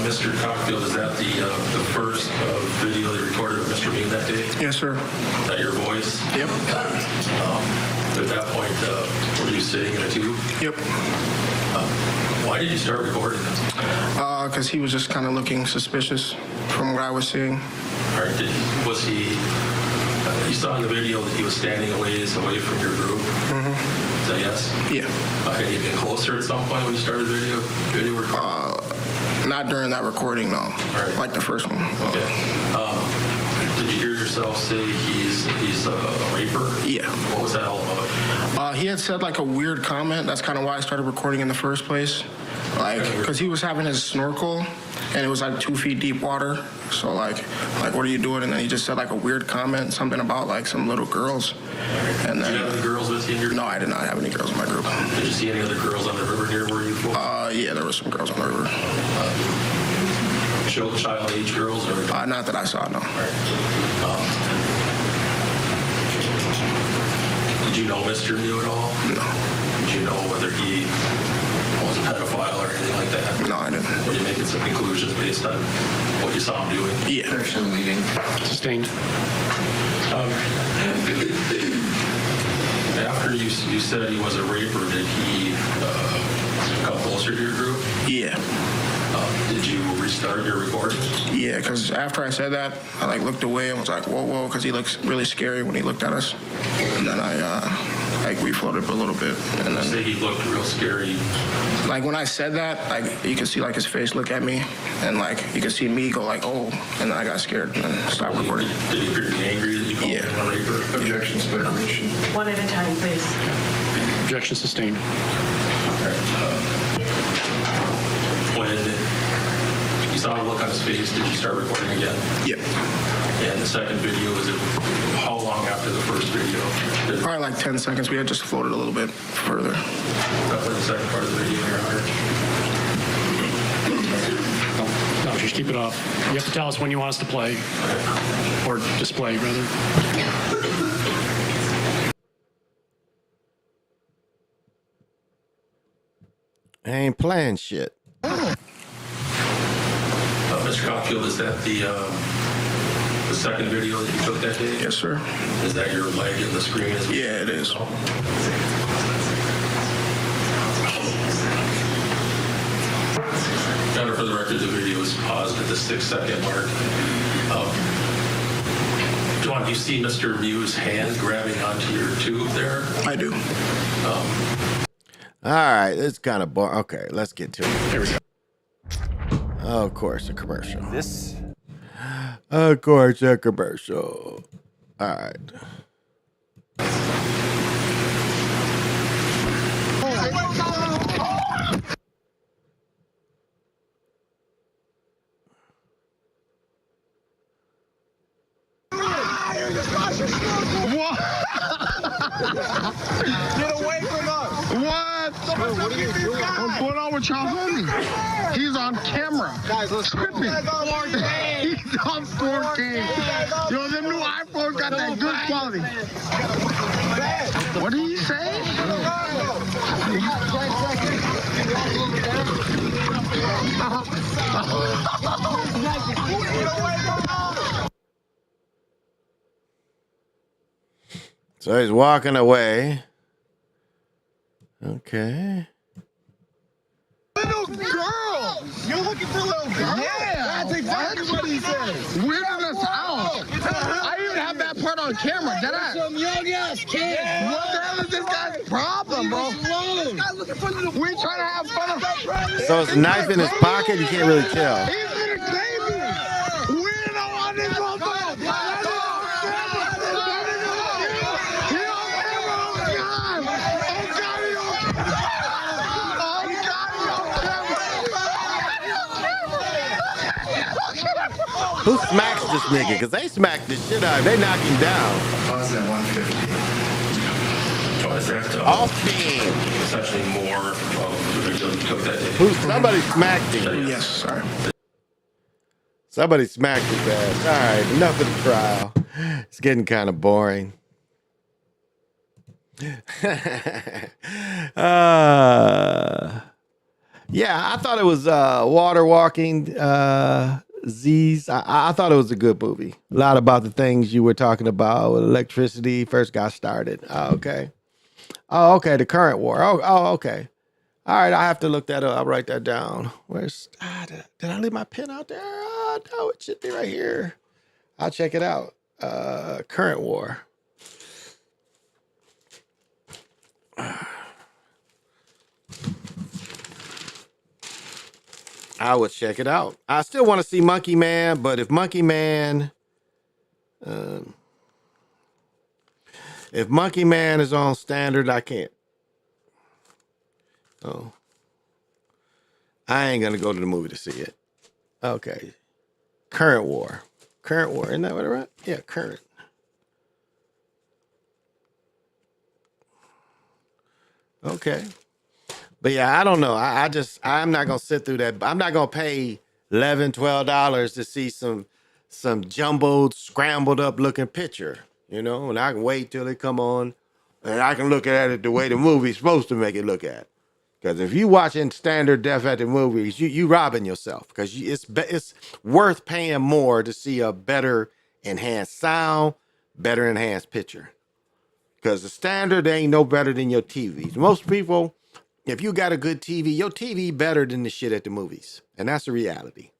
Mr. Mr. Cockfield, is that the first video they recorded of Mr. Bean that day? Yes, sir. Is that your voice? Yep. At that point, were you sitting in a tube? Yep. Why did you start recording this? Because he was just kind of looking suspicious from what I was seeing. All right, was he, you saw in the video that he was standing a ways away from your group? Mm-hmm. Is that yes? Yeah. Had he been closer at some point when you started video recording? Not during that recording, no. Right. Like the first one. Okay. Did you hear yourself say he's a raper? Yeah. What was that all about? He had said like a weird comment. That's kind of why I started recording in the first place. Like, because he was having his snorkel, and it was like 2 feet deep water. So like, what are you doing? And then he just said like a weird comment, something about like some little girls. And then, did you have any girls with you in your group? No, I did not have any girls in my group. Did you see any other girls on the river near where you were? Yeah, there were some girls on the river. Child age girls or? Not that I saw, no. Did you know Mr. Mew at all? No. Did you know whether he was a pedophile or anything like that? No, I didn't. Were you making some conclusions based on what you saw him doing? Yeah. Sustained. After you said he was a raper, did he come closer to your group? Yeah. Did you restart your recording? Yeah, because after I said that, I like looked away and was like, whoa, whoa, because he looks really scary when he looked at us. And then I like refloated a little bit. And then say he looked real scary. Like when I said that, like you could see like his face look at me, and like you could see me go like, oh, and then I got scared and then stopped recording. Did he appear to be angry that you called him a raper? Objections, declaration. One at a time, please. Objection sustained. When you saw him look on his face, did you start recording again? Yep. And the second video, was it how long after the first video? Probably like 10 seconds. We had just floated a little bit further. Definitely the second part of the video, Your Honor. No, just keep it up. You have to tell us when you want us to play, or display, rather. I ain't playing shit. Mr. Cockfield, is that the second video that you took that day? Yes, sir. Is that your leg in the screen? Yeah, it is. Gunner, for the record, the video is paused at the 6-second mark. John, do you see Mr. Mew's hand grabbing onto your tube there? I do. All right, it's kind of boring. Okay, let's get to it. Here we go. Of course, a commercial. Of course, a commercial. All right. Get away from us! What? What's going on with y'all homie? He's on camera. Guys, let's tripping. He's on 4K. Yo, them new iPhones got that good quality. What did he say? So he's walking away. Okay. Little girl! You're looking for little girl? Yeah! That's exactly what he said. Weirding us out. I even have that part on camera. Did I? Some young ass kid. What the hell is this guy's problem, bro? We trying to have fun. So it's a knife in his pocket. You can't really tell. He's in a baby. Weirdo on this whole thing. Who smacks this nigga? Because they smacked the shit out of him. They knocked him down. Pause at 150. Is that Off beam. essentially more of the video you took that day? Somebody smacked him. Yes, sorry. Somebody smacked his ass. All right, enough of the trial. It's getting kind of boring. Yeah, I thought it was Water Walking Z's. I thought it was a good movie. A lot about the things you were talking about when electricity first got started. Oh, okay. Oh, okay. The current war. Okay. All right. I have to look that up. I'll write that down. Where's did I leave my pen out there? Oh, no, it should be right here. I'll check it out. Current war. I would check it out. I still want to see Monkey Man, but if Monkey Man is on standard, I can't. Oh, I ain't gonna go to the movie to see it. Okay, Current War, isn't that what it was? Yeah, current. Okay, but yeah, I don't know. I'm not gonna sit through that. I'm not gonna pay $11, $12 to see some jumbled, scrambled up looking picture. And I can wait till it come on, and I can look at it the way the movie's supposed to make it look at. Because if you watching standard def at the movies, you robbing yourself. Because it's worth paying more to see a better enhanced sound, better enhanced picture. Because the standard ain't no better than your TVs. Most people, if you got a good TV, your TV better than the shit at the movies, and that's the reality.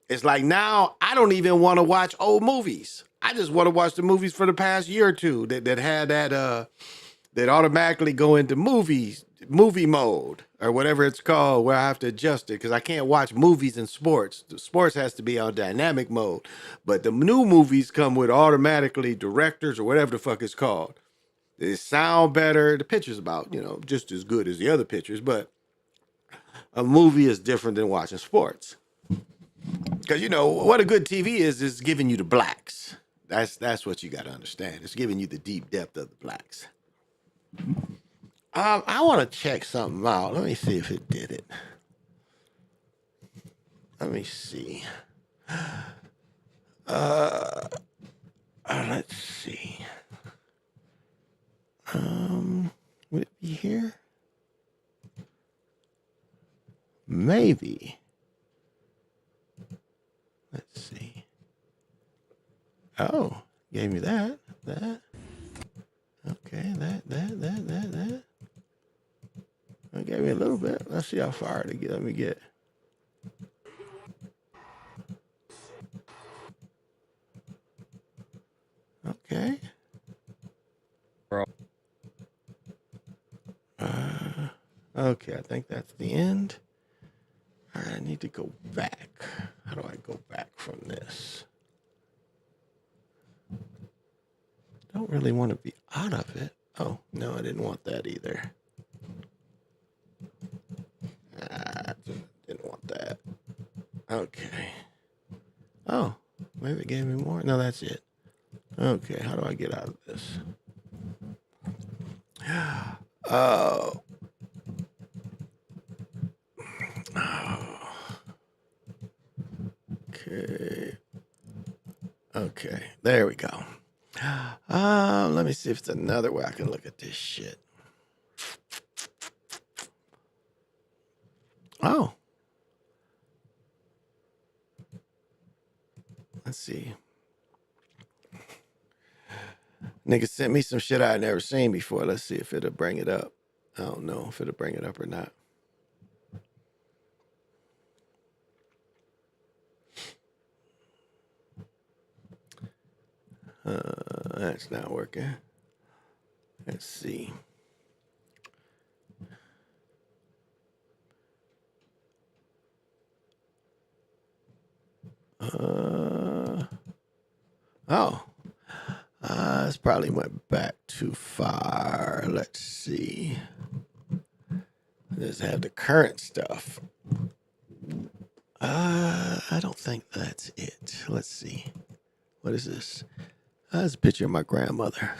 It's like now I don't even want to watch old movies. I just want to watch the movies for the past year or two that had that automatically go into movie mode or whatever it's called, where I have to adjust it because I can't watch movies and sports. The sports has to be on dynamic mode, but the new movies come with automatically directors or whatever the fuck it's called. They sound better. The picture's about, just as good as the other pictures, but a movie is different than watching sports. Because what a good TV is giving you the blacks. That's what you got to understand. It's giving you the deep depth of the blacks. I want to check something out. Let me see if it did it. Let me see. Let's see. Would it be here? Maybe. Let's see. Oh, gave me that. Okay, that. It gave me a little bit. Let's see how far to get. Let me get. Okay. Okay, I think that's the end. All right, I need to go back. How do I go back from this? Don't really want to be out of it. Oh, no, I didn't want that either. Didn't want that. Okay. Oh, maybe it gave me more. No, that's it. Okay, how do I get out of this? Oh. Okay, there we go. Let me see if there's another way I can look at this shit. Oh. Let's see. Nigga sent me some shit I had never seen before. Let's see if it'll bring it up. I don't know if it'll bring it up or not. That's not working. Let's see. This probably went back too far. Let's see. Let's have the current stuff. I don't think that's it. Let's see. What is this? That's a picture of my grandmother.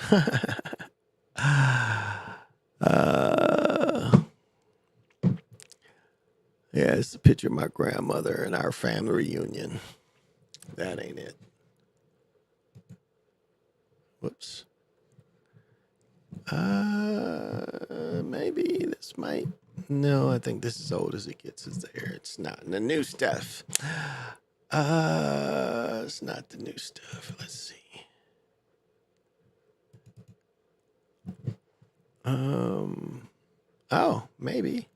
Yeah, it's a picture of my grandmother and our family reunion. That ain't it. Whoops. Maybe this might. No, I think this is old as it gets. Is there? It's not the new stuff. It's not the new stuff. Let's see. Oh, maybe.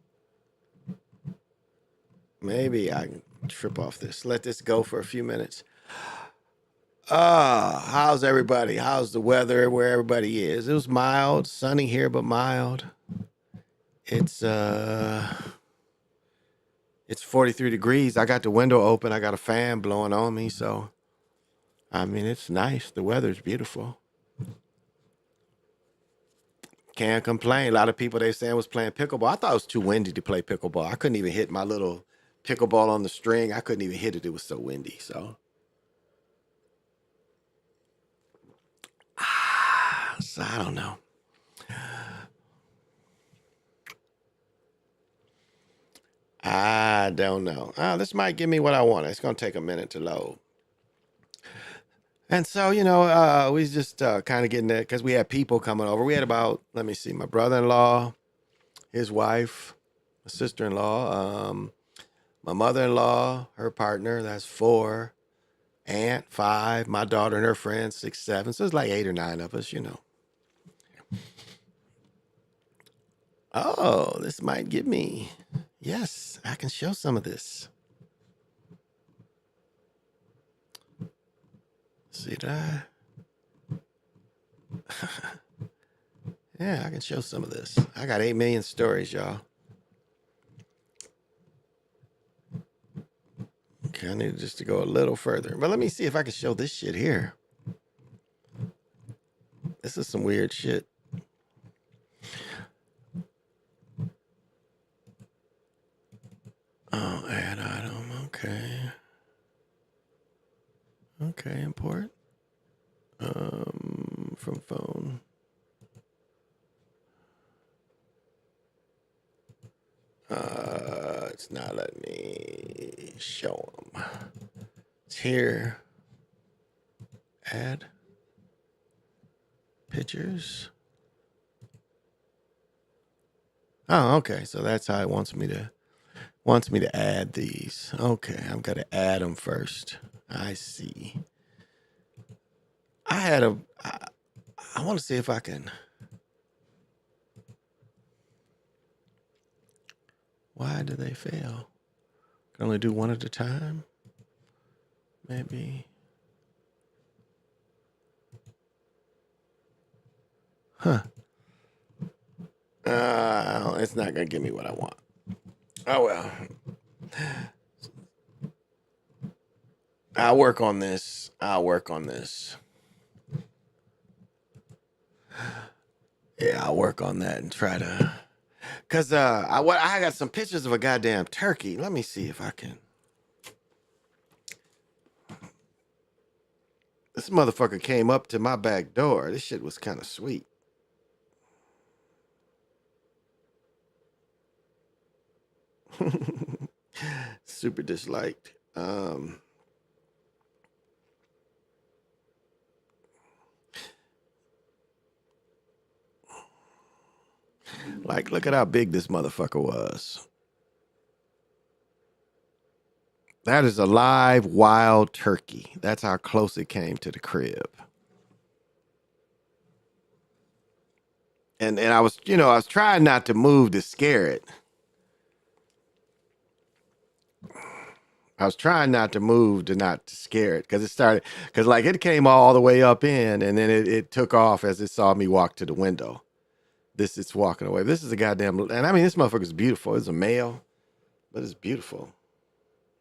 Maybe I can trip off this. Let this go for a few minutes. How's everybody? How's the weather where everybody is? It was mild, sunny here, but mild. It's 43 degrees. I got the window open. I got a fan blowing on me, so I mean it's nice. The weather's beautiful. Can't complain. A lot of people they saying was playing pickleball. I thought it was too windy to play pickleball. I couldn't even hit my little pickleball on the string. I couldn't even hit it. It was so windy. So I don't know. I don't know. This might give me what I want. It's going to take a minute to load. And so, we just kind of getting there because we had people coming over. We had about, let me see, my brother-in-law, his wife, my sister-in-law, my mother-in-law, her partner, that's 4, aunt, 5, my daughter and her friends, 6, 7. So it's like 8 or 9 of us, Oh, this might give me, yes, I can show some of this. See that? Yeah, I can show some of this. I got 8 million stories, y'all. Okay, I need just to go a little further. But let me see if I can show this shit here. This is some weird shit. Oh, add item. Okay. Okay, import. From phone. It's not letting me show them. It's here. Add pictures. Oh, okay. So that's how it wants me to add these. Okay, I've got to add them first. I see. I want to see if I can. Why do they fail? Can only do one at a time? Maybe. Huh. It's not going to give me what I want. Oh, well. I'll work on this. Yeah, I'll work on that and try to. Because I got some pictures of a goddamn turkey. Let me see if I can. This motherfucker came up to my back door. This shit was kind of sweet. Super disliked. Like, look at how big this motherfucker was. That is a live wild turkey. That's how close it came to the crib. And I was, I was trying not to move to scare it. I was trying not to move to not scare it because it came all the way up in and then it took off as it saw me walk to the window. It's walking away. This is a goddamn, and I mean, this motherfucker's beautiful. It's a male, but it's beautiful.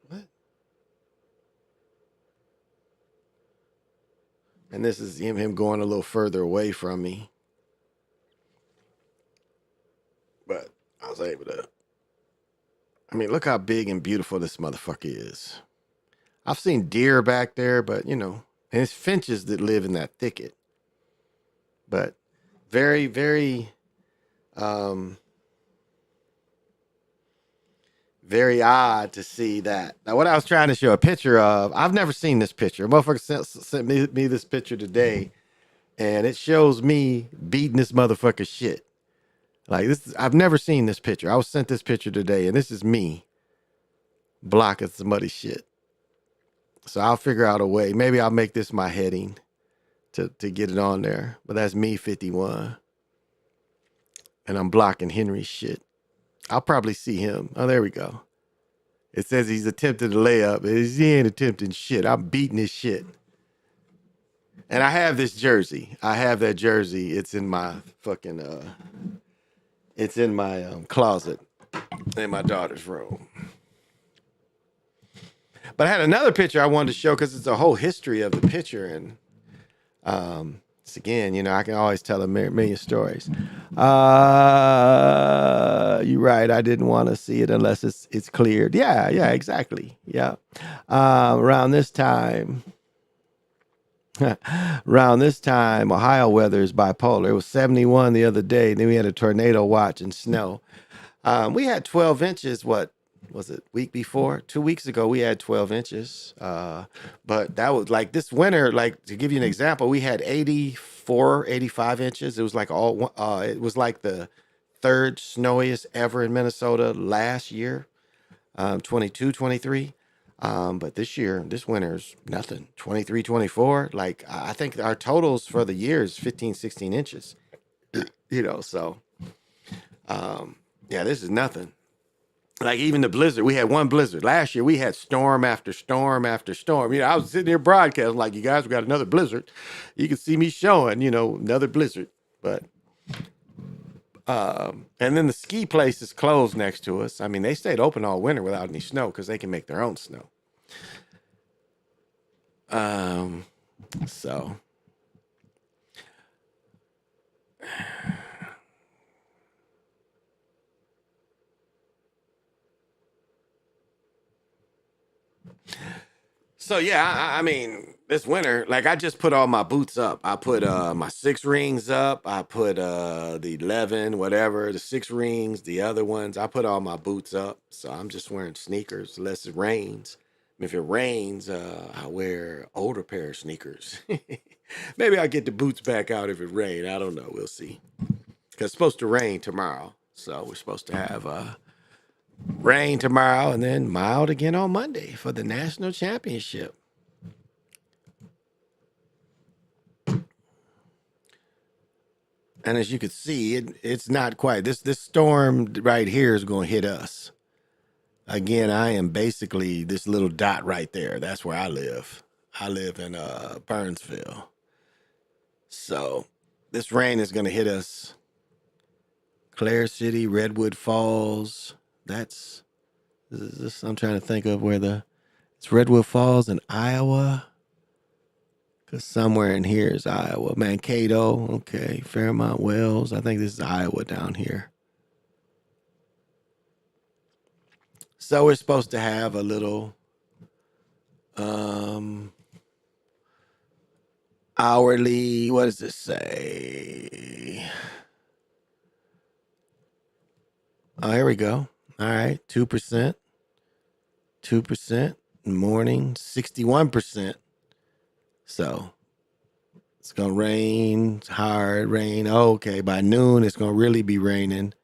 What? And this is him going a little further away from me. But I was able to, I mean, look how big and beautiful this motherfucker is. I've seen deer back there, but and it's finches that live in that thicket. But very, very, very odd to see that. Now, what I was trying to show a picture of, I've never seen this picture. A motherfucker sent me this picture today, and it shows me beating this motherfucker shit. Like this, I've never seen this picture. I was sent this picture today, and this is me blocking some muddy shit. So I'll figure out a way. Maybe I'll make this my heading to get it on there. But that's me 51. And I'm blocking Henry's shit. I'll probably see him. Oh, there we go. It says he's attempted a layup. He ain't attempting shit. I'm beating his shit. And I have this jersey. I have that jersey. It's in my fucking it's in my closet in my daughter's room. But I had another picture I wanted to show because it's a whole history of the picture. And it's again, you know, I can always tell a million stories. You're right. I didn't want to see it unless it's cleared. Yeah, exactly. Yeah. Around this time, Ohio weather is bipolar. It was 71 the other day. Then we had a tornado watch and snow. We had 12 inches, what was it, week before? 2 weeks ago, we had 12 inches. But that was like this winter, like to give you an example, we had 84, 85 inches. It was like it was like the third snowiest ever in Minnesota last year, 22, 23. But this year, this winter's nothing, 23, 24. Like I think our totals for the year is 15, 16 inches, you know, so yeah, this is nothing. Like even the blizzard, we had one blizzard. Last year, we had storm after storm after storm. You know, I was sitting here broadcasting like, you guys, we got another blizzard. You can see me showing, you know, another blizzard. But, and then the ski place is closed next to us. I mean, they stayed open all winter without any snow because they can make their own snow. So. So yeah, I mean, this winter, like I just put all my boots up. I put my 6 rings up. I put the 11, whatever, the 6 rings, the other ones. I put all my boots up. So I'm just wearing sneakers unless it rains. If it rains, I wear older pair of sneakers. Maybe I'll get the boots back out if it rains. I don't know. We'll see. Because it's supposed to rain tomorrow. So we're supposed to have rain tomorrow and then mild again on Monday for the national championship. And as you can see, it's not quite. This storm right here is going to hit us. Again, I am basically this little dot right there. That's where I live. I live in Burnsville. So this rain is going to hit us. Clare City, Redwood Falls. I'm trying to think of where it's Redwood Falls in Iowa. Because somewhere in here is Iowa. Mankato, okay. Fairmont Wells. I think this is Iowa down here. So we're supposed to have a little hourly, what does this say? Oh, here we go. All right, 2%. 2%. Morning, 61%. So it's going to rain, hard rain. Okay, by noon, it's going to really be raining.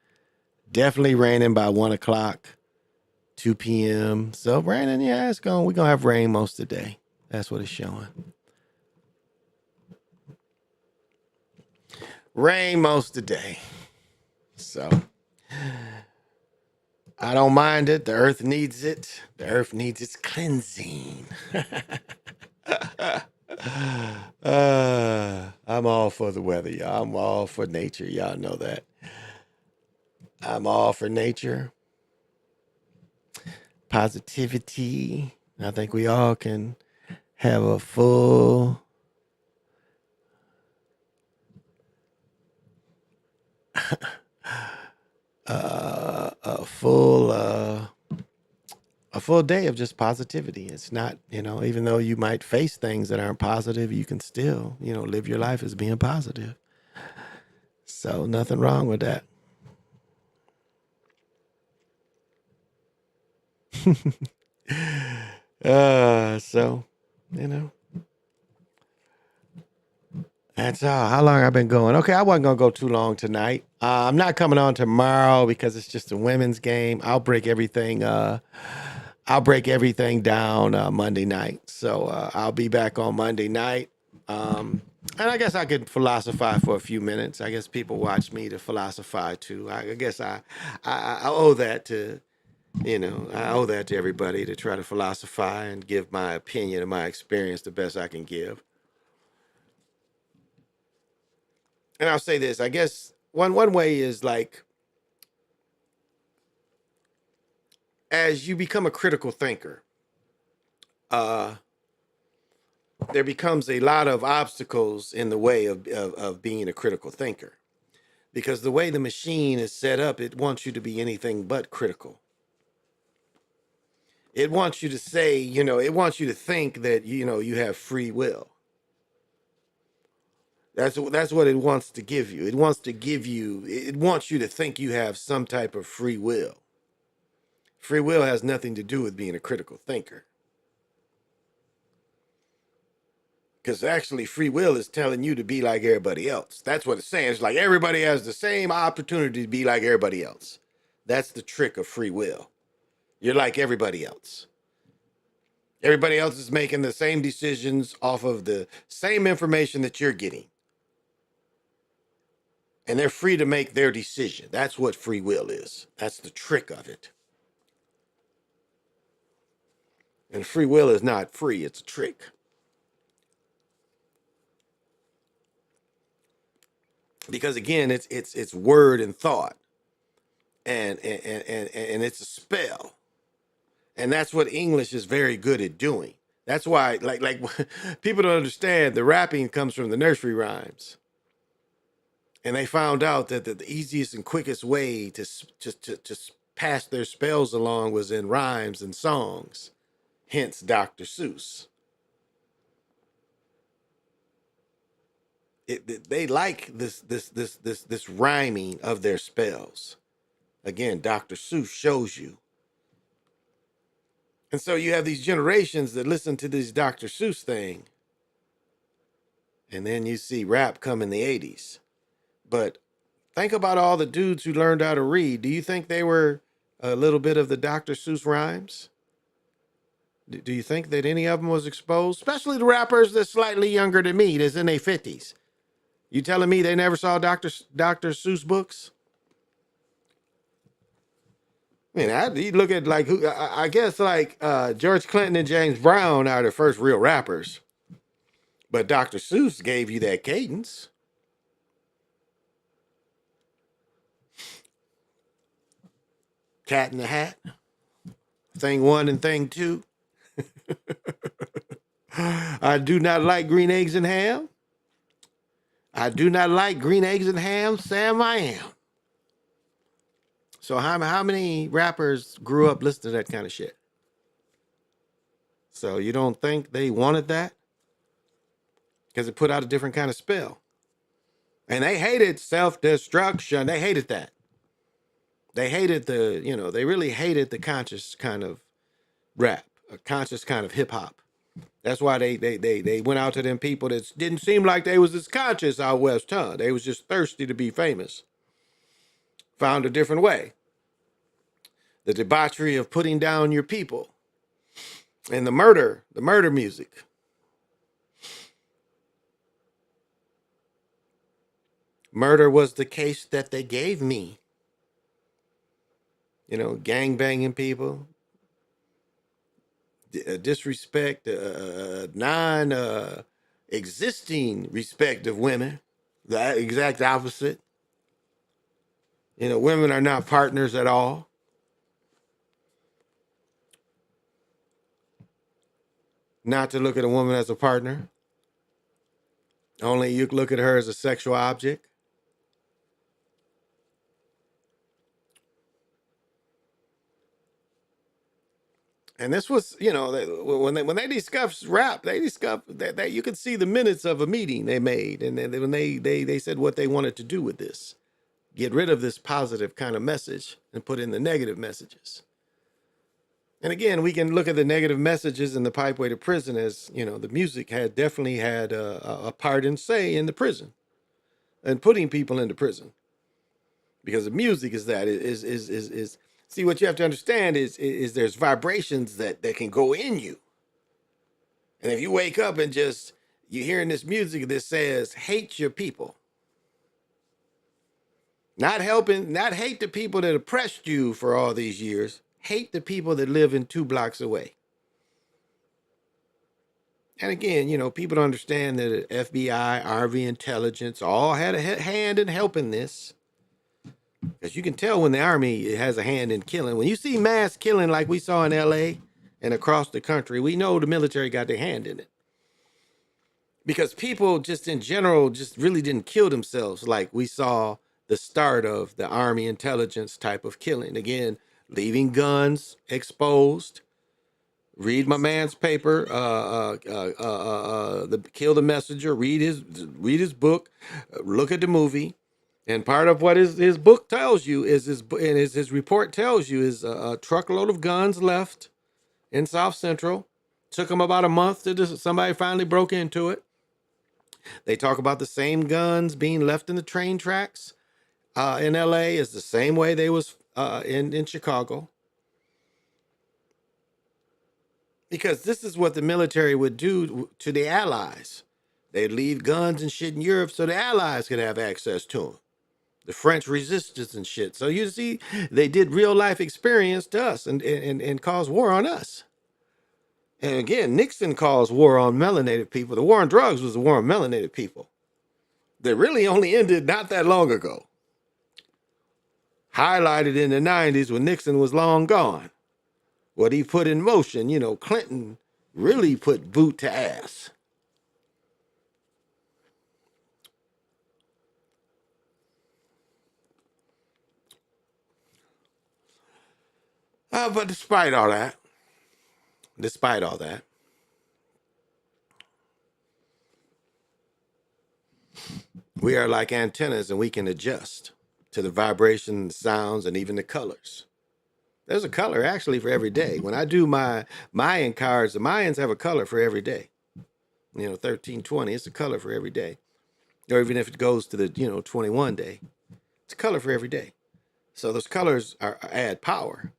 Definitely raining by 1 o'clock, 2 p.m. So raining, yeah, we're going to have rain most of the day. That's what it's showing. Rain most of the day. So I don't mind it. The earth needs it. The earth needs its cleansing. I'm all for the weather, y'all. I'm all for nature. Y'all know that. I'm all for nature. Positivity. I think we all can have a full a full day of just positivity. It's not, even though you might face things that aren't positive, you can still, live your life as being positive. So nothing wrong with that. So, That's how long I've been going. Okay, I wasn't gonna go too long tonight. I'm not coming on tomorrow because it's just a women's game. I'll break everything. I'll break everything down Monday night. So I'll be back on Monday night. And I guess I could philosophize for a few minutes. I guess people watch me to philosophize too. I guess I owe that to, I owe that to everybody to try to philosophize and give my opinion and my experience the best I can give. And I'll say this, I guess one way is like, as you become a critical thinker, there becomes a lot of obstacles in the way of being a critical thinker. Because the way the machine is set up, it wants you to be anything but critical. It wants you to say, it wants you to think that, you have free will. That's what it wants to give you. It wants you to think you have some type of free will. Free will has nothing to do with being a critical thinker. Because actually, free will is telling you to be like everybody else. That's what it's saying. It's like everybody has the same opportunity to be like everybody else. That's the trick of free will. You're like everybody else. Everybody else is making the same decisions off of the same information that you're getting. And they're free to make their decision. That's what free will is. That's the trick of it. And free will is not free, it's a trick. Because again, it's word and thought. And it's a spell. And that's what English is very good at doing. That's why, like people don't understand, the rapping comes from the nursery rhymes. And they found out that the easiest and quickest way to pass their spells along was in rhymes and songs. Hence Dr. Seuss. They like this rhyming of their spells. Again, Dr. Seuss shows you. And so you have these generations that listen to this Dr. Seuss thing. And then you see rap come in the 80s. But think about all the dudes who learned how to read. Do you think they were a little bit of the Dr. Seuss rhymes? Do you think that any of them was exposed? Especially the rappers that's slightly younger than me, that's in their 50s. You telling me they never saw Dr. Seuss books? I mean, you look at like who I guess like George Clinton and James Brown are the first real rappers. But Dr. Seuss gave you that cadence. Cat in the Hat. Thing 1 and Thing 2. I do not like green eggs and ham. I do not like green eggs and ham, Sam I am. So how many rappers grew up listening to that kind of shit? So you don't think they wanted that? Because it put out a different kind of spell. And they hated self-destruction. They hated that. They hated they really hated the conscious kind of rap, a conscious kind of hip hop. That's why they went out to them people that didn't seem like they was as conscious out west, huh? They was just thirsty to be famous. Found a different way. The debauchery of putting down your people. And the murder music. Murder was the case that they gave me. Gang banging people, disrespect, non-existing respect of women, the exact opposite. Women are not partners at all. Not to look at a woman as a partner. Only you look at her as a sexual object. And this was, when they discussed rap, they discussed that you could see the minutes of a meeting they made. And then when they said what they wanted to do with this, get rid of this positive kind of message and put in the negative messages. And again, we can look at the negative messages in the Pipeway to Prison as, the music had definitely had a part in say in the prison and putting people into prison. Because the music is that is see, what you have to understand is there's vibrations that can go in you. And if you wake up and just you're hearing this music that says hate your people. Not hate the people that oppressed you for all these years. Hate the people that live in 2 blocks away. And again, people don't understand that the FBI, RV intelligence all had a hand in helping this. Because you can tell when the Army has a hand in killing. When you see mass killing like we saw in LA and across the country, we know the military got their hand in it. Because people just in general just really didn't kill themselves like we saw the start of the Army intelligence type of killing. Again, leaving guns exposed. Read my man's paper, the Kill the Messenger. Read his book. Look at the movie, and part of what his book tells you is his report tells you is a truckload of guns left in South Central. Took them about a month to somebody finally broke into it. They talk about the same guns being left in the train tracks in LA is the same way they was in Chicago. Because this is what the military would do to the Allies. They'd leave guns and shit in Europe so the Allies could have access to them. The French resistance and shit. So you see, they did real life experience to us and caused war on us. And again, Nixon caused war on melanated people. The war on drugs was the war on melanated people. That really only ended not that long ago. Highlighted in the 90s when Nixon was long gone. What he put in motion, Clinton really put boot to ass. But despite all that, we are like antennas and we can adjust to the vibration, the sounds, and even the colors. There's a color actually for every day. When I do my Mayan cards, the Mayans have a color for every day. 1320, it's a color for every day. Or even if it goes to the, 21 day, it's a color for every day. So those colors add power.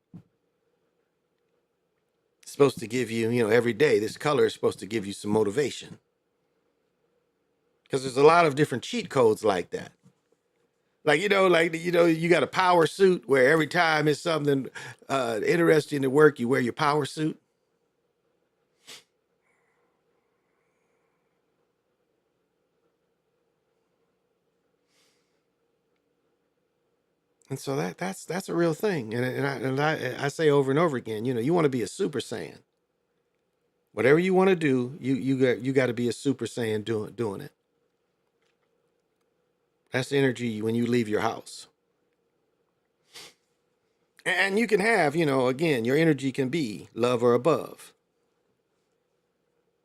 It's supposed to give you, every day, this color is supposed to give you some motivation. Because there's a lot of different cheat codes like that. You got a power suit where every time it's something interesting to work, you wear your power suit. And so that's a real thing. And I say over and over again, you want to be a Super Saiyan. Whatever you want to do, you got to be a Super Saiyan doing it. That's the energy when you leave your house. And you can have, again, your energy can be love or above.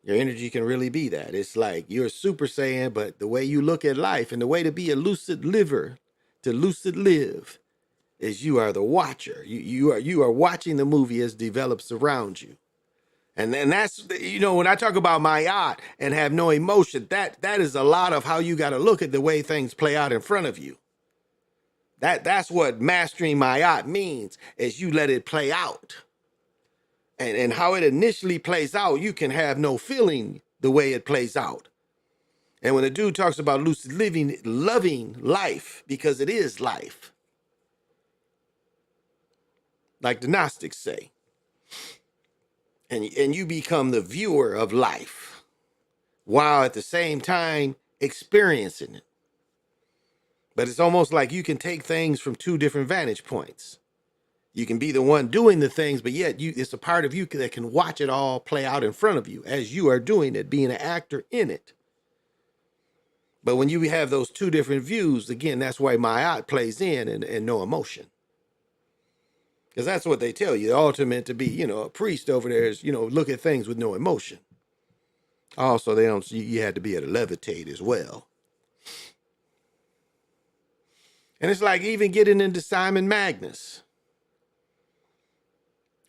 Your energy can really be that. It's like you're a Super Saiyan, but the way you look at life and the way to be a lucid liver, to lucid live, is you are the watcher. You are watching the movie as it develops around you. And that's, when I talk about Mayat and have no emotion, that is a lot of how you got to look at the way things play out in front of you. That's what mastering Mayat means, is you let it play out. And how it initially plays out, you can have no feeling the way it plays out. And when the dude talks about lucid living, loving life, because it is life, like the Gnostics say, and you become the viewer of life, while at the same time experiencing it. But it's almost like you can take things from 2 different vantage points. You can be the one doing the things, but yet it's a part of you that can watch it all play out in front of you as you are doing it, being an actor in it. But when you have those 2 different views, again, that's why Mayat plays in and no emotion. Because that's what they tell you. The ultimate to be, a priest over there is, look at things with no emotion. Also, you had to be able to levitate as well. And it's like even getting into Simon Magnus.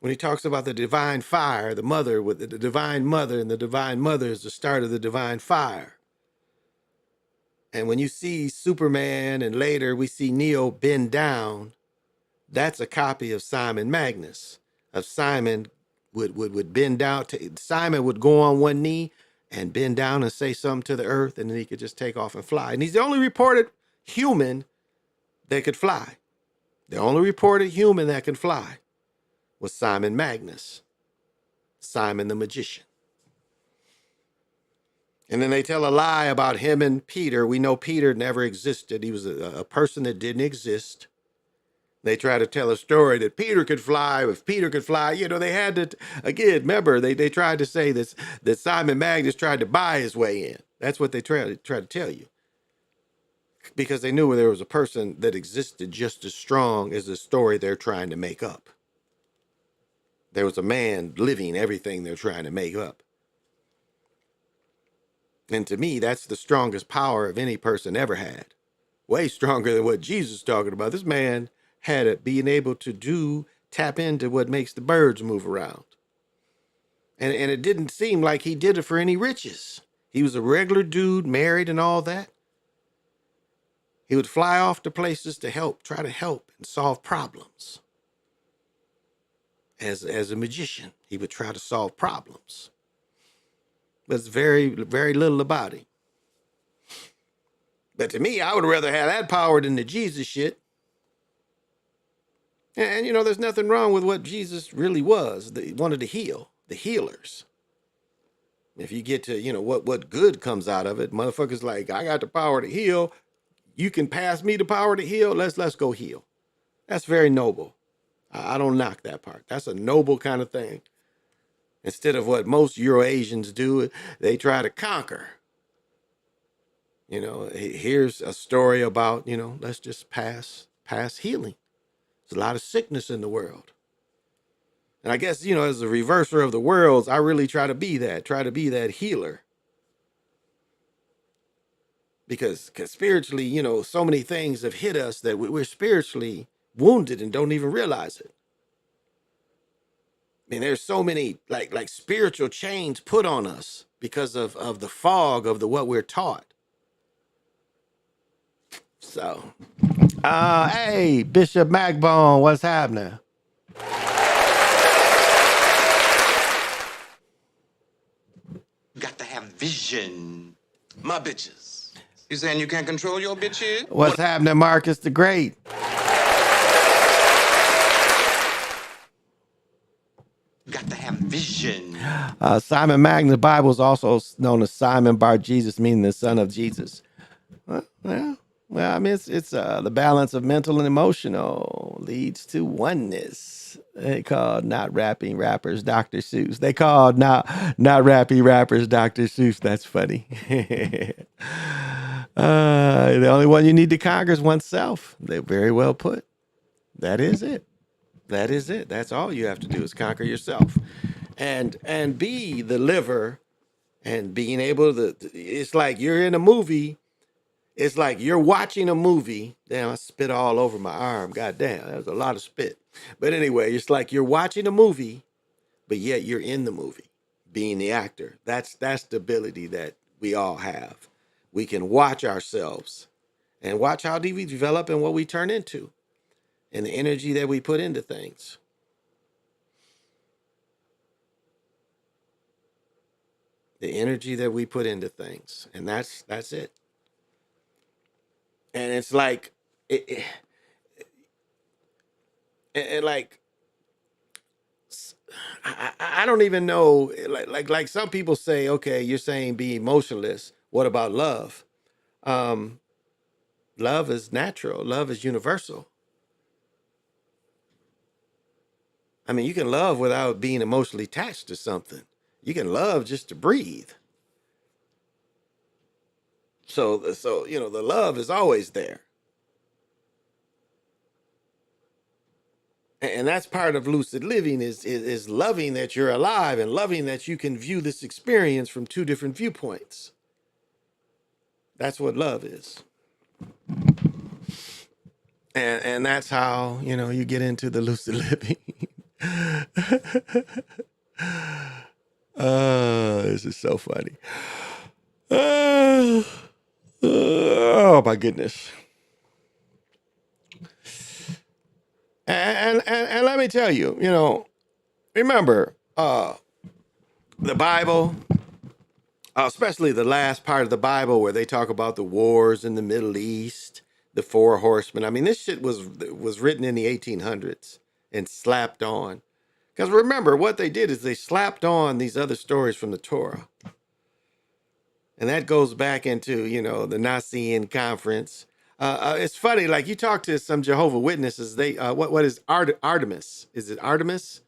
When he talks about the divine fire, the mother with the divine mother, and the divine mother is the start of the divine fire. And when you see Superman and later we see Neo bend down, that's a copy of Simon Magnus. Of Simon would bend down. Simon would go on one knee and bend down and say something to the earth, and then he could just take off and fly. And he's the only reported human that could fly. The only reported human that can fly was Simon Magnus, Simon the magician. And then they tell a lie about him and Peter. We know Peter never existed. He was a person that didn't exist. They try to tell a story that Peter could fly. If Peter could fly, they had to, again, remember, they tried to say this, that Simon Magnus tried to buy his way in. That's what they try to tell you. Because they knew there was a person that existed just as strong as the story they're trying to make up. There was a man living everything they're trying to make up. And to me, that's the strongest power of any person ever had. Way stronger than what Jesus is talking about. This man had it, being able to tap into what makes the birds move around. And it didn't seem like he did it for any riches. He was a regular dude, married and all that. He would fly off to places to help, try to help and solve problems. As a magician, he would try to solve problems. But it's very, very little about him. But to me, I would rather have that power than the Jesus shit. And there's nothing wrong with what Jesus really was. He wanted to heal, the healers. If you get to, what good comes out of it, motherfuckers like, I got the power to heal. You can pass me the power to heal. Let's go heal. That's very noble. I don't knock that part. That's a noble kind of thing. Instead of what most Euro-Asians do, they try to conquer. Here's a story about, let's just pass healing. There's a lot of sickness in the world. And I guess, as a reverser of the worlds, I really try to be that healer. Because spiritually, so many things have hit us that we're spiritually wounded and don't even realize it. I mean, there's so many like spiritual chains put on us because of the fog of what we're taught. So, hey, Bishop Magbone, what's happening? Got to have vision. My bitches. You saying you can't control your bitches? What's happening, Marcus the Great? Got to have vision. Simon Magnus, the Bible is also known as Simon Bar Jesus, meaning the son of Jesus. Well, I mean, it's the balance of mental and emotional leads to oneness. They called not rapping rappers Dr. Seuss. They called not rapping rappers Dr. Seuss. That's funny. The only one you need to conquer is oneself. They're very well put. That is it. That is it. That's all you have to do is conquer yourself, and be the liver, and being able to. It's like you're in a movie. It's like you're watching a movie. Damn, I spit all over my arm. God damn, that was a lot of spit. But anyway, it's like you're watching a movie, but yet you're in the movie, being the actor. That's the ability that we all have. We can watch ourselves and watch how we develop and what we turn into, and the energy that we put into things. The energy that we put into things, and that's it. And it's like like I don't even know. Like some people say, okay, you're saying be emotionless. What about love? Love is natural. Love is universal. I mean, you can love without being emotionally attached to something. You can love just to breathe. So the love is always there. And that's part of lucid living is loving that you're alive and loving that you can view this experience from two different viewpoints. That's what love is. And that's how, you get into the lucid living. This is so funny. Oh my goodness. And let me tell you, remember the Bible, especially the last part of the Bible where they talk about the wars in the Middle East, the four horsemen. I mean, this shit was written in the 1800s and slapped on. Because remember, what they did is they slapped on these other stories from the Torah. And that goes back into, the Nicene Conference. It's funny, like you talk to some Jehovah Witnesses, they what is Artemis? Is it Artemis?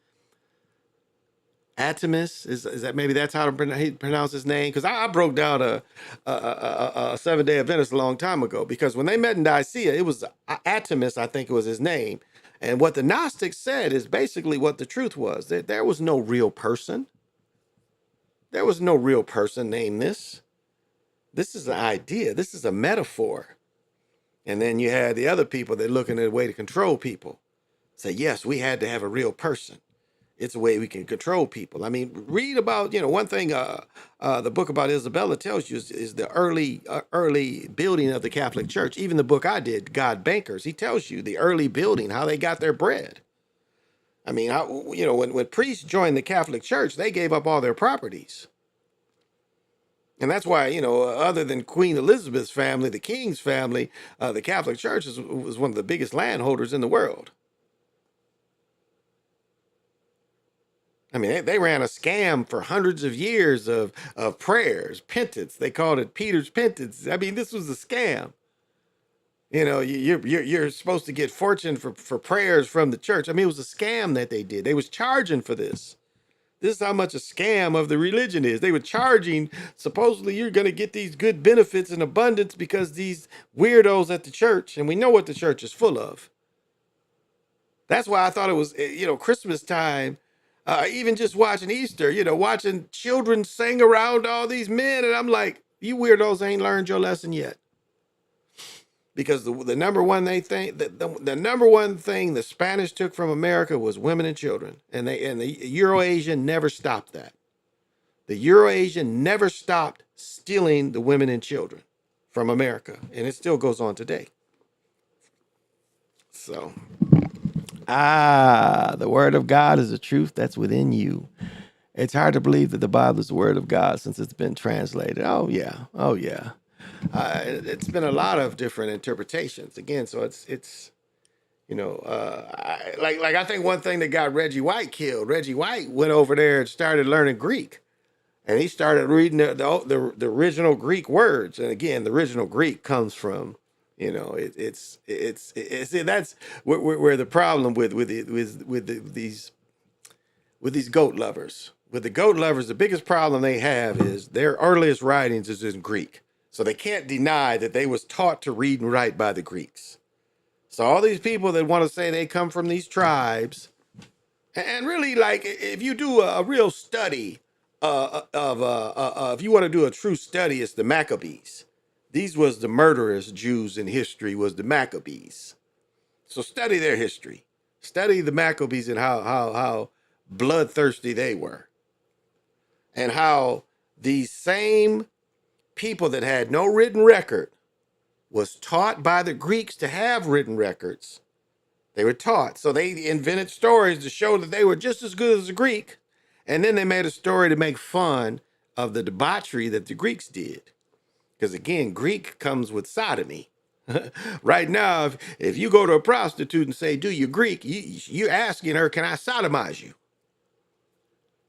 Atomus? Is that maybe that's how he pronounce his name? Because I broke down a Seventh-day Adventist a long time ago. Because when they met in Nicaea, it was Atomus, I think it was his name. And what the Gnostics said is basically what the truth was. That there was no real person. There was no real person named this. This is an idea. This is a metaphor. And then you had the other people that looking at a way to control people. Say, yes, we had to have a real person. It's a way we can control people. I mean, read about, one thing the book about Isabella tells you is the early building of the Catholic Church. Even the book I did, God Bankers, he tells you the early building, how they got their bread. I mean, when priests joined the Catholic Church, they gave up all their properties. And that's why, other than Queen Elizabeth's family, the king's family, the Catholic Church was one of the biggest landholders in the world. I mean, they ran a scam for hundreds of years of prayers, penance. They called it Peter's penance. I mean, this was a scam. You're supposed to get fortune for prayers from the church. I mean, it was a scam that they did. They was charging for this. This is how much a scam of the religion is. They were charging, supposedly you're going to get these good benefits in abundance because these weirdos at the church, and we know what the church is full of. That's why I thought it was, Christmas time, even just watching Easter, watching children sing around all these men. And I'm like, you weirdos ain't learned your lesson yet. Because the number one the number one thing the Spanish took from America was women and children, and the Eurasian never stopped that. The Eurasian never stopped stealing the women and children from America, and it still goes on today. So, the word of God is the truth that's within you. It's hard to believe that the Bible is the word of God since it's been translated. Oh yeah. It's been a lot of different interpretations. Again, so it's I think one thing that got Reggie White killed. Reggie White went over there and started learning Greek, and he started reading the original Greek words. And again, the original Greek comes from that's where the problem with these goat lovers. With the goat lovers, the biggest problem they have is their earliest writings is in Greek. So they can't deny that they was taught to read and write by the Greeks. So all these people that want to say they come from these tribes, and really, like, if you do a real study if you want to do a true study, it's the Maccabees. These was the murderous Jews in history, was the Maccabees. So study their history. Study the Maccabees and how bloodthirsty they were. And how these same people that had no written record was taught by the Greeks to have written records. They were taught. So they invented stories to show that they were just as good as the Greek. And then they made a story to make fun of the debauchery that the Greeks did. Because again, Greek comes with sodomy. Right now, if you go to a prostitute and say, do you Greek, you're asking her, can I sodomize you?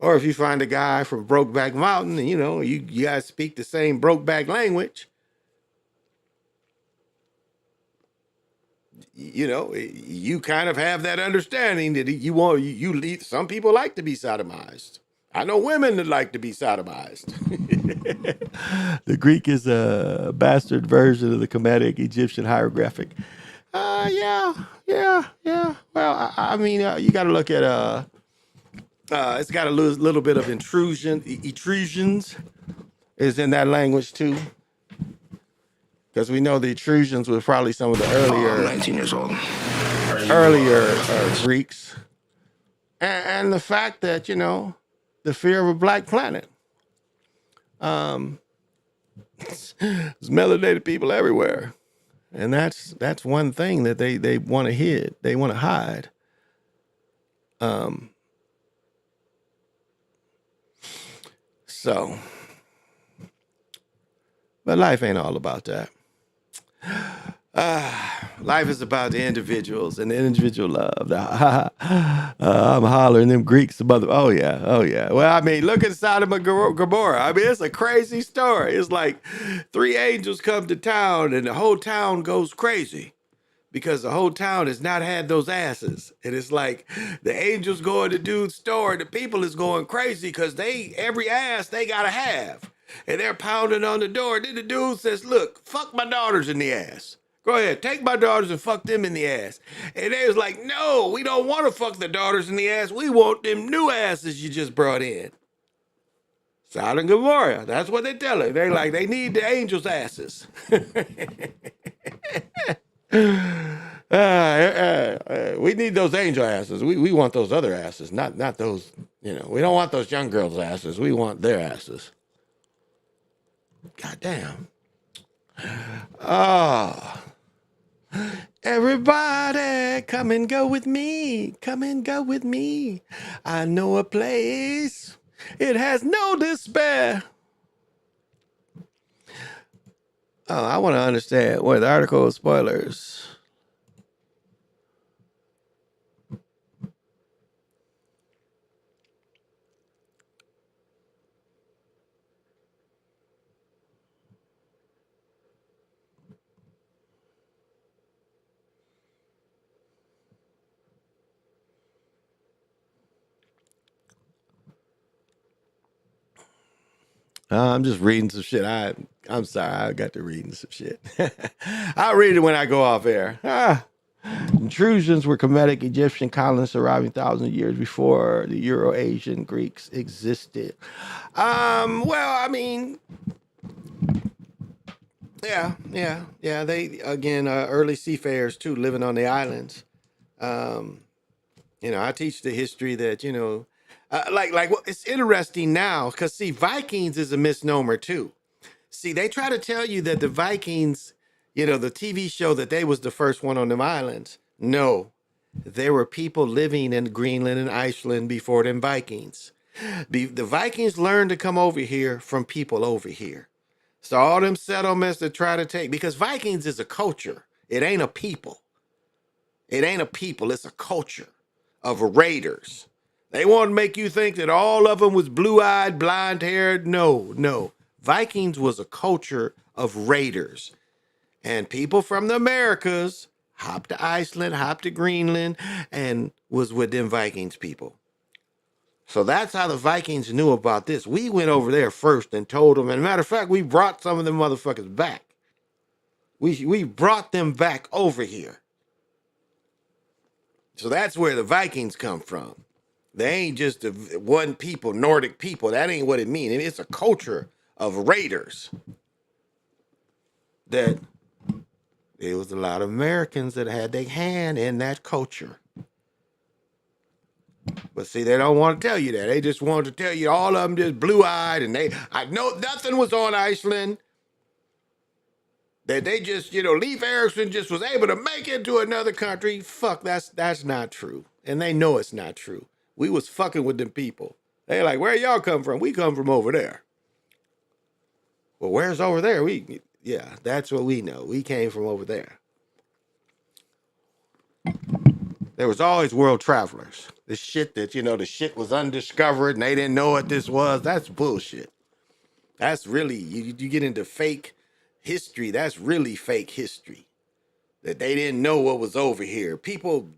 Or if you find a guy from Brokeback Mountain and, you guys speak the same Brokeback language, you kind of have that understanding that some people like to be sodomized. I know women that like to be sodomized. The Greek is a bastard version of the Kemetic Egyptian hieroglyphic. Yeah. Well, I mean, you got to look at it's got a little bit of intrusions is in that language too. Because we know the Etruscans were probably some of the earlier 19 years old. Earlier Greeks. and the fact that, you know, the fear of a black planet. There's melanated people everywhere. And that's one thing that they want to hide. They want to hide. So, but life ain't all about that. Life is about the individuals and the individual love. I'm hollering them Greeks, oh yeah. Well, I mean, look at Sodom and Gomorrah. I mean, it's a crazy story. It's like 3 angels come to town and the whole town goes crazy because the whole town has not had those asses. And it's like the angels go in the dude's store and the people is going crazy because every ass they gotta have. And they're pounding on the door. And then the dude says, look, fuck my daughters in the ass. Go ahead, take my daughters and fuck them in the ass. And they was like, no, we don't want to fuck the daughters in the ass. We want them new asses you just brought in. Sodom and Gomorrah, that's what they tell her. They like, they need the angels' asses. We need those angel asses. We want those other asses, not those, you know, we don't want those young girls' asses. We want their asses. God damn. Oh. Everybody, come and go with me. Come and go with me. I know a place. It has no despair. Oh, I want to understand. What the article of spoilers? I'm just reading some shit. I'm sorry, I got to reading some shit. I'll read it when I go off air. Intrusions were Kemetic Egyptian colonists arriving thousands of years before the Euro-Asian Greeks existed. Well, I mean, yeah. They, again, early seafarers too, living on the islands. You know, I teach the history that, you know, it's interesting now because, see, Vikings is a misnomer too. See, they try to tell you that the Vikings, you know, the TV show, that they was the first one on them islands. No, there were people living in Greenland and Iceland before them Vikings. The Vikings learned to come over here from people over here. So all them settlements that try to take, because Vikings is a culture. It ain't a people. It ain't a people. It's a culture of raiders. They want to make you think that all of them was blue-eyed, blonde-haired. No. Vikings was a culture of raiders. And people from the Americas hopped to Iceland, hopped to Greenland, and was with them Vikings people. So that's how the Vikings knew about this. We went over there first and told them. And matter of fact, we brought some of them motherfuckers back. We brought them back over here. So that's where the Vikings come from. They ain't just one people, Nordic people. That ain't what it means. It's a culture of raiders. That there was a lot of Americans that had their hand in that culture. But see, they don't want to tell you that. They just want to tell you all of them just blue-eyed, and I know nothing was on Iceland. That they just, you know, Leif Erikson just was able to make it to another country. Fuck, that's not true. And they know it's not true. We was fucking with them people. They like, where y'all come from? We come from over there. Well, where's over there? Yeah, that's what we know. We came from over there. There was always world travelers. The shit that, you know, the shit was undiscovered and they didn't know what this was. That's bullshit. That's really, you get into fake history. That's really fake history. That they didn't know what was over here. People,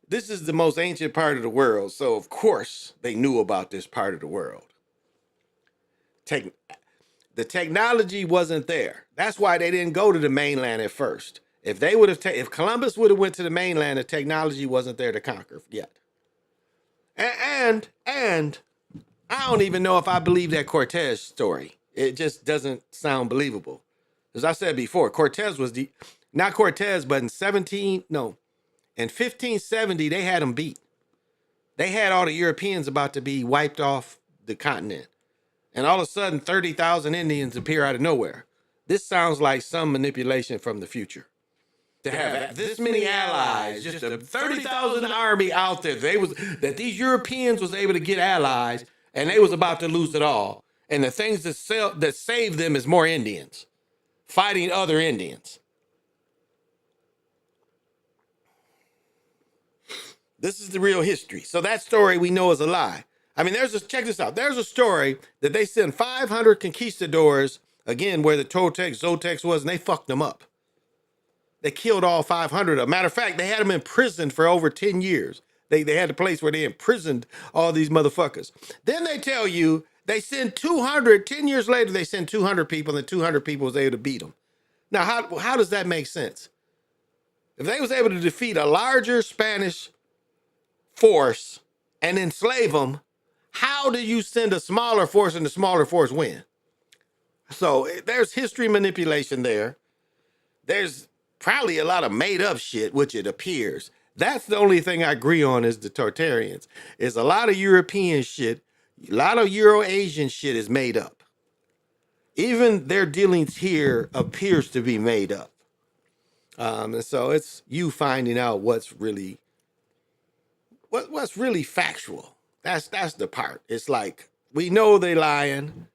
this is the most ancient part of the world. So, of course, they knew about this part of the world. The technology wasn't there. That's why they didn't go to the mainland at first. If they would have, if Columbus would have went to the mainland, the technology wasn't there to conquer yet. And I don't even know if I believe that Cortez story. It just doesn't sound believable. As I said before, Cortez was not Cortez, but in 1570 they had him beat. They had all the Europeans about to be wiped off the continent. And all of a sudden, 30,000 Indians appear out of nowhere. This sounds like some manipulation from the future. To have this many allies, just a 30,000 army out there, that these Europeans was able to get allies, and they was about to lose it all. And the things that saved them is more Indians fighting other Indians. This is the real history. So that story we know is a lie. I mean, check this out. There's a story that they sent 500 conquistadors, again, where the Toltecs, Zotecs was, and they fucked them up. They killed all 500 of them. Matter of fact, they had them imprisoned for over 10 years. They had a place where they imprisoned all these motherfuckers. Then they tell you they send 200, 10 years later, they send 200 people, and 200 people was able to beat them. Now, how does that make sense? If they was able to defeat a larger Spanish force and enslave them, how do you send a smaller force and the smaller force win? So there's history manipulation there. There's probably a lot of made up shit, which it appears. That's the only thing I agree on is the Tartarians. Is a lot of European shit, a lot of Euro-Asian shit is made up. Even their dealings here appears to be made up. And so it's you finding out what's really factual. That's the part. It's like, we know they lying.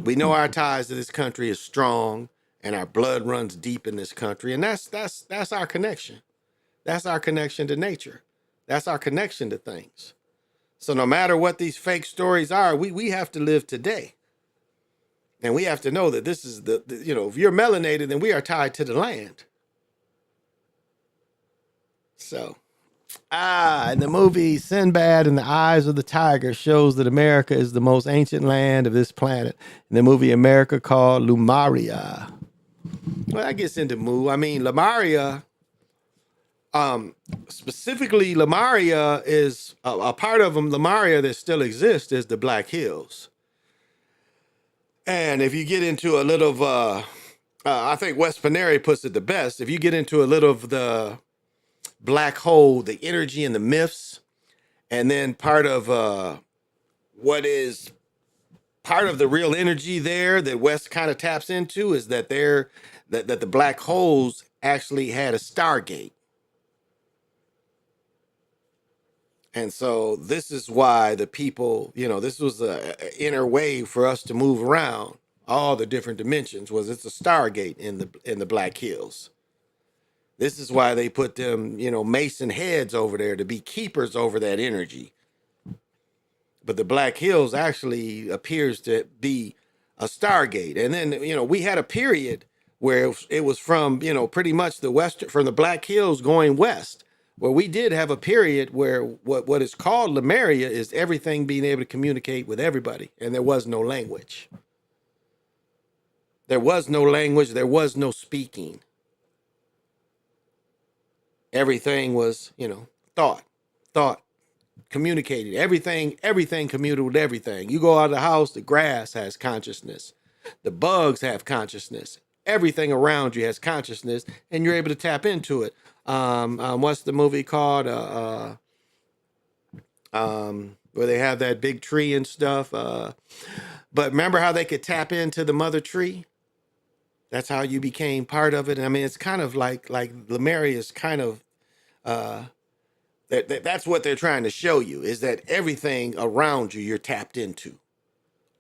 We know our ties to this country is strong and our blood runs deep in this country. And that's our connection. That's our connection to nature. That's our connection to things. So no matter what these fake stories are, we have to live today. And we have to know that this is if you're melanated, then we are tied to the land. So, in the movie Sinbad and the Eyes of the Tiger shows that America is the most ancient land of this planet. In the movie America called Lumaria. Well, that gets into Mu. I mean, Lemuria, specifically Lemuria is a part of them. Lemuria that still exists is the Black Hills. And if you get into a little of, I think Wes Paneri puts it the best. If you get into a little of the black hole, the energy and the myths, and then part of what is part of the real energy there that West kind of taps into is that that the black holes actually had a Stargate. And so this is why the people, this was an inner way for us to move around all the different dimensions, was it's a Stargate in the Black Hills. This is why they put them, Mason heads over there to be keepers over that energy. But the Black Hills actually appears to be a Stargate. And then, we had a period where it was from, pretty much from the Black Hills going west, where we did have a period where what is called Lemuria is everything being able to communicate with everybody. And there was no language. There was no language. There was no speaking. Everything was, thought, communicated. Everything commuted with everything. You go out of the house, the grass has consciousness. The bugs have consciousness. Everything around you has consciousness, and you're able to tap into it. What's the movie called? Where they have that big tree and stuff. But remember how they could tap into the mother tree? That's how you became part of it. I mean, it's kind of like Lemuria is kind of, that's what they're trying to show you, is that everything around you, you're tapped into.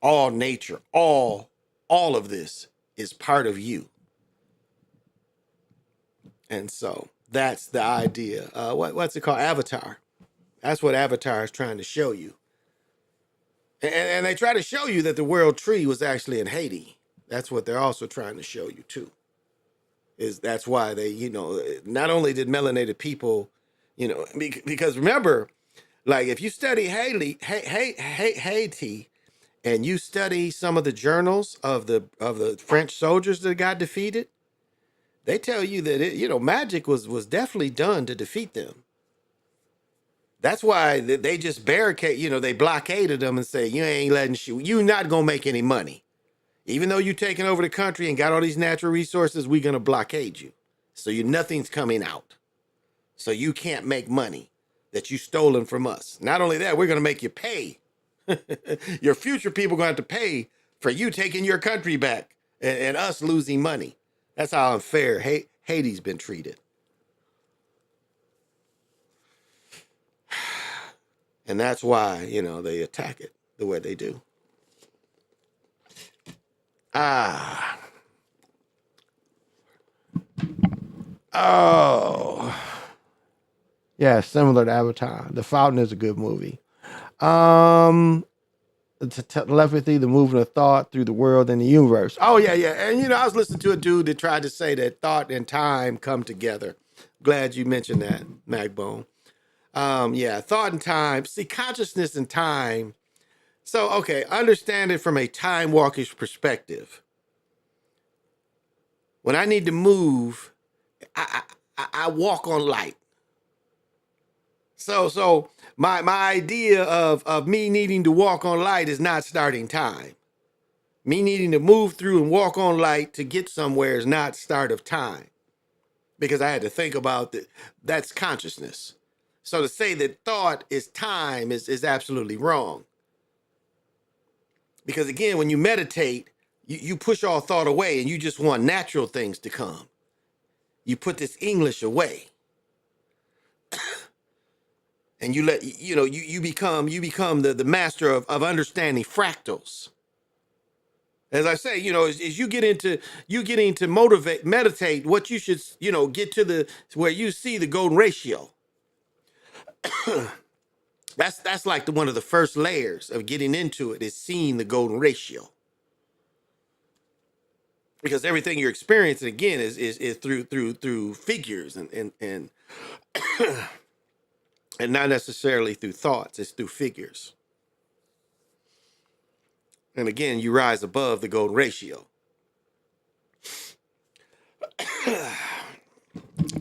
All nature, all of this is part of you. And so that's the idea. What's it called? Avatar. That's what Avatar is trying to show you. And they try to show you that the world tree was actually in Haiti. That's what they're also trying to show you too. That's why they, not only did melanated people, because remember, like if you study Haiti, and you study some of the journals of the French soldiers that got defeated, they tell you that magic was definitely done to defeat them. That's why they just barricade, they blockaded them and say, you ain't letting you're not gonna make any money. Even though you're taking over the country and got all these natural resources, we're going to blockade you. So nothing's coming out. So you can't make money. that you stolen from us. Not only that, we're going to make you pay. Your future people going to have to pay for you taking your country back and us losing money. That's how unfair Haiti's been treated. And that's why, they attack it the way they do. Oh. Yeah, similar to Avatar. The Fountain is a good movie. Telepathy, the movement of thought through the world and the universe. Oh, yeah. And, I was listening to a dude that tried to say that thought and time come together. Glad you mentioned that, Magbone. Thought and time. See, consciousness and time. So, okay, understand it from a time walkish perspective. When I need to move, I walk on light. So my idea of me needing to walk on light is not starting time. Me needing to move through and walk on light to get somewhere is not start of time. Because I had to think about that's consciousness. So to say that thought is time is absolutely wrong. Because again, when you meditate, you push all thought away and you just want natural things to come. You put this English away. And you let you become the master of understanding fractals. As I say, as you get into meditate, what you should get to where you see the golden ratio. That's like one of the first layers of getting into it is seeing the golden ratio. Because everything you're experiencing again is through figures and and not necessarily through thoughts, it's through figures. And again, you rise above the golden ratio.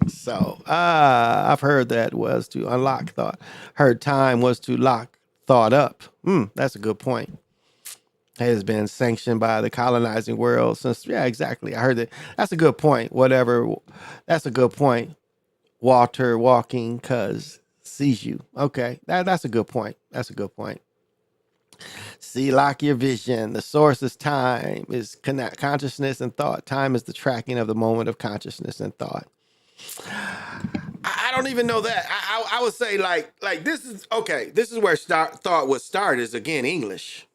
So, I've heard that was to unlock thought. Heard time was to lock thought up. That's a good point. It has been sanctioned by the colonizing world since, yeah, exactly. I heard that. That's a good point. Whatever. That's a good point. Walter walking cause sees you. Okay. That's a good point. That's a good point. See, lock your vision. The source is time, is consciousness and thought. Time is the tracking of the moment of consciousness and thought. I don't even know that. I would say like this is okay. This is where thought would start is again English.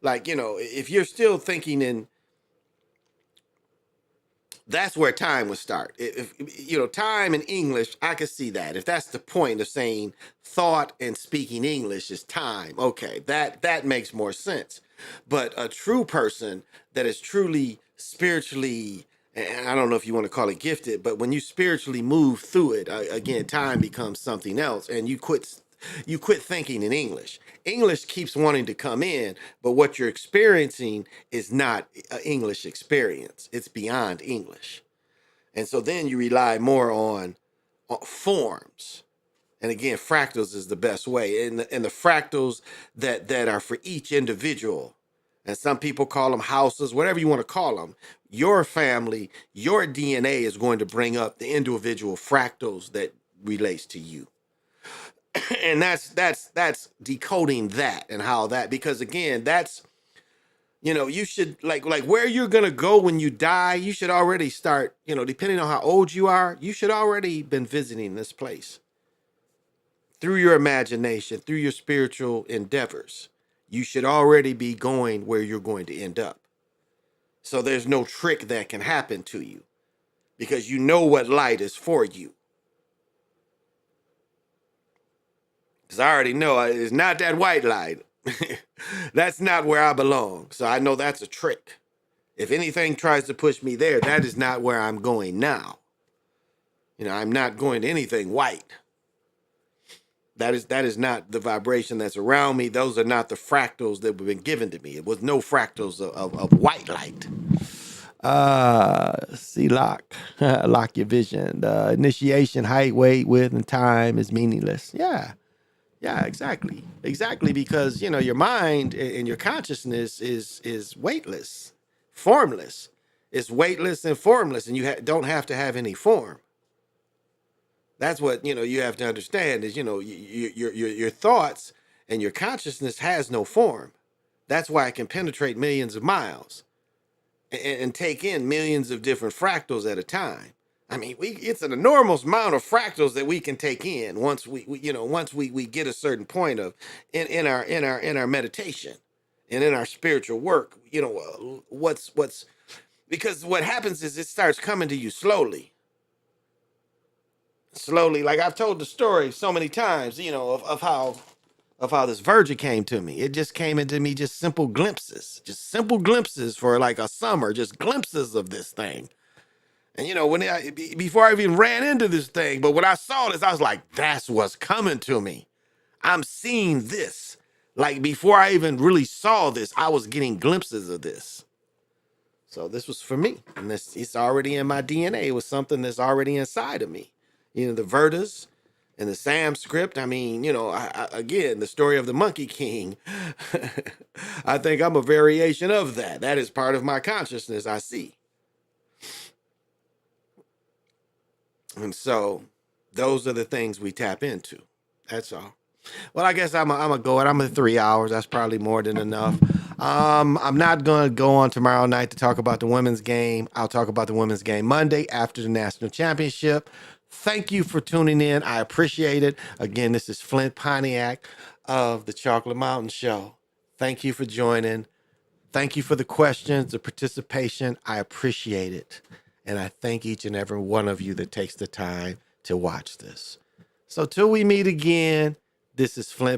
Like, if you're still thinking in, that's where time would start. If time in English, I could see that. If that's the point of saying thought and speaking English is time, okay, that makes more sense. But a true person that is truly spiritually, and I don't know if you want to call it gifted, but when you spiritually move through it, again, time becomes something else, and you quit thinking in English. English keeps wanting to come in, but what you're experiencing is not an English experience. It's beyond English. And so then you rely more on forms. And again, fractals is the best way. And the fractals that are for each individual. And some people call them houses, whatever you want to call them. Your family, your DNA is going to bring up the individual fractals that relates to you. And that's decoding that and how that, because again, that's, you should like where you're going to go when you die, you should already start, depending on how old you are, you should already been visiting this place through your imagination, through your spiritual endeavors. You should already be going where you're going to end up. So there's no trick that can happen to you because you know what light is for you. Because I already know it's not that white light. That's not where I belong. So I know that's a trick. If anything tries to push me there, that is not where I'm going now. I'm not going to anything white. That is not the vibration that's around me. Those are not the fractals that have been given to me. It was no fractals of white light. See, lock your vision. The initiation, height, weight, width, and time is meaningless. Yeah, exactly. Because, your mind and your consciousness is weightless, formless. It's weightless and formless, and you don't have to have any form. That's what, you have to understand is, your thoughts and your consciousness has no form. That's why it can penetrate millions of miles and take in millions of different fractals at a time. I mean, it's an enormous amount of fractals that we can take in once we get a certain point of in our meditation and in our spiritual work. What's because what happens is it starts coming to you slowly. Like I've told the story so many times, of how this virgin came to me. It just came into me, just simple glimpses for like a summer, just glimpses of this thing. And before I even ran into this thing, but when I saw this, I was like, that's what's coming to me. I'm seeing this. Like before I even really saw this, I was getting glimpses of this. So this was for me, and it's already in my DNA. It was something that's already inside of me. The Vertas and the Sanskrit. I mean, again, the story of the Monkey King. I think I'm a variation of that. That is part of my consciousness, I see. And so those are the things we tap into. That's all. Well, I guess I'm a go it. I'm at 3 hours. That's probably more than enough. I'm not going to go on tomorrow night to talk about the women's game. I'll talk about the women's game Monday after the national championship. Thank you for tuning in. I appreciate it. Again, this is Flint Pontiac of the Chocolate Mountain Show. Thank you for joining. Thank you for the questions, the participation. I appreciate it. And I thank each and every one of you that takes the time to watch this. So till we meet again, this is Flint